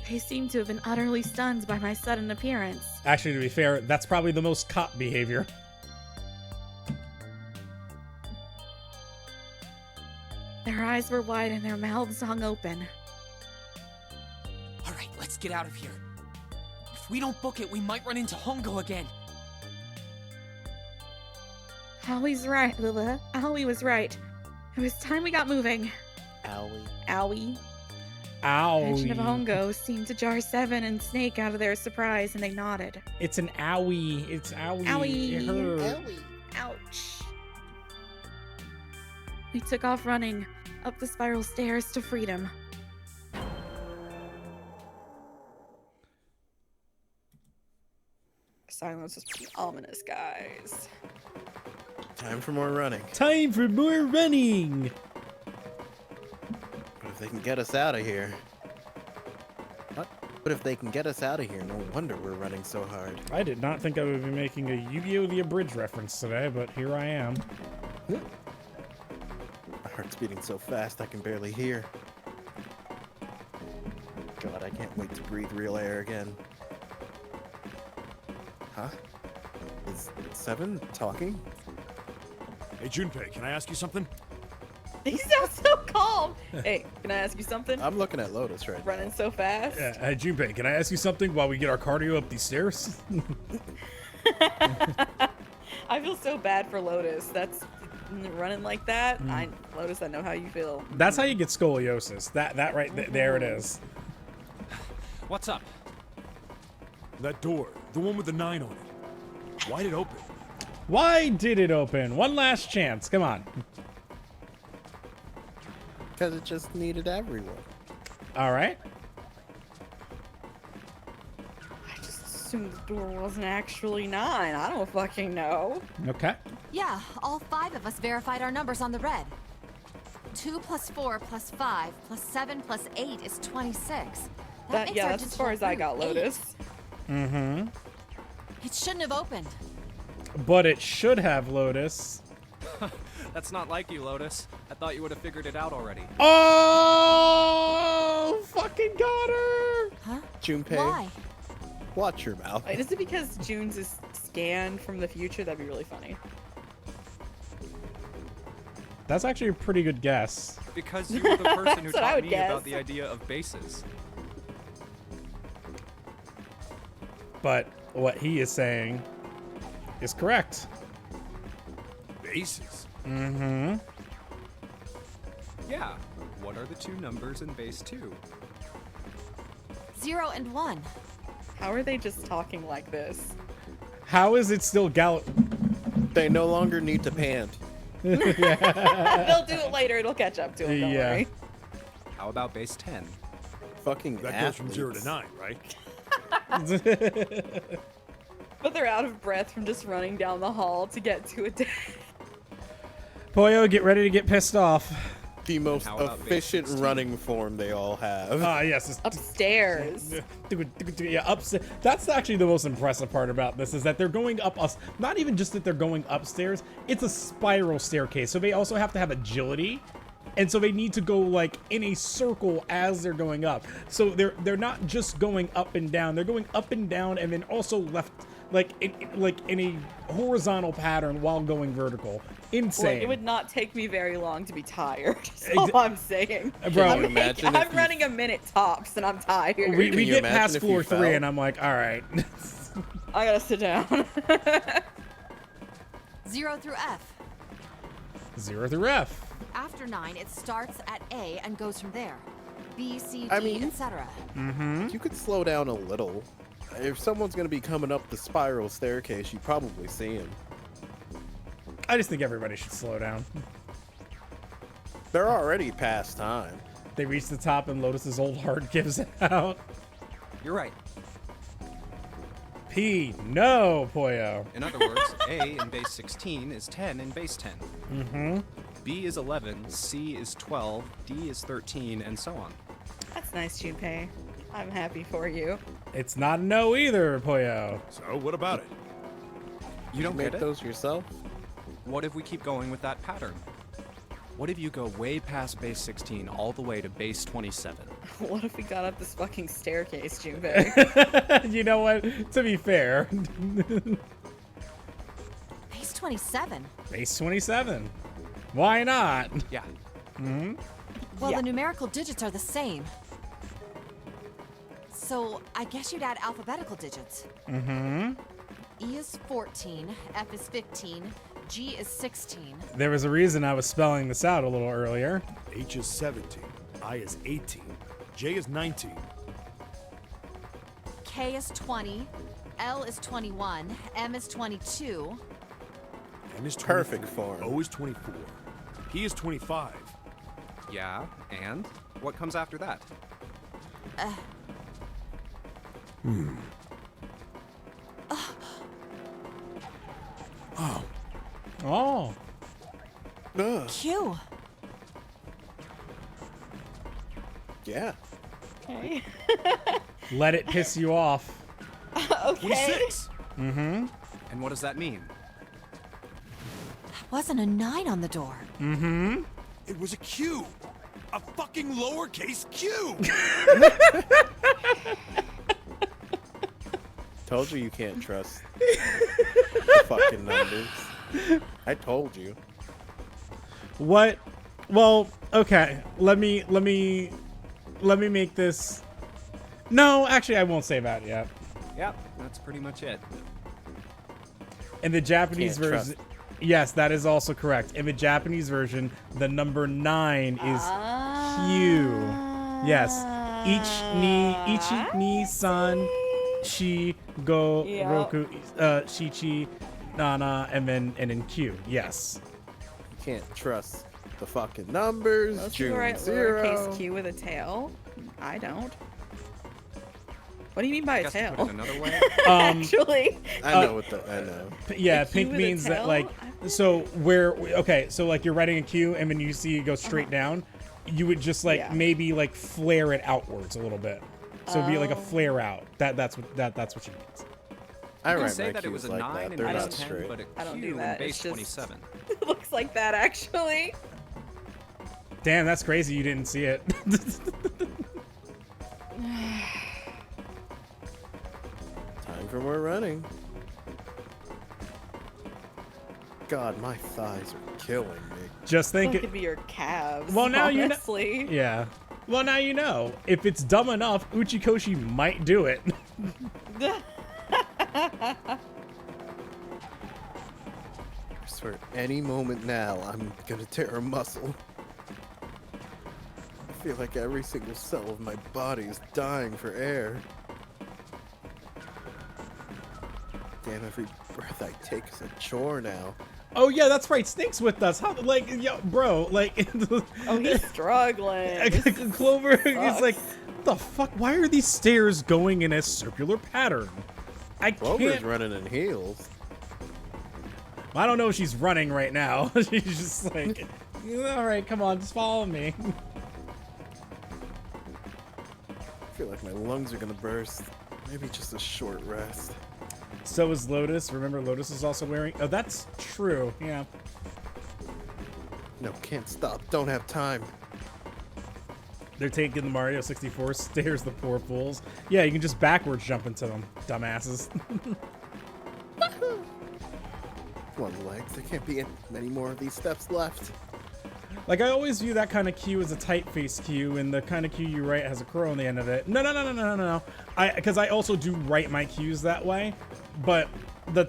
They seemed to have been utterly stunned by my sudden appearance. Actually, to be fair, that's probably the most cop behavior. Their eyes were wide and their mouths hung open. All right, let's get out of here. If we don't book it, we might run into Hongo again. Allie's right, Lila. Allie was right. It was time we got moving. Allie. Owie. Owie. Mention of Hongo seemed to jar 7 and Snake out of their surprise, and they nodded. It's an owie. It's owie. Owie. It hurt. Allie. Ouch. We took off running up the spiral stairs to freedom. Silence is pretty ominous, guys. Time for more running. Time for more running. But if they can get us out of here. But if they can get us out of here, no wonder we're running so hard. I did not think I would be making a Yu-Gi-Oh! The Abridged reference today, but here I am. My heart's beating so fast I can barely hear. God, I can't wait to breathe real air again. Huh? Is 7 talking? Hey, Junpei, can I ask you something? He sounds so calm. Hey, can I ask you something? I'm looking at Lotus right now. Running so fast. Yeah, hey, Junpei, can I ask you something while we get our cardio up these stairs? I feel so bad for Lotus. That's running like that. Lotus, I know how you feel. That's how you get scoliosis. That right there it is. What's up? That door, the one with the 9 on it. Why'd it open? Why did it open? One last chance. Come on. Because it just needed everyone. All right. I just assumed the door wasn't actually 9. I don't fucking know. Okay. Yeah, all 5 of us verified our numbers on the red. 2 plus 4 plus 5 plus 7 plus 8 is 26. Makes Yeah, our that's as far as digital I got, root 8. Lotus. Mm-hmm. It shouldn't have opened. But it should have, Lotus. That's not like you, Lotus. I thought you would have figured it out already. Oh, fucking got her. Huh? Junpei, Why? watch your mouth. Wait, is it because June's is scanned from the future? That'd be really funny. That's actually a pretty good guess. Because you were the person who That's what I taught would me guess. about the idea of bases. But what he is saying is correct. Bases. Mm-hmm. Yeah. What are the 2 numbers in base 2? 0 and 1. How are they just talking like this? How is it still They no longer need to pant. They'll do it later. It'll catch up to them. Don't Yeah. worry. How about base 10? Fucking That goes from 0 athletes. to 9, right? But they're out of breath from just running down the hall to get to a day. Poyo, get ready to get pissed off. The most How about efficient base 16? running form they all have. Yes. Upstairs. Yeah, upstairs. That's actually the most impressive part about this is that they're going up us. Not even just that they're going upstairs. It's a spiral staircase, so they also have to have agility, and so they need to go like in a circle as they're going up. So they're not just going up and down. They're going up and down, and then also left like in a horizontal pattern while going vertical. Insane. Look, it would not take me very long to be tired. That's all I'm saying. Bro, I'm, imagine I'm if you- running a minute tops and I'm tired. we you get imagine past if you floor 3, fell? and I'm like, all right. I gotta sit down. 0 through F. 0 through F. After 9, it starts at A and goes from there. B, C, D, I mean- etc. Mm-hmm. You could slow down a little. If someone's gonna be coming up the spiral staircase, you probably see him. I just think everybody should slow down. They're already past time. They reach the top, and Lotus's old heart gives out. You're right. P, no, Poyo. In other words, A in base 16 is 10 in base 10. Mm-hmm. B is 11, C is 12, D is 13, and so on. That's nice, Junpei. I'm happy for you. It's not a no either, Poyo. So, what about it? You don't Make get it? those yourself? What if we keep going with that pattern? What if you go way past base 16 all the way to base 27? What if we got up this fucking staircase, Junpei? You know what? To be fair, Base 27. base 27. Why not? Yeah. Mm-hmm. Well, Yeah. the numerical digits are the same. So I guess you'd add alphabetical digits. Mm-hmm. E is 14, F is 15, G is 16. There was a reason I was spelling this out a little earlier. H is 17. I is 18. J is 19. K is 20, L is 21, M is 22. M is 24. Perfect form. O is 24. P is 25. Yeah, and? What comes after that? Oh. Ugh. Q. Yeah. Okay. Let it piss you off. Okay. 26. Mm-hmm. And what does that mean? Wasn't a 9 on the door. Mm-hmm. It was a Q. A fucking lowercase q. Told you can't trust the fucking numbers. I told you. What Well, okay. Let me make this. No, actually, I won't say that yet. Yep, that's pretty much it. In the Japanese Can't version, trust. yes, that is also correct. In the Japanese version, the number 9 is Q. Yes, ichi ni san, shi go roku, shichi, nana, and then Q. Yes. You can't trust the fucking numbers. Most June people write 0. lowercase q with a tail. I don't. What do you mean by a Guess to tail? put it another way. Actually. I know what the I know. Yeah, A Q pink with a means that tail? like so where okay, so like you're writing a Q and then you see it go straight down, you would just like Yeah. maybe like flare it outwards a little bit. So it'd be like a flare out. That's what she means. I You write can say my that it Qs was a like 9 that. and They're base not 10, straight. but a I don't do Q that, and base it's just- 27. It looks like that actually. Damn, that's crazy you didn't see it. Time for more running. God, my thighs are killing me. Just think It could be your calves. Well, now you know. honestly. Yeah. Well, now you know. If it's dumb enough, Uchikoshi might do it. I swear, any moment now, I'm gonna tear a muscle. I feel like every single cell of my body is dying for air. Damn, every breath I take is a chore now. Oh yeah, that's right. Snake's with us. How like yo, bro, like Oh, he's struggling. Clover is like, what the fuck? Why are these stairs going in a circular pattern? I Clover's can't. running in heels. I don't know if she's running right now. She's just like, all right, come on, just follow me. I feel like my lungs are gonna burst. Maybe just a short rest. So is Lotus. Remember, Lotus is also wearing. Oh, that's true. Yeah. No, can't stop. Don't have time. They're taking the Mario 64 stairs, the poor fools. Yeah, you can just backwards jump into them, dumbasses. Come on, legs. There can't be many more of these steps left. Like, I always view that kind of cue as a typeface cue, and the kind of cue you write has a crow on the end of it. No. Because I also do write my cues that way, but the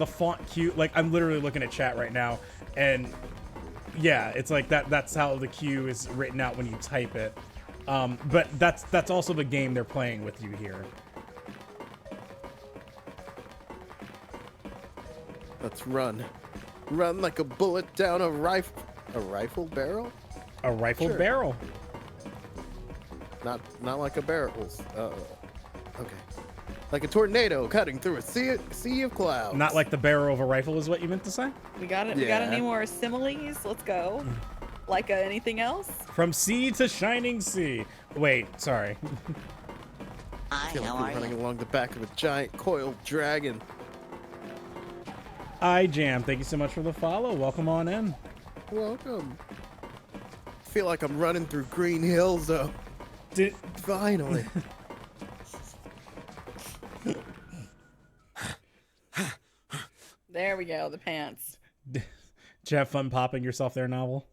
font cue, like, I'm literally looking at chat right now, and yeah, it's like that's how the cue is written out when you type it. But that's also the game they're playing with you here. Let's run. Run like a bullet down a rifle. A rifle barrel? A rifle Sure. barrel. Not like a barrels. Okay. Like a tornado cutting through a sea of clouds. Not like the barrel of a rifle is what you meant to say? We got it. We got any more similes? Let's go. Like anything else? From sea to shining sea. Wait, sorry. I feel like we're running along the back of a giant coiled dragon. iJam, thank you so much for the follow. Welcome on in. Welcome. I feel like I'm running through green hills, though. Finally. There we go. The pants. Did you have fun popping yourself there, Novel?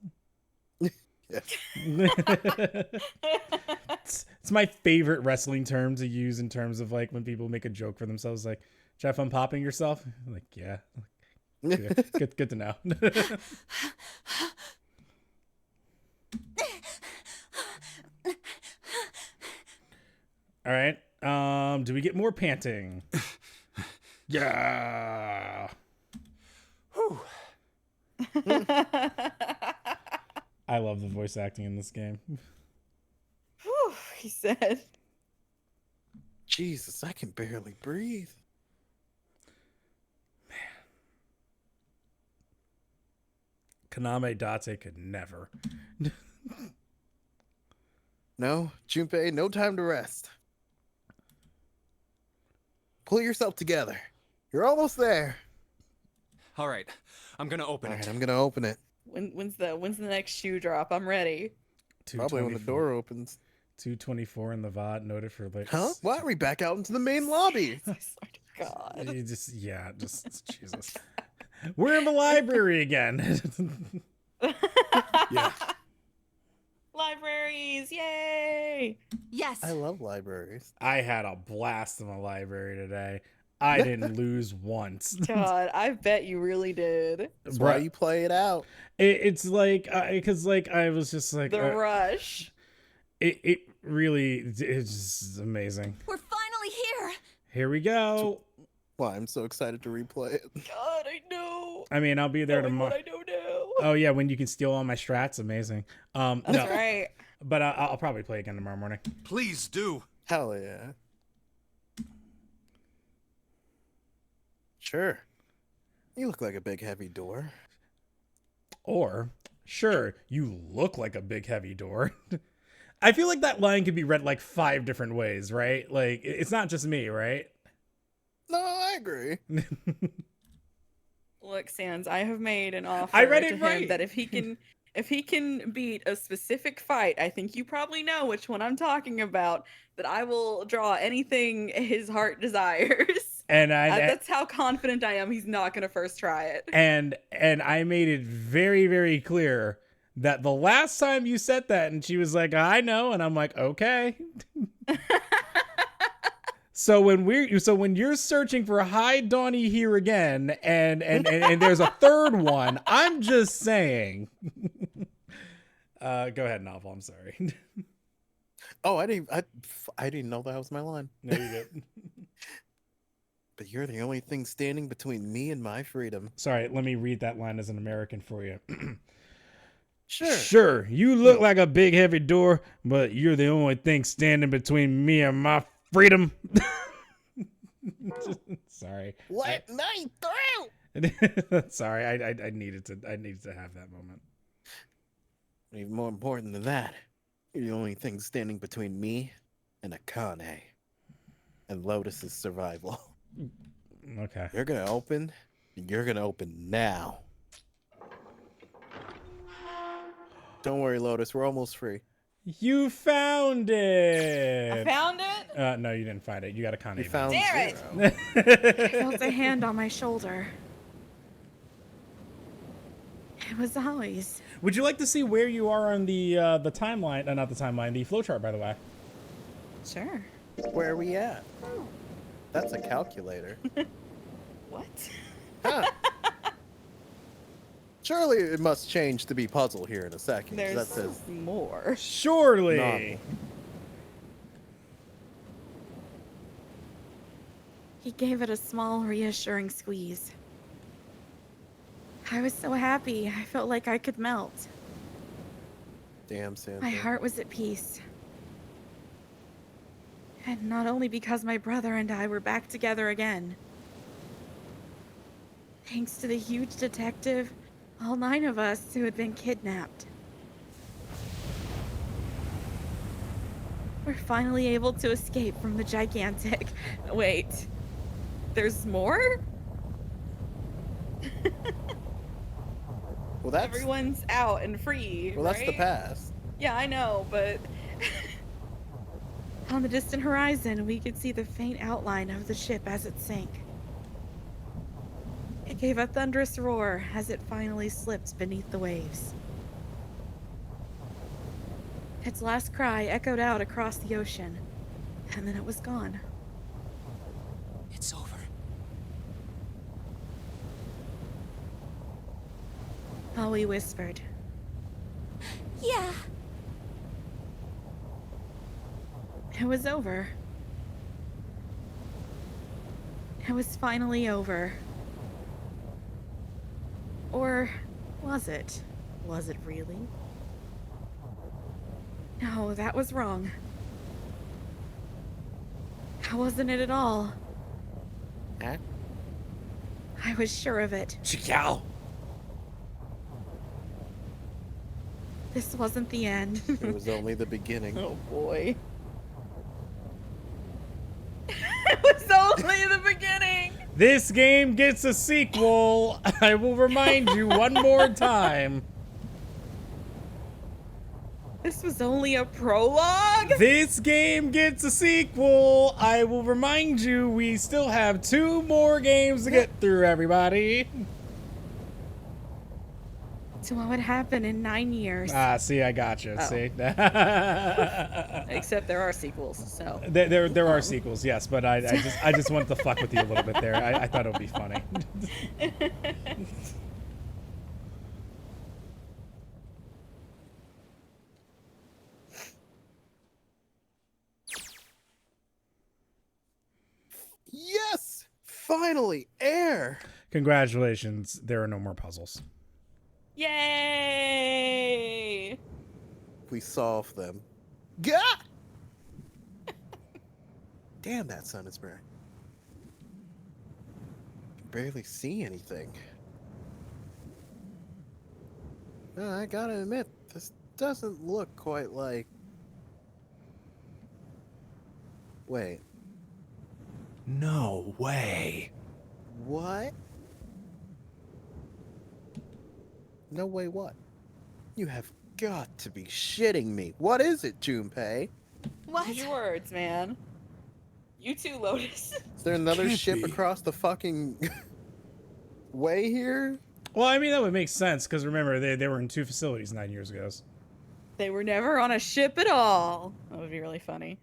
It's my favorite wrestling term to use in terms of like when people make a joke for themselves. Like, did you have fun popping yourself? I'm like, yeah. Good to know. All right. Do we get more panting? Yeah. Whew. I love the voice acting in this game. Whew, he said. Jesus, I can barely breathe. Kaname Date could never. No, Junpei, no time to rest. Pull yourself together. You're almost there. All right, I'm gonna open it. I'm gonna open it. When's the next shoe drop? I'm ready. Probably when the door opens. 224 in the VOD noted for like. Huh? Why are we back out into the main lobby? God. You just Jesus. We're in the library again. Yeah. Libraries, yay! Yes. I love libraries. I had a blast in the library today. I didn't lose once. God, I bet you really did. That's why you play it out. It's like, because like I was just like The rush. It really it's just amazing. We're finally here. Here we go. Well, I'm so excited to replay it. God, I know. I mean, I'll be there tomorrow. What I don't know. Oh yeah, when you can steal all my strats, amazing. That's no, right. But I'll probably play again tomorrow morning. Please do. Hell yeah. Sure. You look like a big heavy door. Or, sure, you look like a big heavy door. I feel like that line could be read like 5 different ways, right? Like, it's not just me, right? No, I agree. Look, Sans, I have made an offer I read to it him right. that if he can beat a specific fight, I think you probably know which one I'm talking about, that I will draw anything his heart desires. And that's how confident I am he's not going to first try it. And I made it very, very clear that the last time you said that, and she was like, I know, and I'm like, okay. So when you're searching for High Donnie here again, and there's a third one, I'm just saying. Go ahead, Novel. I'm sorry. Oh, I didn't know that was my line. No, you did. But you're the only thing standing between me and my freedom. Sorry, let me read that line as an American for you. Sure. Sure, you look like a big heavy door, but you're the only thing standing between me and my freedom. Sorry. Let me through. Sorry, I needed to have that moment. Even more important than that, you're the only thing standing between me and Akane and Lotus's survival. Okay. You're gonna open now. Don't worry, Lotus, we're almost free. You found it. I found it? No, you didn't find it. You got Akane. You found Damn it. I felt a hand on my shoulder. It was always. Would you like to see where you are on the timeline? Not the timeline, the flowchart, by the way. Sure. Where are we at? That's a calculator. What? Huh. Surely it must change to be puzzle here in a second. There's That says more. Surely. novel. He gave it a small, reassuring squeeze. I was so happy. I felt like I could melt. Damn, Santa. My heart was at peace. And not only because my brother and I were back together again. Thanks to the huge detective, all 9 of us who had been kidnapped. We're finally able to escape from the gigantic... Wait. There's more? Well, that's Everyone's out and free, well, that's the right? past. Yeah, I know, but... On the distant horizon, we could see the faint outline of the ship as it sank. It gave a thunderous roar as it finally slipped beneath the waves. Its last cry echoed out across the ocean, and then it was gone. It's over. Ollie whispered. Yeah. It was over. It was finally over. Or was it? Was it really? No, that was wrong. That wasn't it at all. Huh? I was sure of it. Chicow. This wasn't the end. It was only the beginning. Oh boy. It was only the beginning! This game gets a sequel. I will remind you one more time. This was only a prologue? This game gets a sequel. I will remind you, we still have 2 more games to get through, everybody. So what would happen in 9 years? Ah, see, I gotcha. Oh. See, Except there are sequels, so. there are sequels, yes, but I just wanted to fuck with you a little bit there. I thought it would be funny. Yes! Finally, air! Congratulations, there are no more puzzles. Yay! We solved them. Gah! Damn, that sun is bright. Can barely see anything. I gotta admit, this doesn't look quite like... Wait. No way. What? No way what? You have got to be shitting me. What is it, Junpei? What? Use your words, man. You too, Lotus. Is there another Can't ship be. across the fucking way here? Well, I mean, that would make sense, because remember, they were in 2 facilities 9 years ago. They were never on a ship at all. That would be really funny.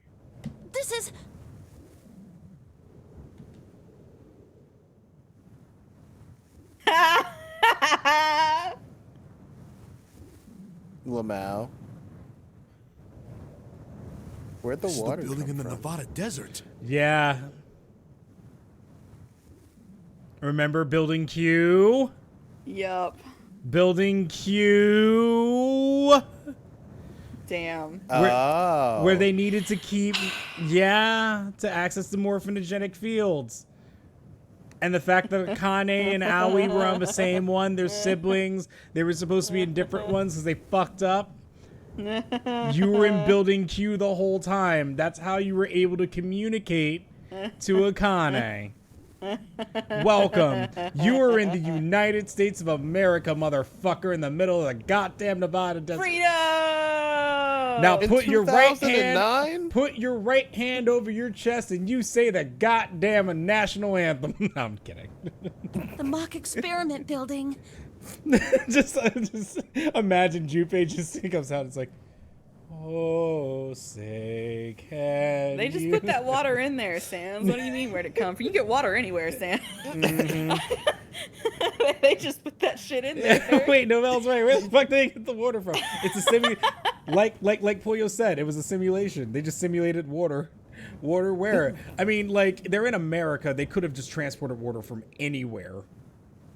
This is... Lamau. Where'd the This is water the building come in the from? Nevada desert. Yeah. Remember Building Q? Yup. Building Q. Damn. Where they needed to keep, to access the morphinogenic fields. And the fact that Kane and Aoi were on the same one, they're siblings. They were supposed to be in different ones because they fucked up. You were in Building Q the whole time. That's how you were able to communicate to Akane. Welcome. You are in the United States of America, motherfucker, in the middle of the goddamn Nevada desert. Freedom! Now In put your right 2009? hand over your chest and you say the goddamn national anthem. No, I'm kidding. The mock experiment building. just imagine Junpei just comes out. It's like, oh, say can They just you... put that water in there, Sans. What do you mean, where'd it come from? You can get water anywhere, Sans. They just put that shit in there. Wait, Novel's right. Where the fuck did they get the water from? It's a like Pollo said, it was a simulation. They just simulated water. Water where? I mean, like, they're in America. They could have just transported water from anywhere.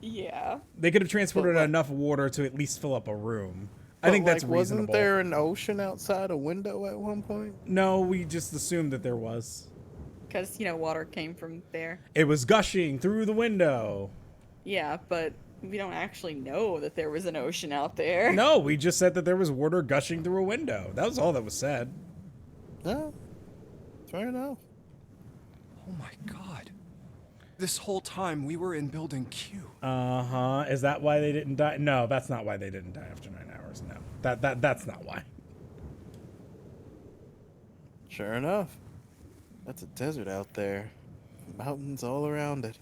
Yeah. They could have transported enough water to at least fill up a room. I think that's reasonable. Wasn't there an ocean outside a window at one point? No, we just assumed that there was. Because, you know, water came from there. It was gushing through the window. Yeah, but we don't actually know that there was an ocean out there. No, we just said that there was water gushing through a window. That was all that was said. No. Fair enough. Oh my god. This whole time we were in Building Q. Uh-huh. Is that why they didn't die? No, that's not why they didn't die after 9 hours. No. That's not why. Sure enough. That's a desert out there. Mountains all around it.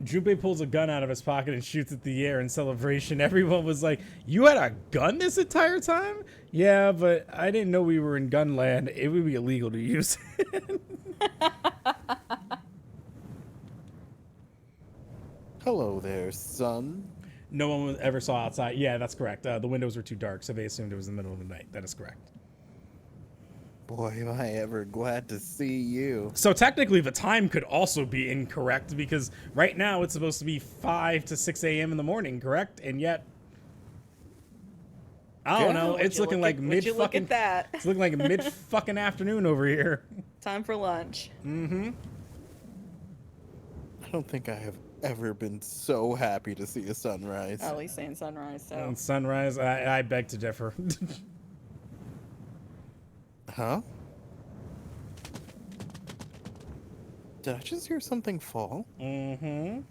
Junpei pulls a gun out of his pocket and shoots at the air in celebration. Everyone was like, you had a gun this entire time? Yeah, but I didn't know we were in gunland. It would be illegal to use it. Hello there, son. No one ever saw outside. Yeah, that's correct. The windows were too dark, so they assumed it was the middle of the night. That is correct. Boy, am I ever glad to see you. So technically the time could also be incorrect because right now it's supposed to be 5 to 6 a.m. in the morning, correct? And yet, I don't know. It's looking like mid-fucking... It's looking like a mid-fucking afternoon over here. Time for lunch. Mm-hmm. I don't think I have ever been so happy to see a sunrise. At least saying sunrise, so. And sunrise, I beg to differ. Huh? Did I just hear something fall? Mm-hmm.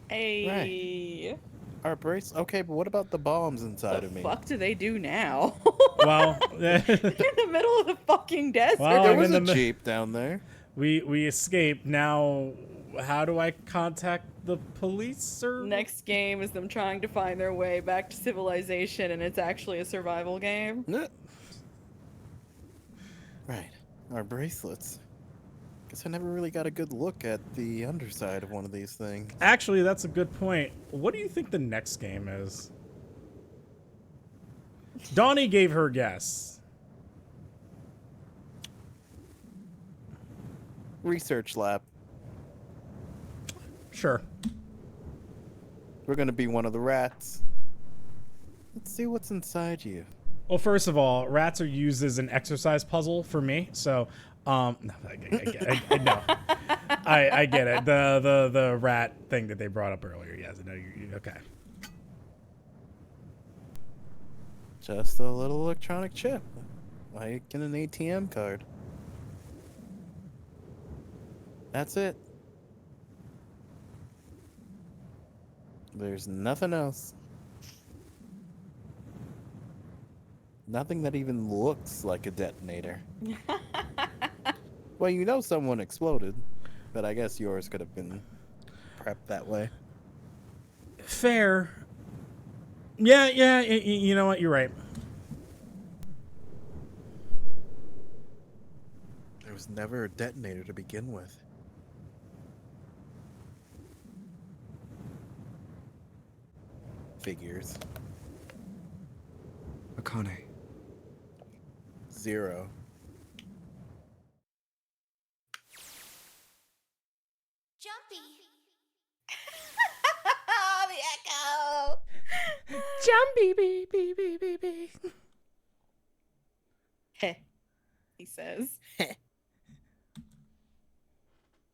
Hey. Right. Our brace. Okay, but what about the bombs inside of me? What the fuck do they do now? Well, you're in the middle of the fucking desert. Well, there was a jeep down there. We escaped. Now how do I contact the police or Next game is them trying to find their way back to civilization, and it's actually a survival game. Right. Our bracelets. Guess I never really got a good look at the underside of one of these things. Actually, that's a good point. What do you think the next game is? Donnie gave her guess. Research lab. Sure. We're gonna be one of the rats. Let's see what's inside you. Well, first of all, rats are used as an exercise puzzle for me, so no, I get it. The rat thing that they brought up earlier. Yes, no, you okay. Just a little electronic chip, like in an ATM card. That's it. There's nothing else. Nothing that even looks like a detonator. Well, you know someone exploded, but I guess yours could have been prepped that way. Fair. Yeah, you know what? You're right. There was never a detonator to begin with. Figures. Akane. 0. Jumpy. The echo. Jumpy, baby. Heh. He says.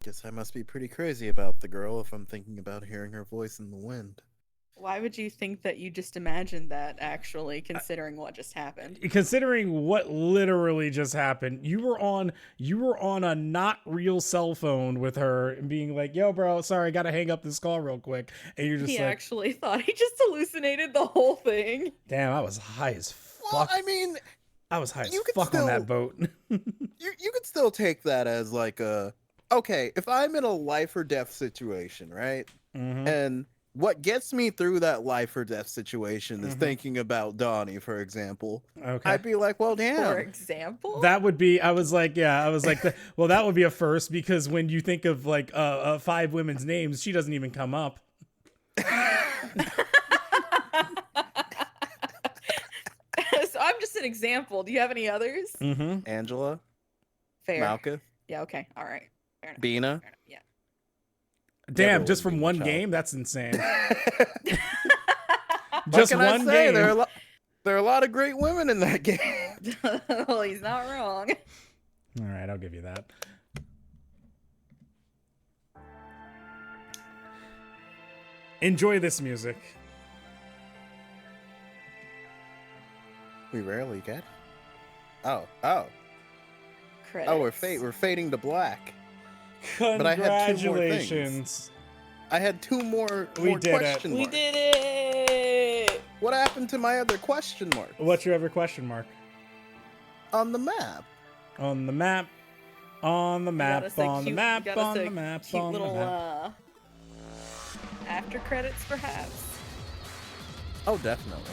Guess I must be pretty crazy about the girl if I'm thinking about hearing her voice in the wind. Why would you think that you just imagined that, actually, considering what just happened? Considering what literally just happened, you were on a not real cell phone with her and being like, "Yo, bro, sorry, I gotta hang up this call real quick," and you're just He like, actually thought he just hallucinated the whole thing. "Damn, I was high as fuck." Well, I mean, I was high as you could fuck on that still- boat. you could still take that as like a, okay, if I'm in a life or death situation, right? And what gets me through that life or death situation is thinking about Donnie, for example. Okay. I'd be like, well, damn. For example? That would be. I was like, well, that would be a first because when you think of like 5 women's names, she doesn't even come up. So I'm just an example. Do you have any others? Angela. Fair. Malkuth. Yeah, okay. All right. Fair enough. Bina. Yeah. Damn, Never just would from be one child. game? That's insane. Just Just one I say? game. There are a lot of great women in that game. Well, he's not wrong. All right, I'll give you that. Enjoy this music. We rarely get. Oh. Oh, Credits. we're fading to black. But I had 2 more things. Congratulations. I had 2 more We did it. question We marks. did it! What happened to my other question mark? What's your other question mark? On the map. On the map. On the map. On the map. On the map. Cute On the little, map. after credits, perhaps? Oh, definitely.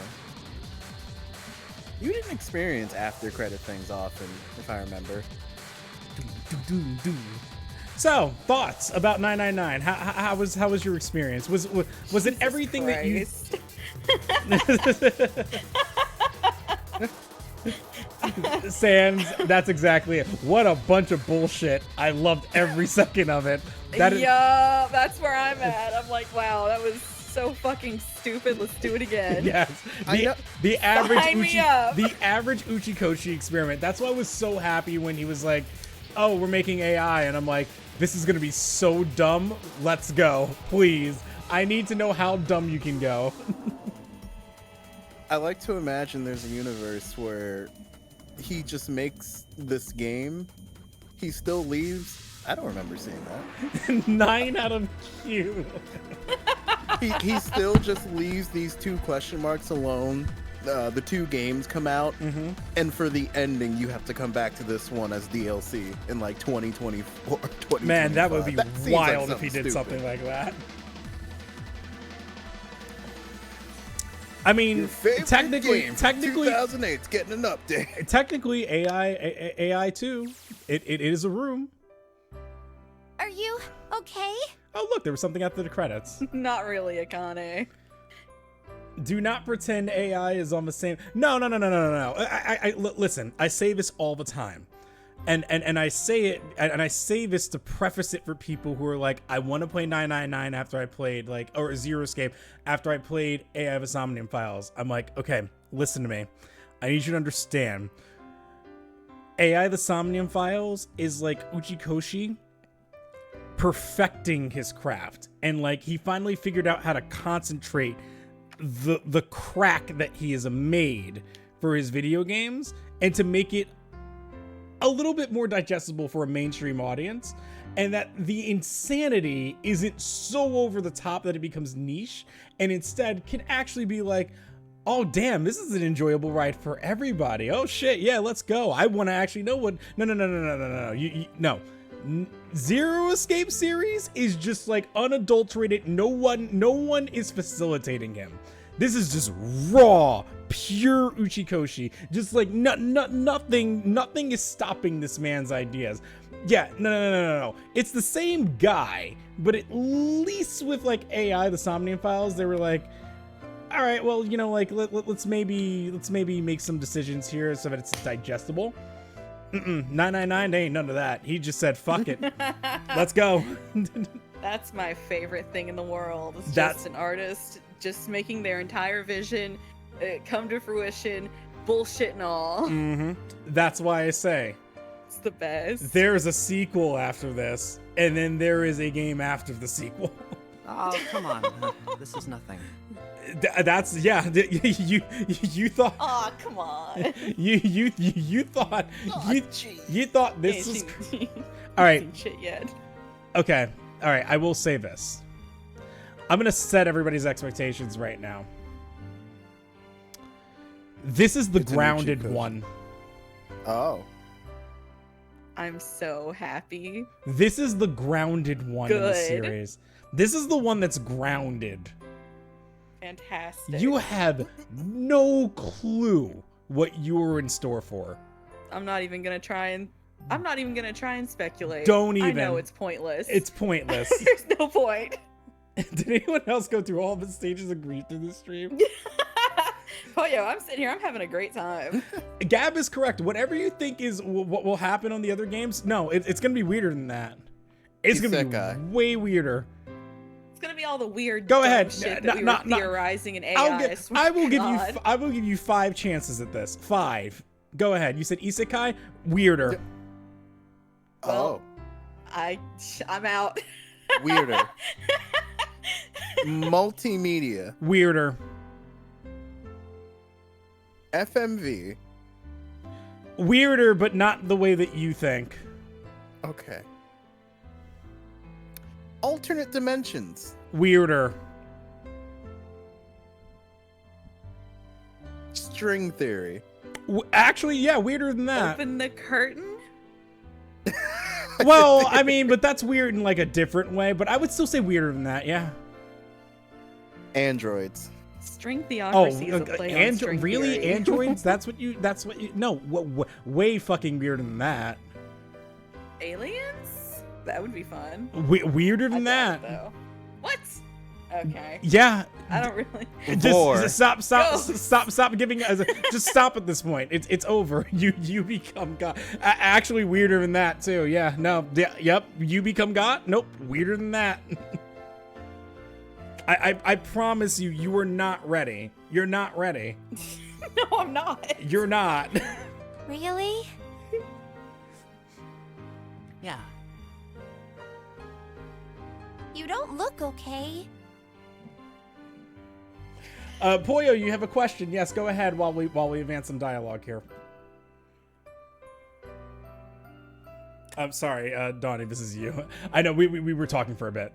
You didn't experience after credit things often, if I remember. So, thoughts about 999? How was your experience? Was it everything that you? Sans, that's exactly it. What a bunch of bullshit. I loved every second of it. Yeah, that's where I'm at. I'm like, wow, that was so fucking stupid. Let's do it again. Yes. The average Sign me up. the average Uchikoshi experiment. That's why I was so happy when he was like, "Oh, we're making AI," and I'm like, "This is gonna be so dumb. Let's go, please. I need to know how dumb you can go." I like to imagine there's a universe where he just makes this game. He still leaves. I don't remember seeing that. 9 out of Q. He still just leaves these 2 question marks alone the 2 games come out, and for the ending, you have to come back to this one as DLC in like 2024, 2025. Man, that would be seems wild like if he did stupid. something like that. I mean, Your favorite technically, game from 2008's getting an update. Technically, AI too. It is a room. Are you okay? Oh, look, there was something after the credits. Not really, Akane. Do not pretend AI is on the same. No. Listen, I say this all the time, and I say it, and I say this to preface it for people who are like, I want to play 999 after I played or Zero Escape after I played AI the Somnium Files. I'm like, okay, listen to me. I need you to understand. AI the Somnium Files is like Uchikoshi perfecting his craft, and like he finally figured out how to concentrate the crack that he has made for his video games and to make it a little bit more digestible for a mainstream audience, and that the insanity isn't so over the top that it becomes niche, and instead can actually be like, oh damn, this is an enjoyable ride for everybody. Oh shit, yeah, let's go. I want to actually know what. No. Zero Escape series is just like unadulterated. No one is facilitating him. This is just raw, pure Uchikoshi. Just like nothing is stopping this man's ideas. Yeah, no. It's the same guy, but at least with like AI, the Somnium Files, they were like, all right, well, you know, like let's maybe make some decisions here so that it's digestible. 999, they ain't none of that. He just said, fuck it. Let's go. That's my favorite thing in the world. It's That's- just an artist just making their entire vision come to fruition, bullshit and all. That's why I say It's the best. there's a sequel after this, and then there is a game after the sequel. Oh, come on. This is nothing. That's you thought. Oh, come on. You thought you thought this was all right. Shit yet. Okay, all right. I will say this. I'm gonna set everybody's expectations right now. This is the It's an grounded Uchikoshi. one. Oh. I'm so happy. This is the grounded one in the Good. series. This is the one that's grounded. Fantastic. You have no clue what you were in store for. I'm not even gonna try and speculate. Don't I even. know it's pointless. It's pointless. There's no point. Did anyone else go through all the stages and grief through the stream? Oh yeah, I'm sitting here. I'm having a great time. Gab is correct. Whatever you think is what will happen on the other games, no, it's gonna be weirder than that. It's gonna be Isekai. way weirder. It's gonna be all the weird Go dumb ahead. shit No, that we no, were no. theorizing in AI. I will give you. God. I will give you 5 chances at this. 5. Go ahead. You said isekai. Weirder. Oh. I'm out. Weirder. Multimedia. Weirder. FMV. Weirder, but not the way that you think. Okay. Alternate dimensions. Weirder. String theory. Actually, yeah, weirder than that. Open the curtain. Well, I mean, but that's weird in like a different way. But I would still say weirder than that. Yeah. Androids. String Oh, theocracy is a play on string really? theory. Androids? That's what you. No, way fucking weirder than that. Aliens? That would be fun. Weirder than I doubt that. it, though. What? Okay. Yeah. I don't really. Just stop giving. Just stop at this point. It's over. You become God. Actually, weirder than that too. Yeah. No. Yep. You become God. Nope. Weirder than that. I promise you, you are not ready. You're not ready. No, I'm not. You're not. Really? Yeah. You don't look okay. Poyo, you have a question? Yes, go ahead while we advance some dialogue here. I'm sorry, Donnie, this is you. I know we were talking for a bit.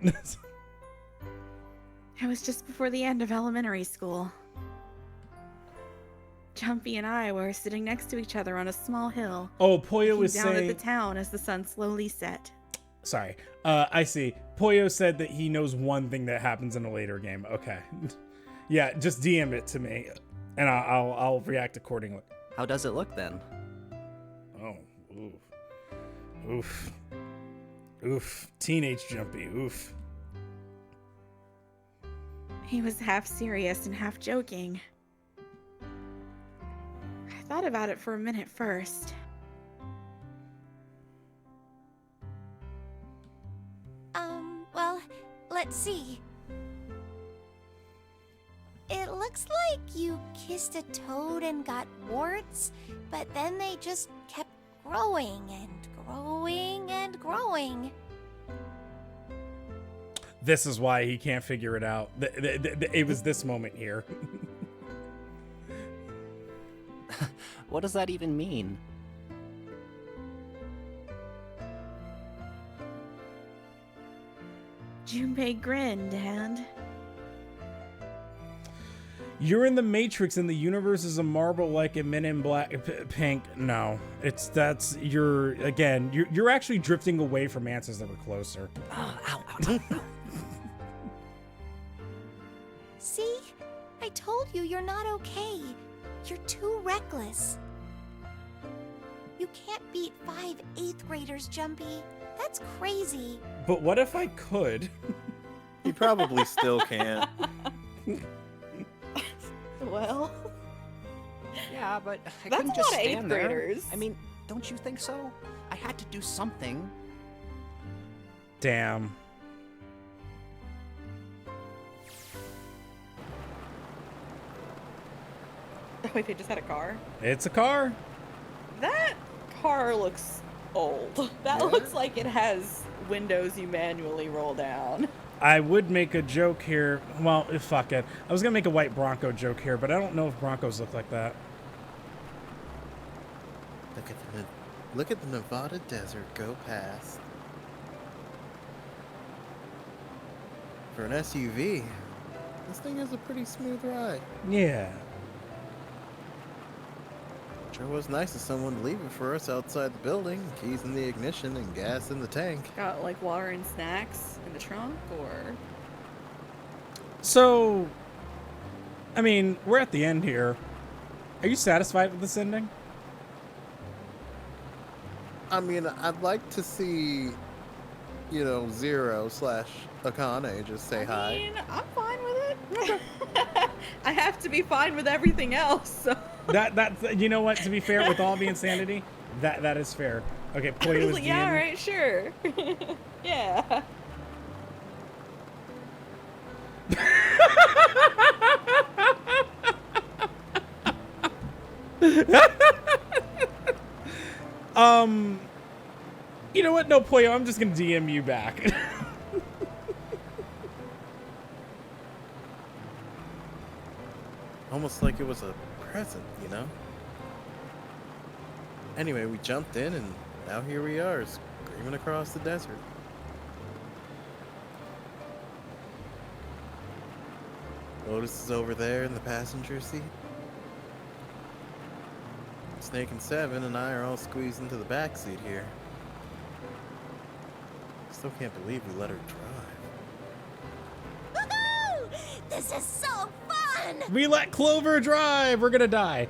It was just before the end of elementary school. Jumpy and I were sitting next to each other on a small hill. Oh, Pollo looking was down saying... at the town as the sun slowly set. Sorry. I see. Pollo said that he knows one thing that happens in a later game. Okay. Yeah, just DM it to me, and I'll react accordingly. How does it look then? Oh, oof. Oof. Teenage Jumpy, oof. He was half serious and half joking. I thought about it for a minute first. Well, let's see. It looks like you kissed a toad and got warts, but then they just kept growing and growing and growing. This is why he can't figure it out. It was this moment here. What does that even mean? Junpei grinned and... You're in the Matrix and the universe is a marble like a Men in Black Pink. No, you're actually drifting away from answers that were closer. Ow. See? I told you you're not okay. You're too reckless. You can't beat 5 8th graders, Jumpy. That's crazy. But what if I could? You probably still can't. Well... Yeah, but I That's couldn't a just lot of 8th stand there. graders. I mean, don't you think so? I had to do something. Damn. Wait, they just had a car? It's a car. That car looks old. That looks like it has windows you manually roll down. I would make a joke here. Well, fuck it. I was gonna make a white Bronco joke here, but I don't know if Broncos look like that. Look at the Nevada desert go past. For an SUV, this thing is a pretty smooth ride. Yeah. Sure was nice of someone to leave it for us outside the building. Keys in the ignition and gas in the tank. Got like water and snacks in the trunk, or? So, I mean, we're at the end here. Are you satisfied with this ending? I mean, I'd like to see, Zero/Akane just say hi. I mean, I'm fine with it. I have to be fine with everything else, so. That's you know what? To be fair, with all the insanity, that is fair. Okay, Pollo is Yeah, DM. all right, sure. Yeah. You know what? No, Pollo, I'm just gonna DM you back. Almost like it was a present, Anyway, we jumped in and now here we are, screaming across the desert. Lotus is over there in the passenger seat. Snake and Seven and I are all squeezed into the back seat here. Still can't believe we let her drive. Woohoo! This is so fun! We let Clover drive. We're gonna die.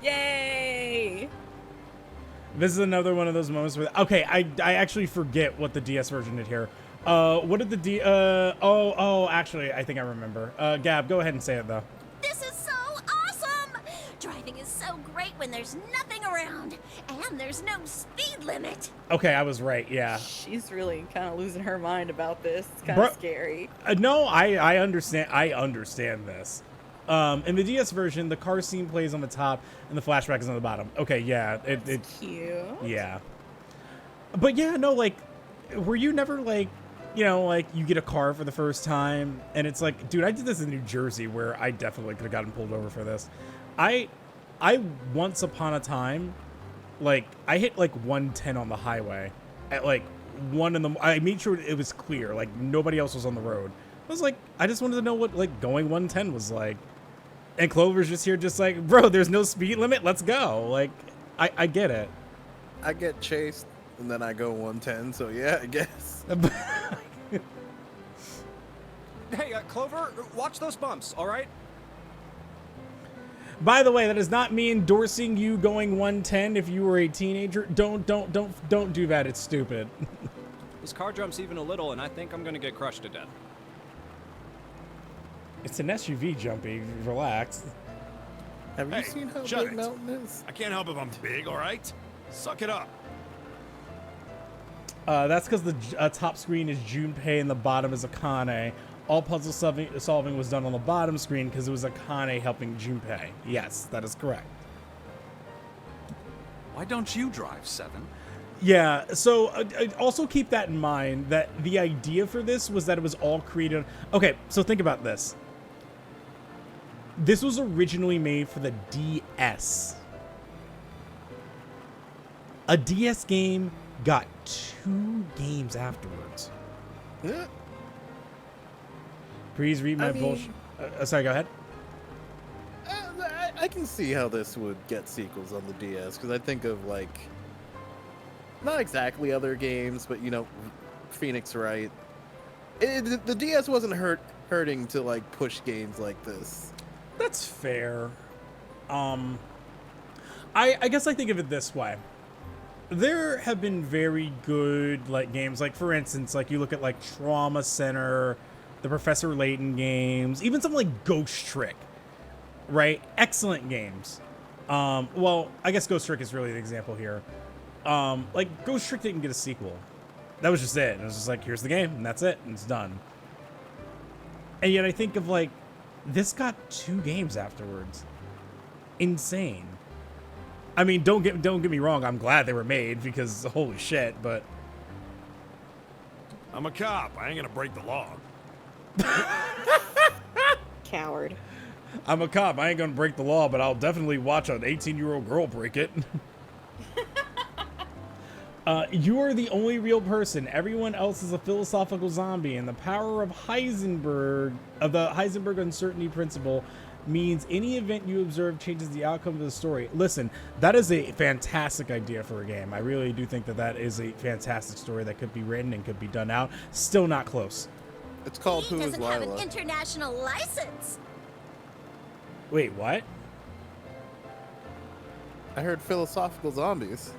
Yay! This is another one of those moments where, okay, I actually forget what the DS version did here. What did the actually, I think I remember. Gab, go ahead and say it though. This is so awesome! Driving is so great when there's nothing around, and there's no speed limit. Okay, I was right, yeah. She's really kind of losing her mind about this. It's kind of scary. No, I understand. I understand this. In the DS version, the car scene plays on the top and the flashback is on the bottom. Okay, yeah. It's cute. Yeah. But yeah, no, like, were you never like, like you get a car for the first time and it's like, dude, I did this in New Jersey where I definitely could have gotten pulled over for this. I once upon a time, like, I hit like 110 on the highway at like 1 in the. I made sure it was clear, like nobody else was on the road. I was like, I just wanted to know what like going 110 was like. And Clover's just here just like, bro, there's no speed limit. Let's go. Like, I get it. I get chased and then I go 110, so yeah, I guess. Hey, Clover, watch those bumps, all right? By the way, that is not me endorsing you going 110 if you were a teenager. Don't do that. It's stupid. This car jumps even a little, and I think I'm gonna get crushed to death. It's an SUV, Jumpy. Relax. Have you seen how shut big it. Mountain is? I can't help if I'm big, all right? Suck it up. That's because the top screen is Junpei and the bottom is Akane. All puzzle solving was done on the bottom screen because it was Akane helping Junpei. Yes, that is correct. Why don't you drive, Seven? Yeah, so also keep that in mind that the idea for this was that it was all created. Okay, so think about this. This was originally made for the DS. A DS game got 2 games afterwards. Yeah. Please read my bullshit. Sorry, go ahead. I can see how this would get sequels on the DS, because I think of, like, not exactly other games, but, you know, Phoenix Wright. The DS wasn't hurting to, like, push games like this. That's fair. I guess I think of it this way. There have been very good, like, games, like, for instance, like, you look at, like, Trauma Center, the Professor Layton games, even something like Ghost Trick, right? Excellent games. Well, I guess Ghost Trick is really the example here. Like, Ghost Trick didn't get a sequel. That was just it. It was just like, here's the game, and that's it, and it's done. And yet I think of, like, this got 2 games afterwards. Insane. I mean, don't get me wrong, I'm glad they were made, because holy shit, but... I'm a cop. I ain't gonna break the law. Coward. I'm a cop. I ain't gonna break the law, but I'll definitely watch an 18-year-old girl break it. You are the only real person. Everyone else is a philosophical zombie, and the power of the Heisenberg uncertainty principle means any event you observe changes the outcome of the story. Listen, that is a fantastic idea for a game. I really do think that that is a fantastic story that could be written and could be done out. Still not close. It's called He Who is doesn't have an Lila? international license. Wait, what? I heard philosophical zombies.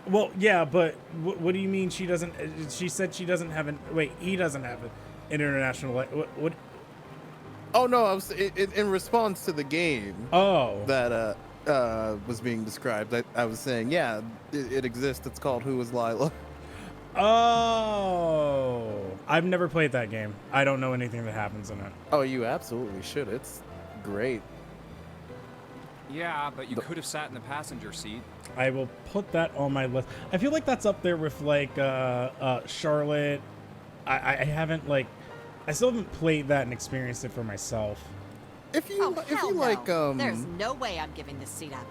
Well, yeah, but what do you mean she doesn't? She said she doesn't have an. Wait, he doesn't have an international. What? Oh no, I was in response to the game. Oh. That was being described. I was saying, yeah, it exists. It's called Who is Lila? Oh, I've never played that game. I don't know anything that happens in it. Oh, you absolutely should. It's great. Yeah, but you could have sat in the passenger seat. I will put that on my list. I feel like that's up there with like Charlotte. I haven't like. I still haven't played that and experienced it for myself. If you like There's no way I'm giving this seat up.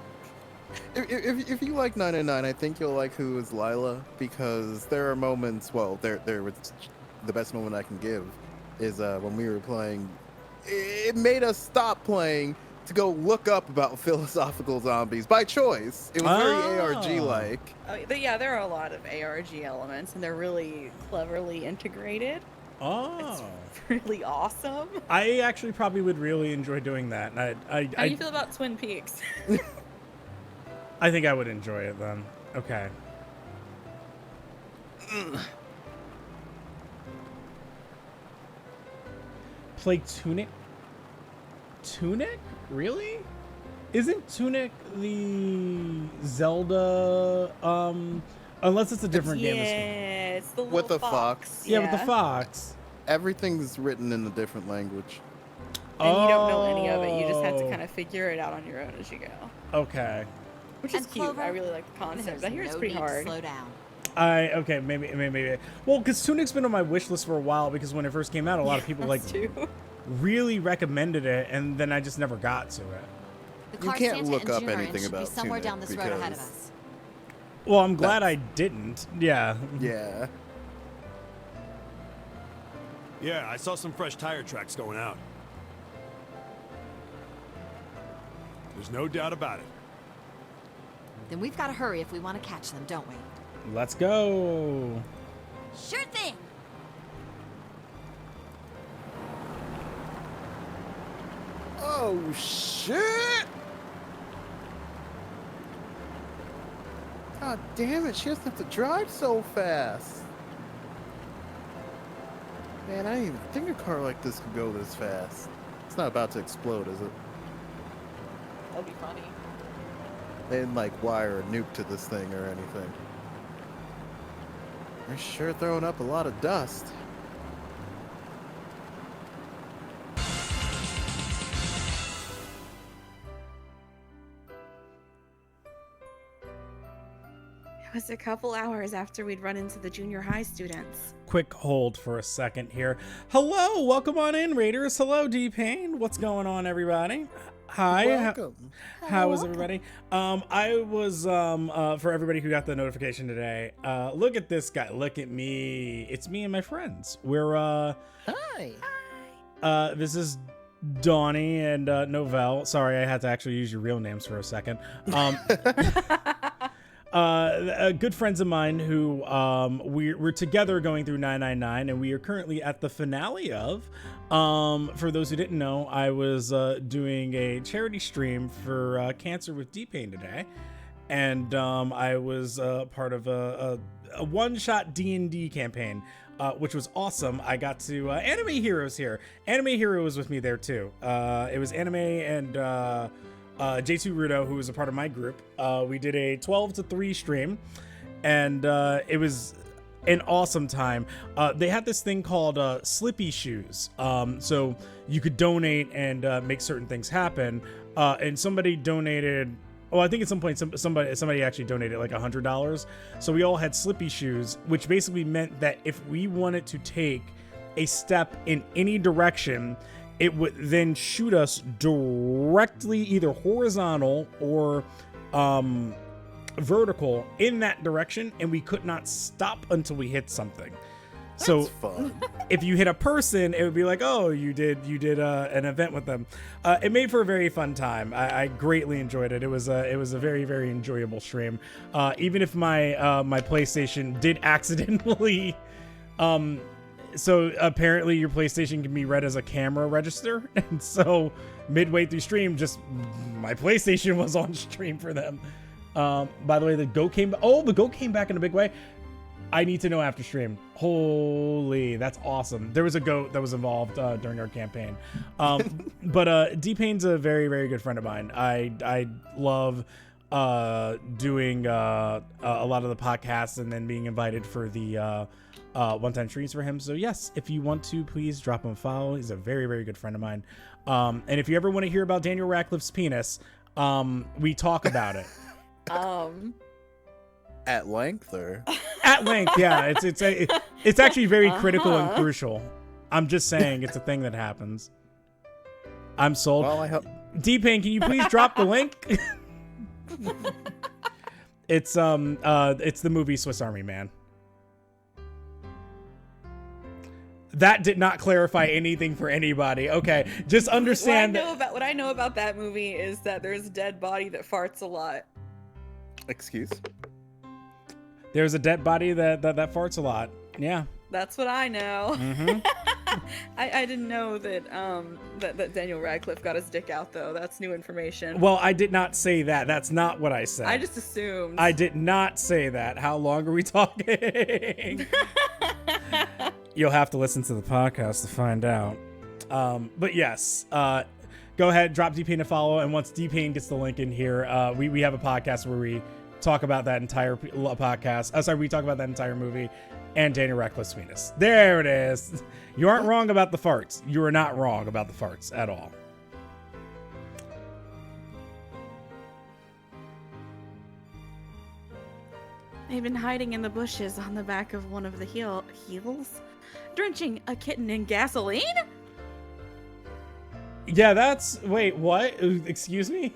If you like 999, I think you'll like Who is Lila, because there are moments. Well, there was the best moment I can give is when we were playing. It made us stop playing to go look up about philosophical zombies by choice. It was very ARG-like. But yeah, there are a lot of ARG elements, and they're really cleverly integrated. Oh, it's really awesome. I actually probably would really enjoy doing that. And How do you feel about Twin Peaks? I think I would enjoy it then. Okay. Play Tunic? Tunic? Really? Isn't Tunic the Zelda, unless it's a different game. Yeah, it's the little With the fox. Yeah, with the fox. Everything's written in a different language. And you don't know any of it. You just have to kind of figure it out on your own as you go. Okay. Which is And cute. Clover, I really like the concept. I hear it's no pretty need to hard. slow down. Okay, maybe. Well, because Tunic's been on my wish list for a while, because when it first came out, a lot of people like really recommended it, and then I just never got to it. The You car can't Santa look and up Junior anything should be about somewhere Tunic down this road ahead of because- us. Well, I'm glad I didn't. Yeah. Yeah. Yeah, I saw some fresh tire tracks going out. There's no doubt about it. Then we've got to hurry if we want to catch them, don't we? Let's go. Sure thing! Oh, shit! God damn it, she doesn't have to drive so fast. Man, I didn't even think a car like this could go this fast. It's not about to explode, is it? That'd be funny. They didn't, like, wire a nuke to this thing or anything. They're sure throwing up a lot of dust. It was a couple hours after we'd run into the junior high students. Quick hold for a second here. Hello, welcome on in, Raiders. Hello, D-Pain. What's going on, everybody? Hi. Welcome. How is everybody? I was for everybody who got the notification today. Look at this guy. Look at me. It's me and my friends. We're Hi. This is Donnie and Novell. Sorry, I had to actually use your real names for a second. Good friends of mine who we're together going through 999, and we are currently at the finale of. For those who didn't know, I was doing a charity stream for Cancer with D-Pain today, and I was part of a one-shot D&D campaign, which was awesome. I got to Anime Heroes here. Anime Hero was with me there too. It was Anime and J2 Rudo, who was a part of my group. We did a 12 to 3 stream, and it was an awesome time. They had this thing called Slippy Shoes. So you could donate and make certain things happen. And somebody donated, I think at some point somebody actually donated like $100. So we all had Slippy Shoes, which basically meant that if we wanted to take a step in any direction, it would then shoot us directly either horizontal or vertical in that direction, and we could not stop until we hit something. So fun. If you hit a person, it would be like, oh, you did an event with them. It made for a very fun time. I greatly enjoyed it. It was a very, very enjoyable stream. Even if my my PlayStation did accidentally so apparently your PlayStation can be read as a camera register, and so midway through stream, just my PlayStation was on stream for them. By the way, the goat came back in a big way. I need to know after stream. Holy, that's awesome. There was a goat that was involved during our campaign. But D-Pain's a very, very good friend of mine. I love doing a lot of the podcasts and then being invited for the one-time streams for him. So yes, if you want to, please drop him a follow. He's a very, very good friend of mine. And if you ever want to hear about Daniel Radcliffe's penis, we talk about it. At length, or at length, yeah. It's actually very critical and crucial. I'm just saying, it's a thing that happens. I'm sold. Well, I hope. D-Pain, can you please drop the link? It's the movie Swiss Army Man. That did not clarify anything for anybody. Okay, just understand what I know about that movie is that there's a dead body that farts a lot. Excuse? There's a dead body that farts a lot. Yeah. That's what I know. Mm-hmm. I didn't know that that Daniel Radcliffe got his dick out, though. That's new information. Well, I did not say that. That's not what I said. I just assumed. I did not say that. How long are we talking? You'll have to listen to the podcast to find out. But yes, go ahead, drop D-Pain a follow, and once D-Pain gets the link in here, we have a podcast where we talk about that entire podcast. We talk about that entire movie and Daniel Radcliffe's penis. There it is. You aren't wrong about the farts. You are not wrong about the farts at all. They've been hiding in the bushes on the back of one of the heels, drenching a kitten in gasoline? Yeah, wait, what? Excuse me?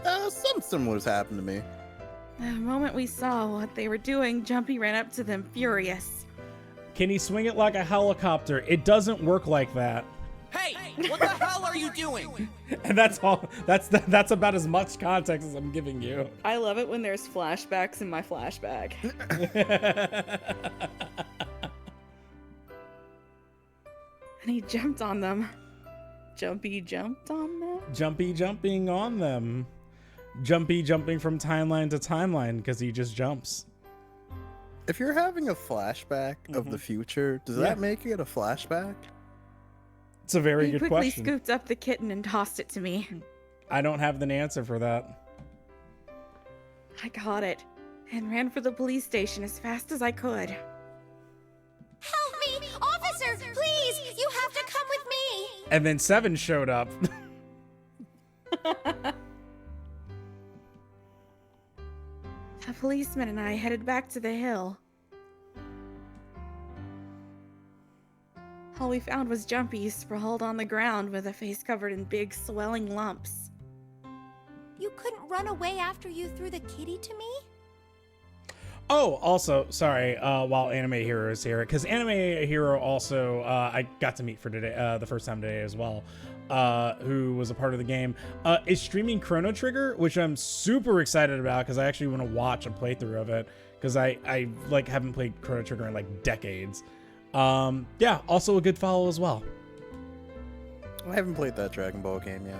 Something similar's happened to me. The moment we saw what they were doing, Jumpy ran up to them furious. Can he swing it like a helicopter? It doesn't work like that. Hey! What the hell are you doing? And that's all. That's about as much context as I'm giving you. I love it when there's flashbacks in my flashback. And he jumped on them. Jumpy jumped on them? Jumpy jumping on them. Jumpy jumping from timeline to timeline because he just jumps. If you're having a flashback of the future, does that make it a flashback? It's a very He good quickly question. scooped up the kitten and tossed it to me. I don't have an answer for that. I got it and ran for the police station as fast as I could. Help me! Officer, please! You have to come with me! And then 7 showed up. The policeman and I headed back to the hill. All we found was Jumpy sprawled on the ground with a face covered in big swelling lumps. You couldn't run away after you threw the kitty to me? Oh, also, sorry, while Anime Hero is here, because Anime Hero also, I got to meet for today, the first time today as well, who was a part of the game, is streaming Chrono Trigger, which I'm super excited about, because I actually want to watch a playthrough of it, because I like, haven't played Chrono Trigger in, like, decades. Yeah, also a good follow as well. I haven't played that Dragon Ball game yet.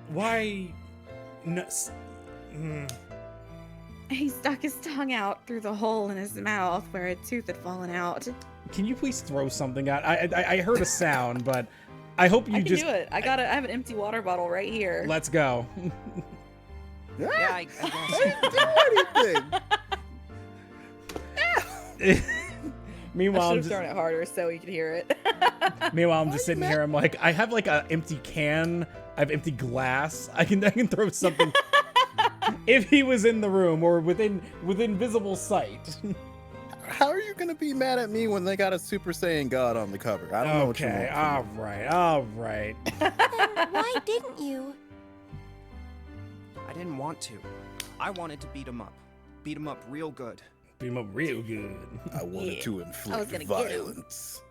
Why? No, He stuck his tongue out through the hole in his mouth where a tooth had fallen out. Can you please throw something out? I heard a sound, but I hope you I can just do it. I have an empty water bottle right here. Let's go. Yeah, I didn't do anything. Meanwhile, I I'm should have just, thrown it harder so you could hear it. meanwhile, I'm just sitting here. I'm like, I have like an empty can. I have empty glass. I can throw something. If he was in the room or within visible sight. How are you gonna be mad at me when they got a Super Saiyan God on the cover? I don't know what you want. Okay, all right. Then why didn't you? I didn't want to. I wanted to beat him up. Beat him up real good. Beat him up real good. I wanted to inflict gonna violence.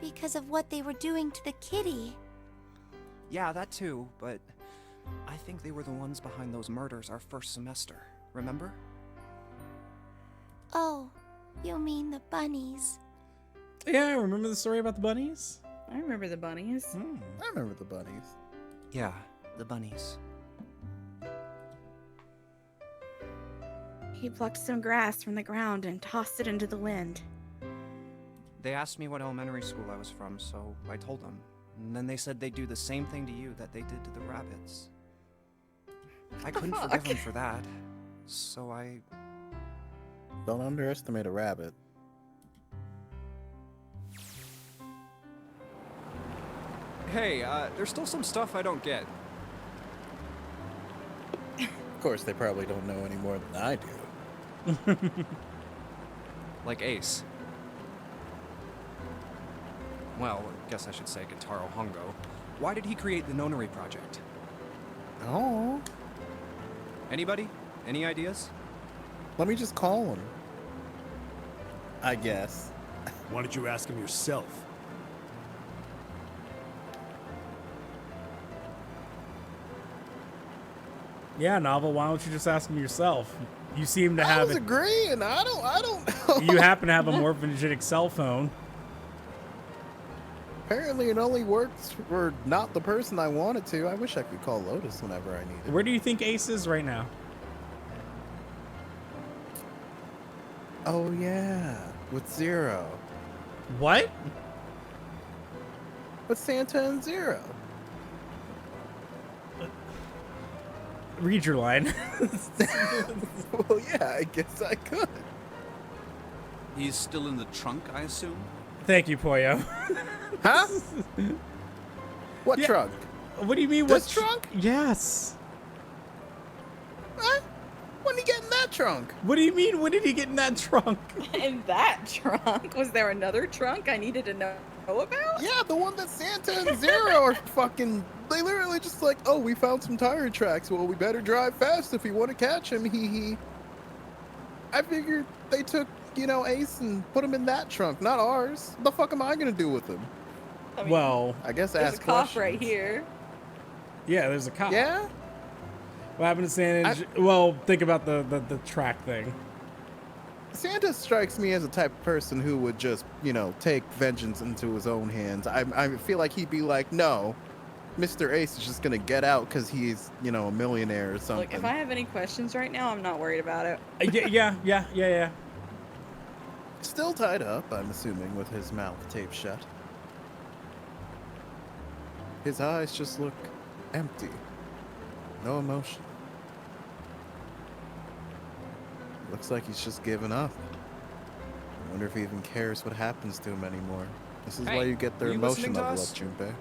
Because of what they were doing to the kitty. Yeah, that too, but I think they were the ones behind those murders our first semester. Remember? Oh, you mean the bunnies. Yeah, remember the story about the bunnies? I remember the bunnies. I remember the bunnies. Yeah, the bunnies. He plucked some grass from the ground and tossed it into the wind. They asked me what elementary school I was from, so I told them. And then they said they'd do the same thing to you that they did to the rabbits. I couldn't forgive them for that, so I... Don't underestimate a rabbit. Hey, there's still some stuff I don't get. Of course, they probably don't know any more than I do. Like Ace. Well, I guess I should say Gentaro Hongo. Why did he create the Nonary project? Oh. Anybody? Any ideas? Let me just call him. I guess. Why don't you ask him yourself? Yeah, Novel, why don't you just ask him yourself? You seem to I have was it. agreeing. I don't know. You happen to have a morphogenic cell phone. Apparently it only works for not the person I wanted to. I wish I could call Lotus whenever I needed. Where do you think Ace is right now? Oh yeah, with Zero. What? With Santa and Zero. Read your line. Well, yeah, I guess I could. He's still in the trunk, I assume? Thank you, Poyo. Huh? What Yeah. trunk? What do you mean? This What trunk? Yes. Huh? When did he get in that trunk? What do you mean? When did he get in that trunk? In that trunk? Was there another trunk I needed to know about? Yeah, the one that Santa and Zero are fucking... They literally just like, oh, we found some tire tracks. Well, we better drive fast if we want to catch him. Hee hee. I figured they took Ace and put him in that trunk, not ours. What the fuck am I gonna do with him? I mean, Well, I guess there's ask a cop questions. right here. yeah, there's a cop. Yeah? What happened to Santa? Well, think about the track thing. Santa strikes me as a type of person who would just, take vengeance into his own hands. I feel like he'd be like, no, Mr. Ace is just gonna get out because he's, a millionaire or something. Look, if I have any questions right now, I'm not worried about it. Yeah. Still tied up, I'm assuming, with his mouth taped shut. His eyes just look empty. No emotion. Looks like he's just given up. I wonder if he even cares what happens to him anymore. This is why you get their emotion level up, Junpei.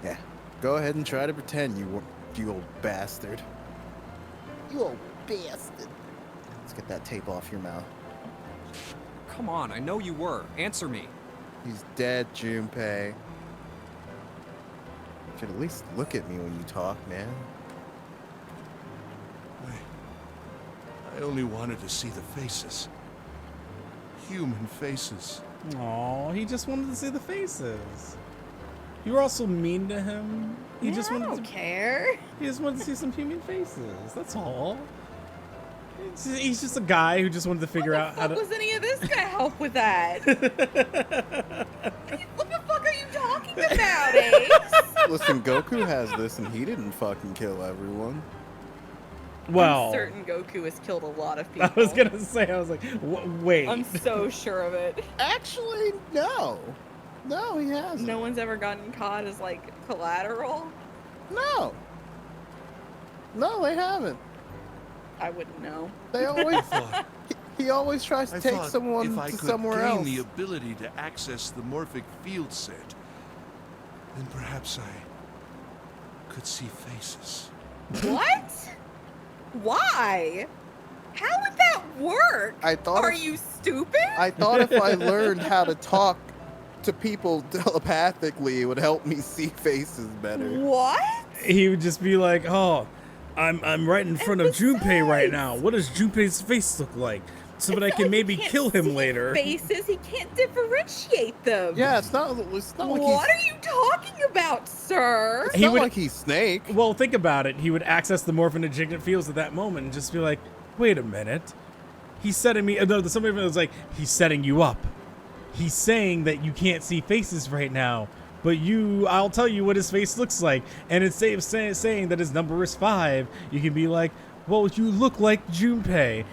Yeah. Go ahead and try to pretend, you old bastard. You old bastard. Let's get that tape off your mouth. Come on, I know you were. Answer me. He's dead, Junpei. You should at least look at me when you talk, man. I only wanted to see the faces. Human faces. Aw, he just wanted to see the faces. You were also mean to him. He just wanted I don't to care. He just wanted to see some human faces. That's all. He's just a guy who just wanted to figure out how to. What was any of this guy help with that? What the fuck are you talking about, Ace? Listen, Goku has this and he didn't fucking kill everyone. Well, I'm certain Goku has killed a lot of people. I was gonna say, I was like, wait. I'm so sure of it. Actually, no. No, he hasn't. No one's ever gotten caught as, like, collateral? No. No, they haven't. I wouldn't know. They always. he always tries to take someone if I to could somewhere gain else. the ability to access the morphic field set, then perhaps I could see faces. What? Why? How would that work? Are you stupid? I thought if I learned how to talk to people telepathically, it would help me see faces better. What? He would just be like, "Oh, I'm right in front of Junpei right now. What does Junpei's face look like? So that I can maybe kill him later." Faces, he can't differentiate them. Yeah, it's not like What are you talking about, sir? It's not like he's Snake. Well, think about it. He would access the morphin ejected fields at that moment and just be like, "Wait a minute. He's setting me." No, somebody was like, "He's setting you up. He's saying that you can't see faces right now, but I'll tell you what his face looks like." And instead of saying that his number is 5, you can be like, "Well, you look like Junpei."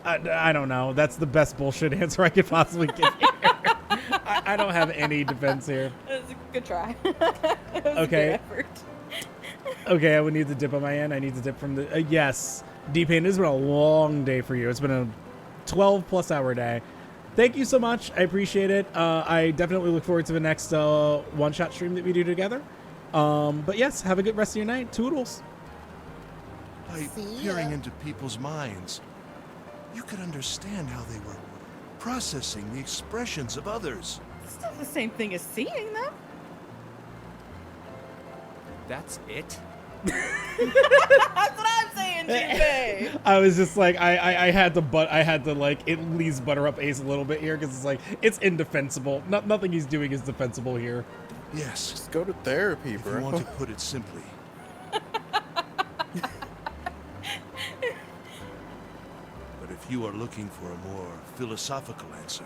I don't know. That's the best bullshit answer I could possibly give here. I don't have any defense here. It was a good try. It was a good Okay. effort. Okay, I would need to dip on my end. I need to dip from the... yes, D-Pain, this has been a long day for you. It's been a 12-plus hour day. Thank you so much. I appreciate it. I definitely look forward to the next one-shot stream that we do together. But yes, have a good rest of your night. Toodles. By peering into people's minds, you could understand how they were processing the expressions of others. It's not the same thing as seeing them. That's it? That's what I'm saying, Junpei. I was just like, I had to like at least butter up Ace a little bit here because it's like it's indefensible. Nothing he's doing is defensible here. Yes. Just go to therapy, If bro. you want to put it simply. But if you are looking for a more philosophical answer,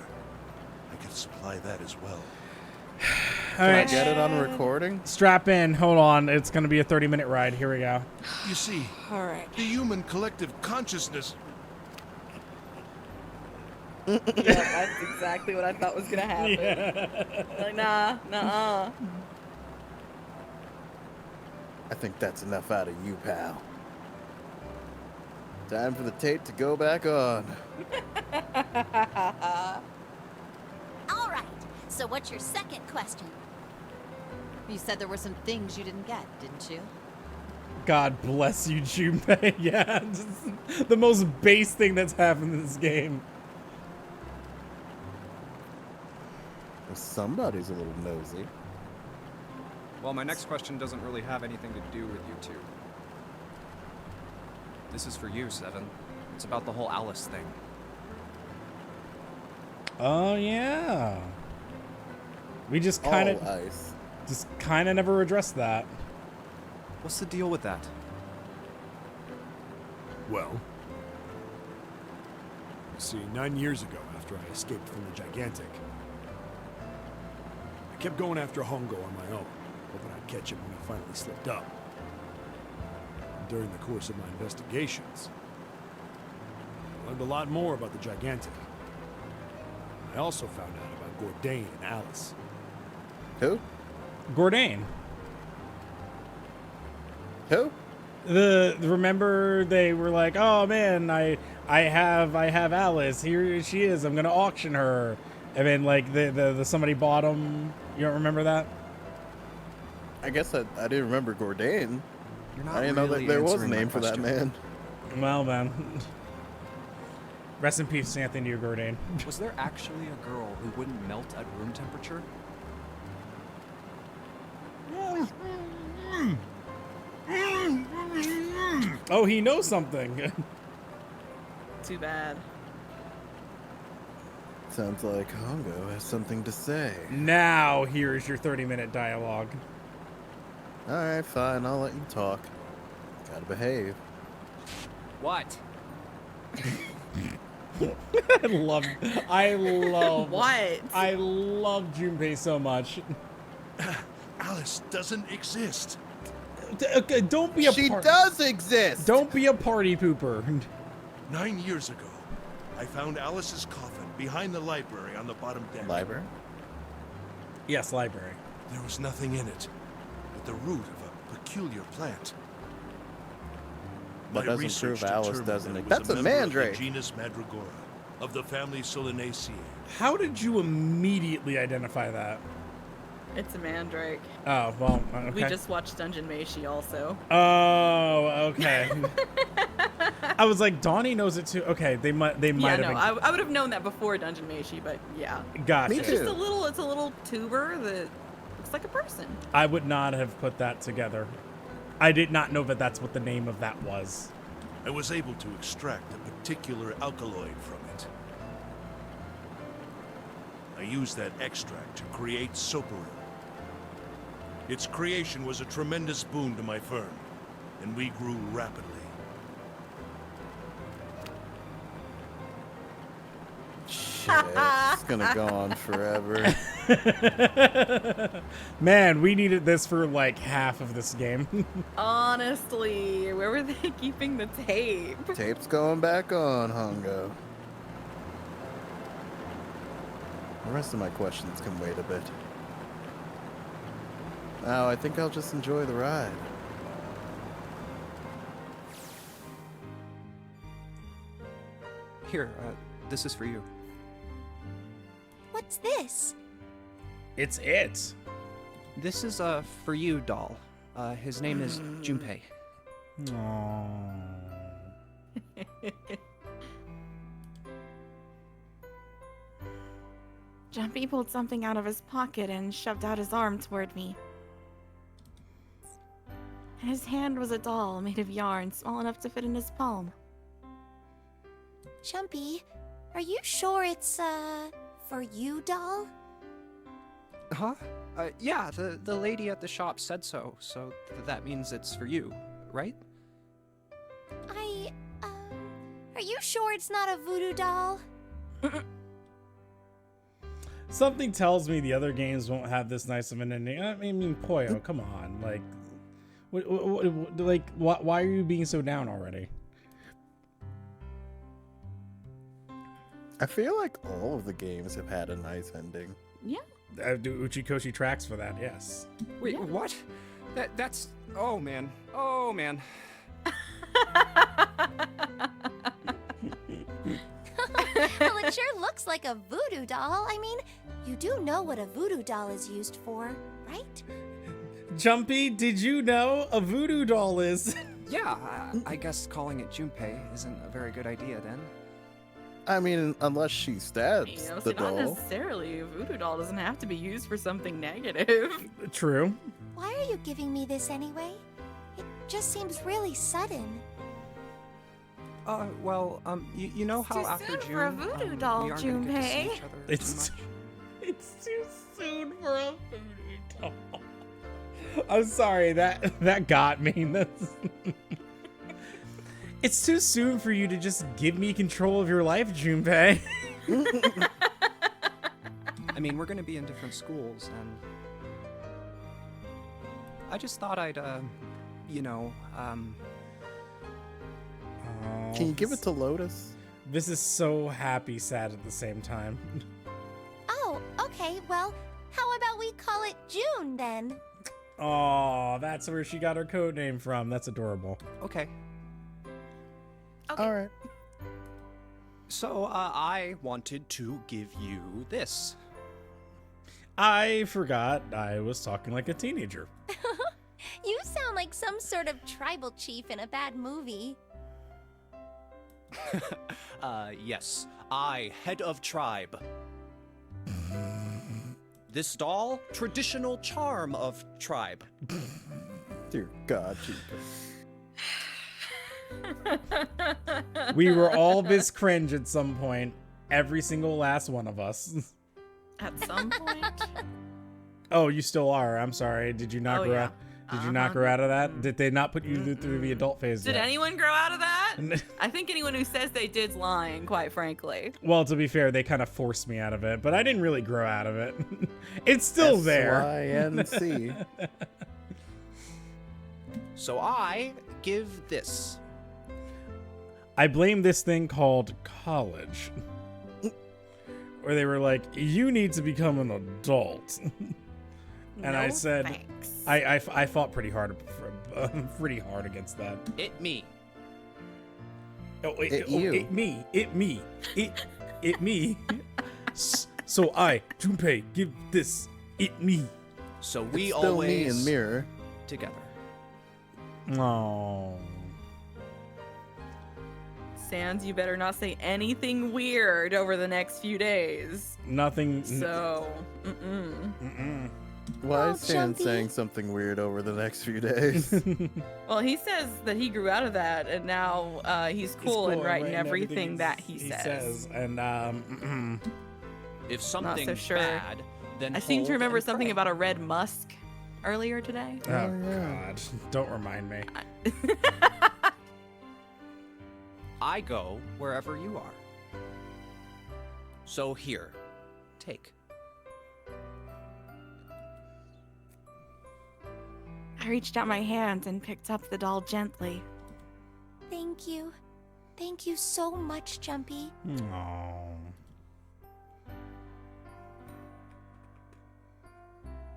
I could supply that as well. All right, Get it on recording? strap in. Hold on. It's gonna be a 30-minute ride. Here we go. You see, All right. the human collective consciousness. Yeah, that's exactly what I thought was gonna happen. Yeah. Like, nah. I think that's enough out of you, pal. Time for the tape to go back on. All right. So what's your second question? You said there were some things you didn't get, didn't you? God bless you, Junpei. Yeah, just the most base thing that's happened in this game. Somebody's a little nosy. Well, my next question doesn't really have anything to do with you two. This is for you, Seven. It's about the whole Alice thing. Oh yeah. We just All kind of ice. never addressed that. What's the deal with that? Well, you see, 9 years ago, after I escaped from the Gigantic, I kept going after Hongo on my own, hoping I'd catch him when he finally slipped up. And during the course of my investigations, I learned a lot more about the Gigantic. I also found out about Gourdain and Alice. Who? Gourdain. Who? Remember they were like, oh man, I have Alice, here she is, I'm gonna auction her, and then like the somebody bought them. You don't remember that? I guess I didn't remember Gourdain. You're not I didn't know that really there was a answering my name for that question. man. Well then. Rest in peace, Anthony Gourdain. Was there actually a girl who wouldn't melt at room temperature? Oh, he knows something. Too bad. Sounds like Hongo has something to say. Now here's your 30-minute dialogue. Alright, fine, I'll let you talk. Gotta behave. What? I love What? I love Junpei so much. Alice doesn't exist. Okay, don't be a She does exist! Don't be a party pooper. 9 years ago, I found Alice's coffin behind the library on the bottom deck. Library? Yes, library. There was nothing in it but the root of a peculiar plant. That My doesn't research prove Alice determined doesn't that it exist. was That's a member of mandrake. the genus Mandragora, of the family Solanaceae. How did you immediately identify that? It's a mandrake. Oh, well, okay. We just watched Dungeon Meshi also. Oh, okay. I was like, Donnie knows it too. Okay, they might Yeah, have no, been. I would have known that before Dungeon Meshi, but yeah. Gotcha. Me It's just too. it's a little tuber that looks like a person. I would not have put that together. I did not know that that's what the name of that was. I was able to extract a particular alkaloid from it. I used that extract to create Soparil. Its creation was a tremendous boon to my firm, and we grew rapidly. Shit, it's gonna go on forever. Man, we needed this for like half of this game. Honestly, where were they keeping the tape? Tape's going back on, Hongo. The rest of my questions can wait a bit. Now, I think I'll just enjoy the ride. Here, this is for you. What's this? It's it. This is for you, doll. His name is Junpei. Aww. Jumpy pulled something out of his pocket and shoved out his arm toward me. His hand was a doll made of yarn small enough to fit in his palm. Jumpy, are you sure it's, for you, doll? Huh? Yeah, the lady at the shop said so, so that means it's for you, right? Are you sure it's not a voodoo doll? Something tells me the other games won't have this nice of an ending. I mean, Poyo, come on, like, why are you being so down already? I feel like all of the games have had a nice ending. Yeah. Do Uchikoshi tracks for that, yes. Wait, what? That's... Oh, man. Oh, man. Well, it sure looks like a voodoo doll. I mean, you do know what a voodoo doll is used for, right? Jumpy, did you know a voodoo doll is? Yeah, I guess calling it Junpei isn't a very good idea then. I mean, unless she stabs You know, the so not doll. necessarily. A voodoo doll doesn't have to be used for something negative. True. Why are you giving me this anyway? It just seems really sudden. Well, you know how too after soon June, for a voodoo we doll, aren't gonna get to see Junpei. each other It's too much? it's too soon for a voodoo doll. I'm sorry, that got me. That's It's too soon for you to just give me control of your life, Junpei. I mean, we're gonna be in different schools, and I just thought I'd, you know, Can you give it to Lotus? This is so happy, sad at the same time. Oh, okay, well, how about we call it June then? Oh, that's where she got her code name from. That's adorable. Okay. All right. So, I wanted to give you this. I forgot I was talking like a teenager. You sound like some sort of tribal chief in a bad movie. Yes. I, head of tribe. This doll, traditional charm of tribe. Dear God, Junpei. We were all this cringe at some point. Every single last one of us. At some point. Oh, you still are. I'm sorry. Did you not Oh, grow yeah. out? Did you not grow out of that? Did they not put you through the adult phase Did yet? anyone grow out of that? I think anyone who says they did's lying, quite frankly. Well, to be fair, they kind of forced me out of it, but I didn't really grow out of it. It's still there. S-Y-N-C. So I give this. I blame this thing called college. Where they were like, you need to become an adult. And I No, said, thanks. I fought pretty hard against that. It me. Oh, You. It me. So I, Junpei, give this, it me. So we It's still always me and Mirror. together. Oh. Sans, you better not say anything weird over the next few days. Nothing. So, mm-mm. Why Oh, is Stan Jumpy. saying something weird over the next few days? Well, he says that he grew out of that, and now he's cool and writing everything that he says. And If something's so sure. bad, then I seem hold to remember and something pray. about a red musk earlier today. oh god, don't remind me. I go wherever you are. So here, take. I reached out my hand and picked up the doll gently. Thank you. Thank you so much, Jumpy. Oh.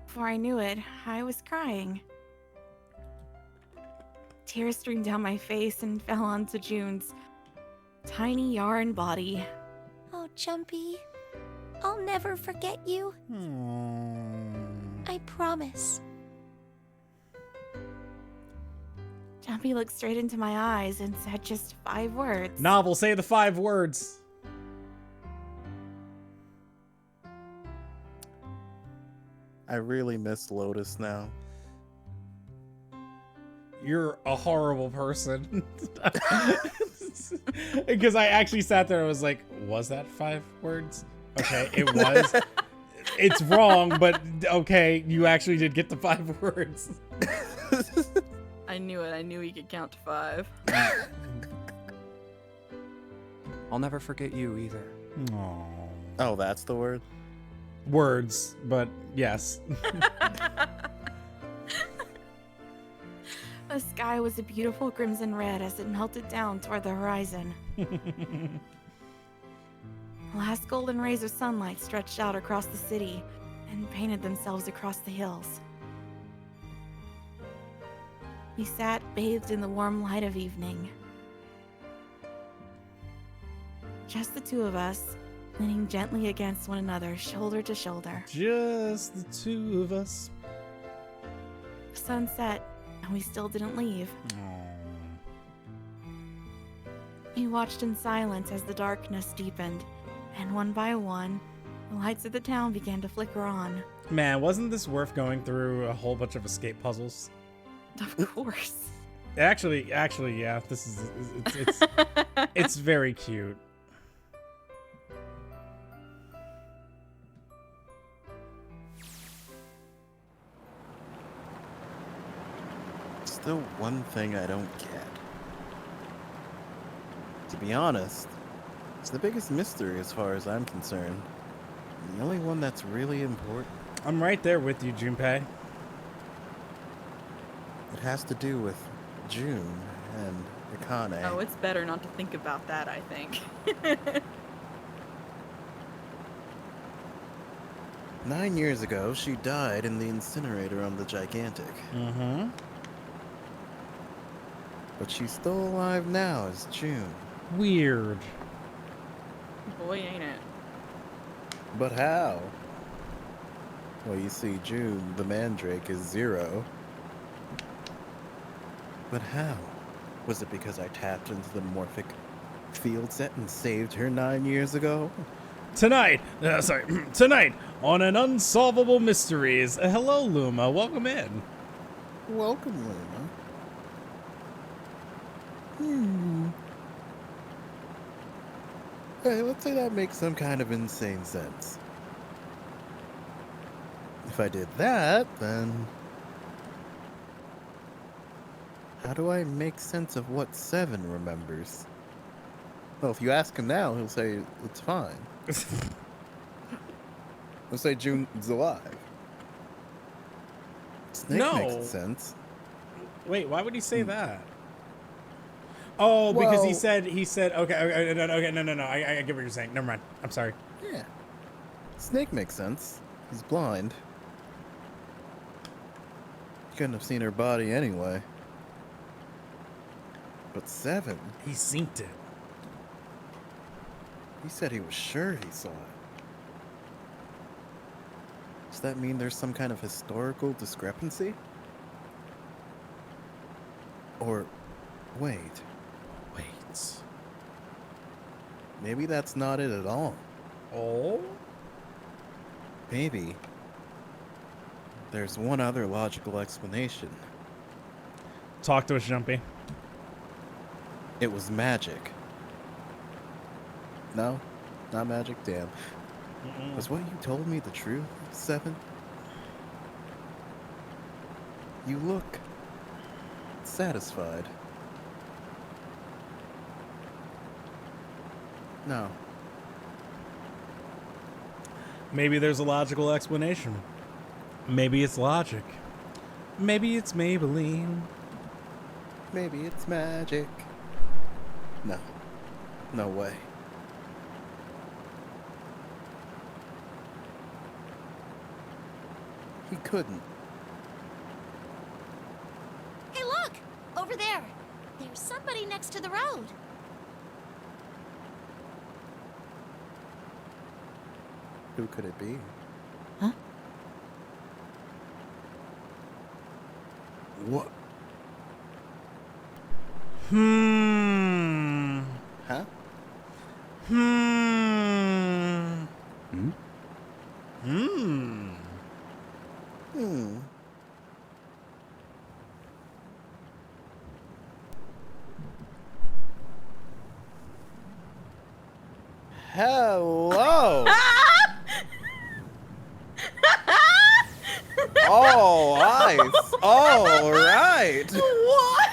Before I knew it, I was crying. Tears streamed down my face and fell onto June's tiny yarn body. Oh, Jumpy. I'll never forget you. I promise. Jumpy looked straight into my eyes and said just 5 words. Novel, say the 5 words. I really miss Lotus now. You're a horrible person. Because I actually sat there and was like, was that 5 words? Okay, it was. It's wrong, but okay, you actually did get the 5 words. I knew it. I knew he could count to 5. I'll never forget you either. Aww. Oh, that's the word? Words, but yes. The sky was a beautiful crimson red as it melted down toward the horizon. Last golden rays of sunlight stretched out across the city and painted themselves across the hills. We sat bathed in the warm light of evening. Just the 2 of us, leaning gently against one another, shoulder to shoulder. Just the 2 of us. The sun set, and we still didn't leave. We watched in silence as the darkness deepened, and one by one, the lights of the town began to flicker on. Man, wasn't this worth going through a whole bunch of escape puzzles? Of course. Actually, yeah. This is it's very cute. Still one thing I don't get. To be honest, it's the biggest mystery as far as I'm concerned. The only one that's really important. I'm right there with you, Junpei. It has to do with June and Akane. Oh, it's better not to think about that, I think. 9 years ago, she died in the incinerator on the Gigantic. Mm-hmm. But she's still alive now as June. Weird. Boy, ain't it. But how? Well, you see, June, the Mandrake, is 0. But how? Was it because I tapped into the morphic field set and saved her 9 years ago? Tonight on An Unsolvable Mysteries. Hello, Luma. Welcome in. Welcome, Luna. Hey, let's say that makes some kind of insane sense. If I did that, then how do I make sense of what 7 remembers? Well, if you ask him now, he'll say it's fine. He'll say June's alive. Snake makes sense. Wait, why would he say that? Oh, because he said okay, no, I get what you're saying. Never mind. I'm sorry. Yeah. Snake makes sense. He's blind. You couldn't have seen her body anyway. But 7? He synced it. He said he was sure he saw it. Does that mean there's some kind of historical discrepancy? Or, wait. Maybe that's not it at all. Oh? Maybe there's one other logical explanation. Talk to us, Jumpy. It was magic. No? Not magic? Damn. Was what you told me the truth, 7? You look satisfied. No. Maybe there's a logical explanation. Maybe it's logic. Maybe it's Maybelline. Maybe it's magic. No. No way. He couldn't. Hey, look! Over there. There's somebody next to the road. Who could it be? Huh? What? Huh? Hello! All eyes. All right. What?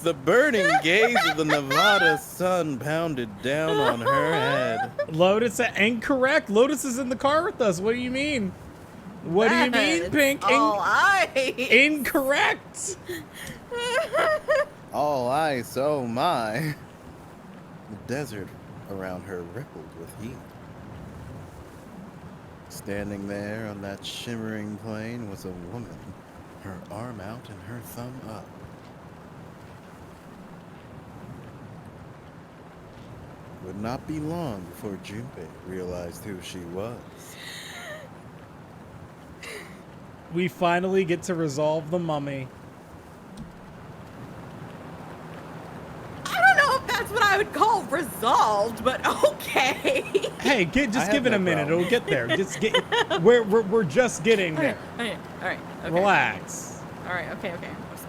The burning gaze of the Nevada sun pounded down on her head. Lotus, incorrect. Lotus is in the car with us. What do you mean? What do you mean, Pink? All eyes. Incorrect. All eyes, oh my. The desert around her rippled with heat. Standing there on that shimmering plain was a woman, her arm out and her thumb up. Would not be long before Junpei realized who she was. We finally get to resolve the mummy. I don't know if that's what I would call resolved, but okay. Hey, just give it a minute. It'll get there. Just get. We're just getting there. Okay, all right. Okay. Relax. All right. Okay.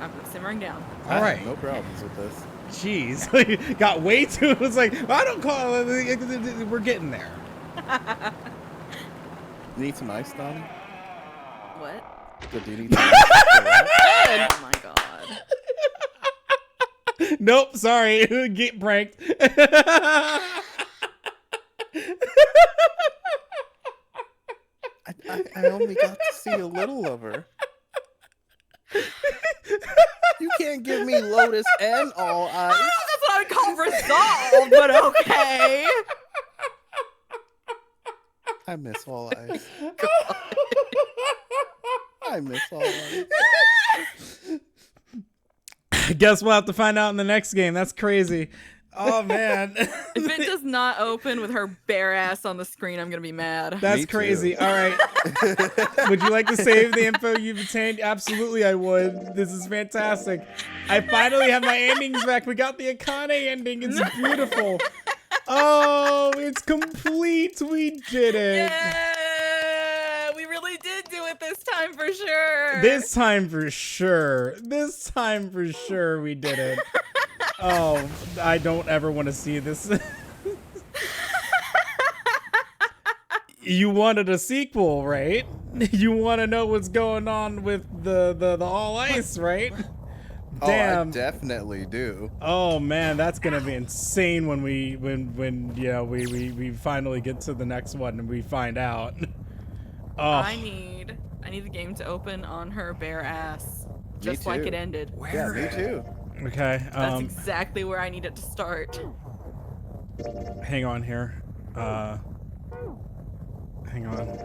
I'm simmering down. All right. No problems with this. Jeez, got way too. It was like I don't call it. We're getting there. Need some ice, Donnie? What? Do you need some ice? Oh my god. Nope, sorry. Get pranked. I only got to see a little of her. You can't give me Lotus and all ice. That's what I would call resolved, but okay. I miss all ice. I miss all ice. I guess we'll have to find out in the next game. That's crazy. Oh man. If it does not open with her bare ass on the screen, I'm gonna be mad. That's crazy. All right. Would you like to save the info you've obtained? Absolutely, I would. This is fantastic. I finally have my endings back. We got the Akane ending. It's beautiful. Oh, it's complete. We did it. Yeah, we really did do it this time for sure. This time for sure we did it. Oh, I don't ever want to see this. You wanted a sequel, right? You want to know what's going on with the all ice, right? Damn. Oh, I definitely do. Oh man, that's gonna be insane when we finally get to the next one and we find out. Oh. I need the game to open on her bare ass, just like it ended. Yeah, me too. Okay. That's exactly where I need it to start. Hang on here. Hang on.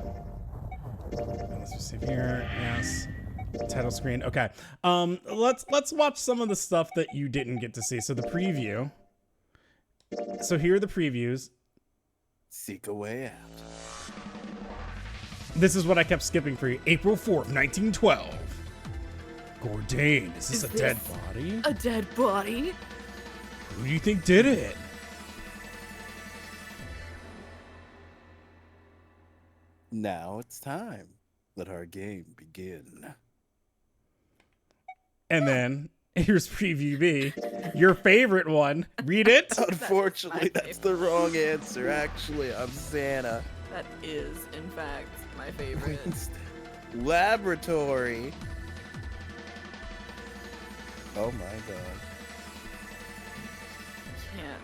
Let's just see here. Yes. Title screen. Okay. Let's watch some of the stuff that you didn't get to see. So the preview. So here are the previews. Seek a way out. This is what I kept skipping for you. April 4th, 1912. Gourdain, is this a dead body? A dead body? Who do you think did it? Now it's time. Let our game begin. And then here's preview B, your favorite one. Read it. Unfortunately, that's the wrong answer. Actually, I'm Santa. That is, in fact, my favorite. Laboratory. Oh my god. Can't.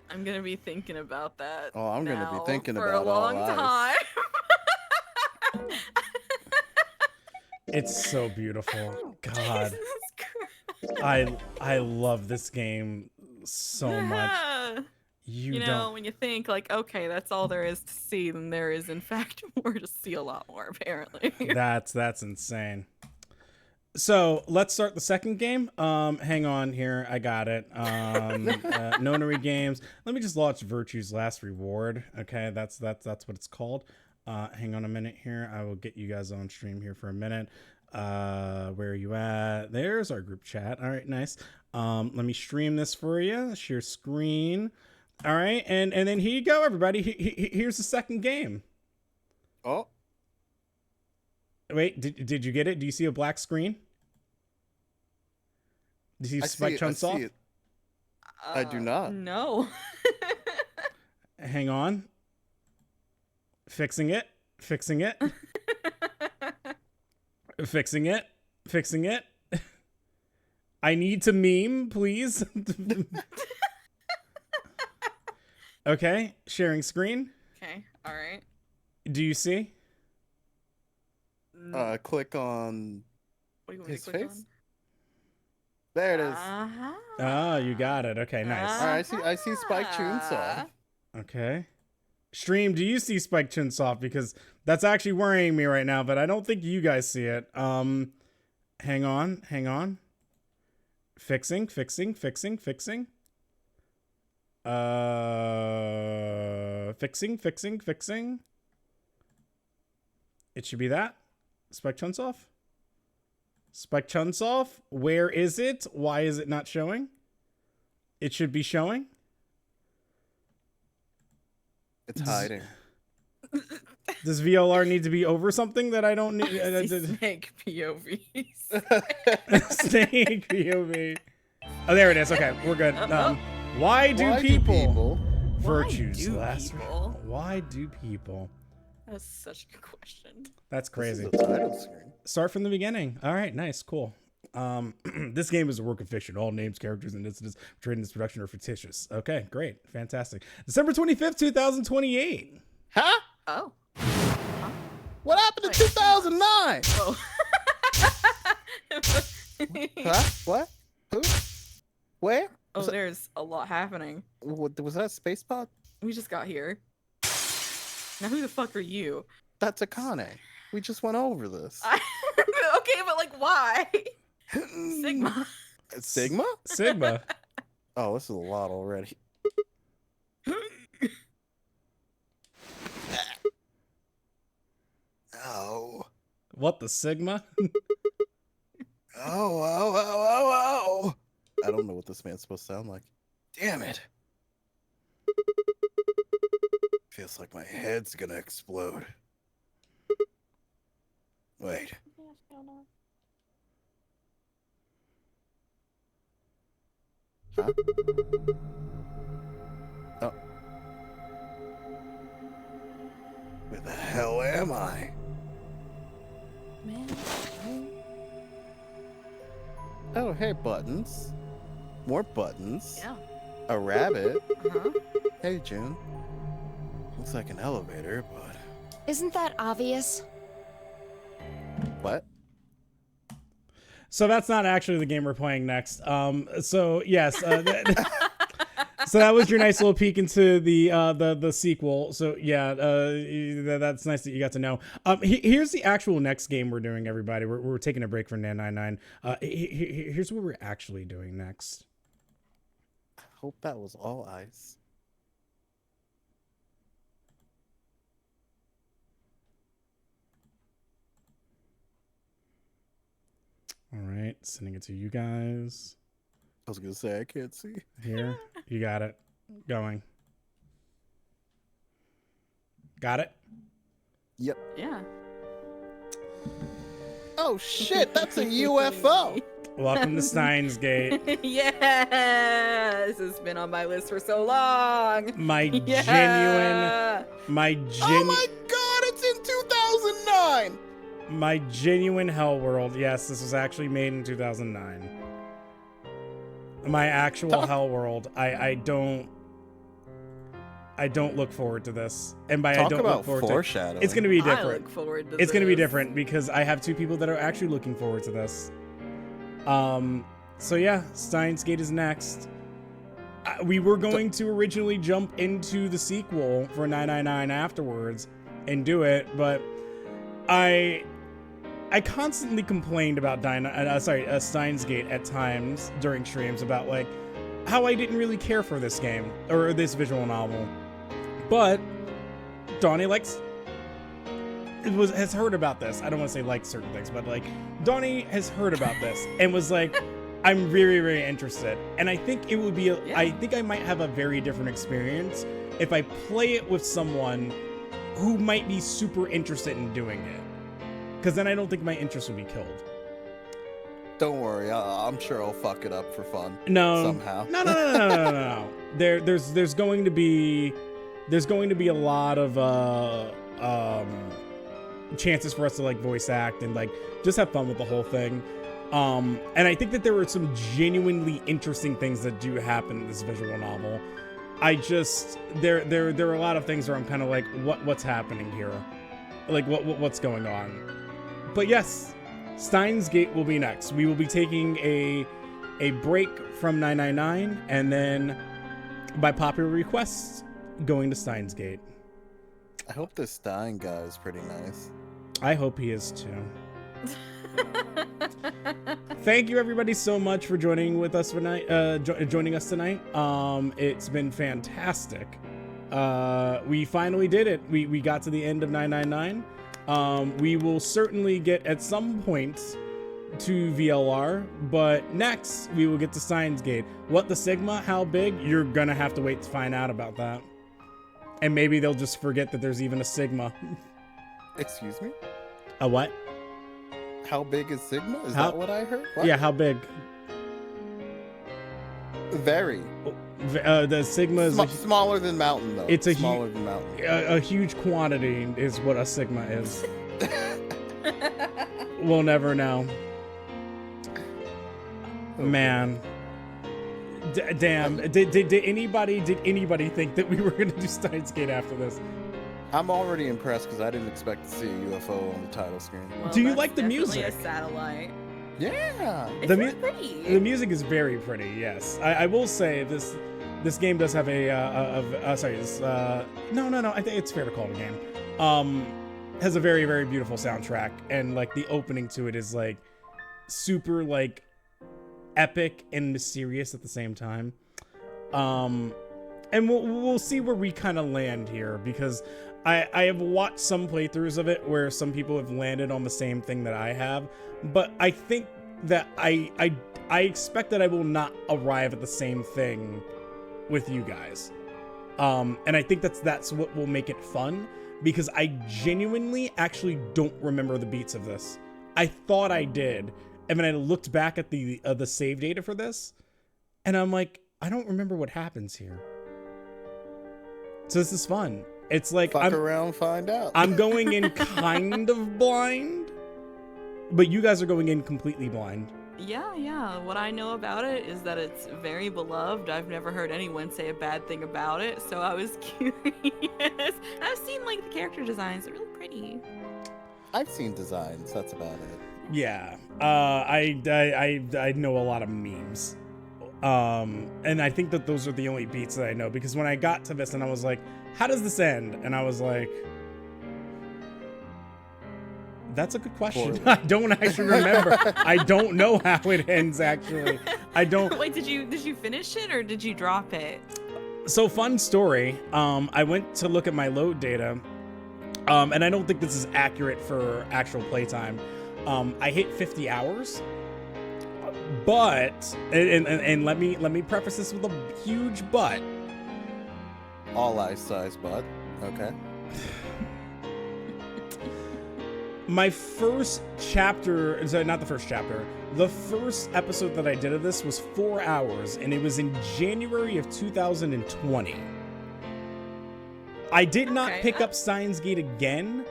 I'm gonna be thinking about that. Oh, I'm gonna be thinking for about a long all time. It's so beautiful. God. I love this game so much. You know, when you think like, okay, that's all there is to see, then there is in fact more to see, a lot more apparently. That's insane. So let's start the second game. Hang on here, I got it. Nonary games. Let me just launch Virtue's Last Reward. Okay, that's what it's called. Hang on a minute here. I will get you guys on stream here for a minute. Where are you at? There's our group chat. All right, nice. Let me stream this for you. Share screen. All right, and then here you go, everybody. Here's the second game. Oh. Wait, did you get it? Do you see a black screen? Do you see Spike Chunsoft? I do not. No. Hang on. Fixing it. Fixing it. Fixing it. Fixing it. I need to meme, please. Okay, sharing screen. Okay, all right. Do you see? Click on his click face. on? There it is. Oh, you got it. Okay, nice. I see Spike Chunsoft. Okay. Stream, do you see Spike Chunsoft? Because that's actually worrying me right now, but I don't think you guys see it. Hang on. Fixing. Fixing. It should be that. Spike Chunsoft? Spike Chunsoft? Where is it? Why is it not showing? It should be showing. It's hiding. Does VLR need to be over something that I don't need? Snake POVs. Snake POV. Oh, there it is. Okay, we're good. Why do people virtues last? Why do people? That's such a good question. That's crazy. This is a title screen. Start from the beginning. All right, nice, cool. This game is a work of fiction. All names, characters, and incidents portrayed in this production are fictitious. Okay, great, fantastic. December 25th, 2028. Huh? Oh. What happened to 2009? Oh. Huh? What? Who? Where? Oh, there's a lot happening. What, was that a space pod? We just got here. Now who the fuck are you? That's Akane. We just went over this. Okay, but like why? Sigma. Sigma? Sigma. Oh, this is a lot already. Oh. What the Sigma? Oh. I don't know what this man's supposed to sound like. Damn it. Feels like my head's gonna explode. Wait. Huh? Oh. Where the hell am I? Man. Oh, hey, buttons. More buttons. Yeah. A rabbit. Uh-huh. Hey, June. Looks like an elevator, but... Isn't that obvious? What? So that's not actually the game we're playing next. So yes, so that was your nice little peek into the sequel. So yeah, that's nice that you got to know. Here's the actual next game we're doing, everybody. We're taking a break from 999. Here's what we're actually doing next. I hope that was all ice. All right, sending it to you guys. I was gonna say I can't see. Here, you got it. Going. Got it? Yep. Yeah. Oh shit, that's a UFO. Welcome to Steins Gate. Yes, it's been on my list for so long. My Yeah. genuine. Oh my god, it's in 2009. My genuine hell world. Yes, this was actually made in 2009. My actual hell world. I don't look forward to this. And by Talk I don't about look forward foreshadowing. to it's going to be different. I look forward to it's going to be this. different because I have two people that are actually looking forward to this. So yeah, Steins Gate is next. We were going to originally jump into the sequel for 999 afterwards and do it, but I constantly complained about Steins Gate at times during streams about like how I didn't really care for this game or this visual novel. But Donnie has heard about this. I don't want to say like certain things, but like Donnie has heard about this and was like, I'm very, very interested. And I think it would be, I think I might have a very different experience if I play it with someone who might be super interested in doing it. Because then I don't think my interest would be killed. Don't worry, I'm sure I'll fuck it up for fun. No. Somehow. No. There's going to be a lot of chances for us to like voice act and like just have fun with the whole thing. And I think that there are some genuinely interesting things that do happen in this visual novel. There are a lot of things where I'm kind of like, what's happening here? Like what's going on? But yes, Steins Gate will be next. We will be taking a break from 999 and then by popular request going to Steins Gate. I hope this Stein guy is pretty nice. I hope he is too. Thank you everybody so much for joining with us tonight. Joining us tonight. It's been fantastic. We finally did it. We got to the end of 999. We will certainly get at some point to VLR, but next we will get to Steins Gate. What the Sigma? How big? You're gonna have to wait to find out about that. And maybe they'll just forget that there's even a Sigma. Excuse me? A what? How big is Sigma? Is How- that what I heard? What? Yeah, how big? Very. The Sigma is Smaller than Mountain, though. it's a smaller than Mountain. a huge quantity is what a Sigma is. We'll never know. Man. Damn. Did anybody think that we were gonna do Steins Gate after this? I'm already impressed because I didn't expect to see a UFO on the title screen. Well, Do you that's like the definitely music? A satellite. Yeah. It's The really pretty. The music is very pretty. Yes, I will say this game does have a sorry. No. I think it's fair to call it a game. Has a very, very beautiful soundtrack, and like the opening to it is like super like epic and mysterious at the same time. And we'll see where we kind of land here, because I have watched some playthroughs of it where some people have landed on the same thing that I have, but I think that I expect that I will not arrive at the same thing with you guys. And I think that's what will make it fun, because I genuinely actually don't remember the beats of this. I thought I did, and then I looked back at the save data for this, and I'm like, I don't remember what happens here. So this is fun. It's like Fuck around, find out. I'm going in kind of blind, but you guys are going in completely blind. Yeah. What I know about it is that it's very beloved. I've never heard anyone say a bad thing about it, so I was curious. I've seen like the character designs; they're really pretty. I've seen designs. That's about it. Yeah. I know a lot of memes. And I think that those are the only beats that I know, because when I got to this and I was like, how does this end? And I was like, that's a good question. I don't actually remember. I don't know how it ends, actually. I don't. Wait, did you finish it or did you drop it? So fun story. I went to look at my load data, and I don't think this is accurate for actual playtime. I hit 50 hours, but and let me preface this with a huge but. All life size but. Okay. My first chapter, sorry, not the first chapter, the first episode that I did of this was 4 hours, and it was in January of 2020. I did not pick up Steins Gate again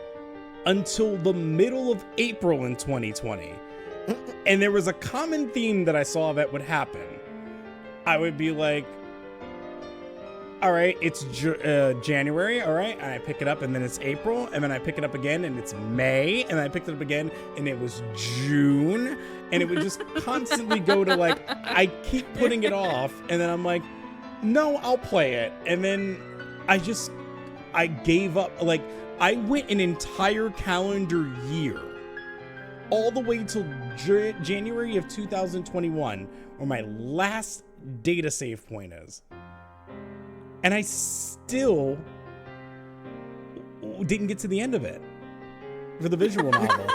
until the middle of April in 2020. And there was a common theme that I saw that would happen. I would be like, all right, it's January, all right, and I pick it up, and then it's April, and then I pick it up again, and it's May, and I picked it up again, and it was June, and it would just constantly go to like, I keep putting it off, and then I'm like, no, I'll play it, and then I gave up. Like, I went an entire calendar year, all the way till January of 2021, where my last data save point is. And I still didn't get to the end of it for the visual novel.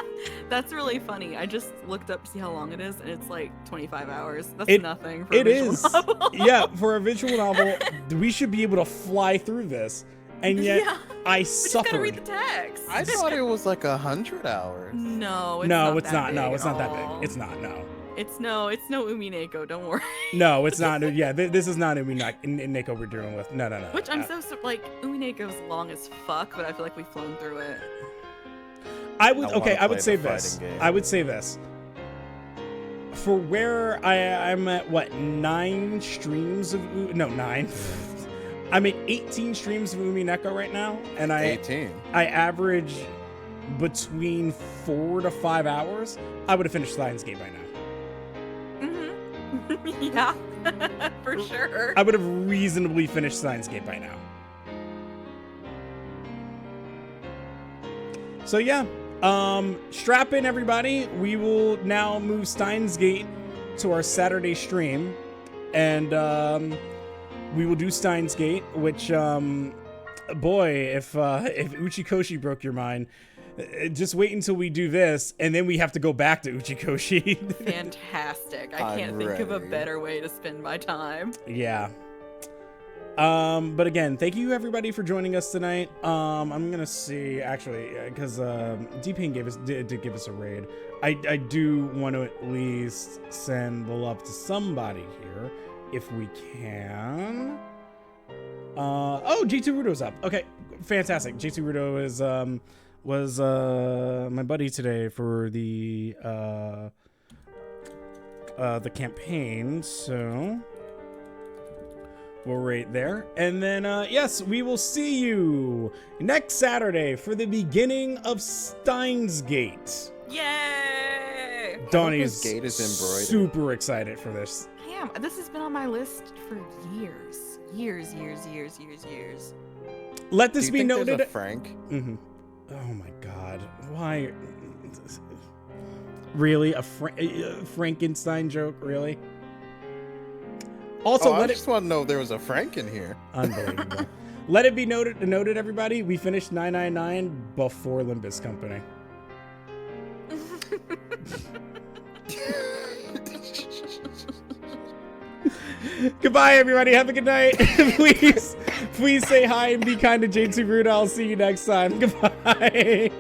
That's really funny. I just looked up to see how long it is, and it's like 25 hours. That's nothing for a visual novel. Yeah, for a visual novel, we should be able to fly through this. And yet, I suffered. Just gotta read the text. I thought it was like 100 hours. No, it's no, not it's that not. big No, it's at not that all. big. It's not. No. It's no Umineko, don't worry. No, it's not. Yeah, this is not Umineko we're dealing with. No. Which I'm like, Umineko's long as fuck, but I feel like we've flown through it. I would say this. I would say this. For where I'm at, what, 9 streams of... No, 9. I'm at 18 streams of Umineko right now, and I 18. I average between 4 to 5 hours. I would have finished Steins Gate by now. Yeah, for sure. I would have reasonably finished Steins Gate by now. So yeah, strap in everybody. We will now move Steins Gate to our Saturday stream, and we will do Steins Gate, which boy, if Uchikoshi broke your mind, just wait until we do this, and then we have to go back to Uchikoshi. Fantastic. I can't think of a better way to spend my time. Yeah. But again, thank you everybody for joining us tonight. I'm gonna see actually because DPing did give us a raid. I do want to at least send the love to somebody here if we can. Oh, G2 Rudo's up. Okay, fantastic. G2 Rudo is was my buddy today for the campaign, so we'll rate there. And then yes, we will see you next Saturday for the beginning of Steins Gate. Yay! Donnie's gate is embroidered. super excited for this. I am. This has been on my list for years. Years. Let this Do be you think noted. there's a Frank? Mm-hmm. Oh my God! Why? Really, a Frankenstein joke? Really? Also, I just want to know if there was a Frank in here. Unbelievable. Let it be noted, everybody. We finished 999 before Limbus Company. Goodbye, everybody. Have a good night. please say hi and be kind to J2 Rude. I'll see you next time. Goodbye.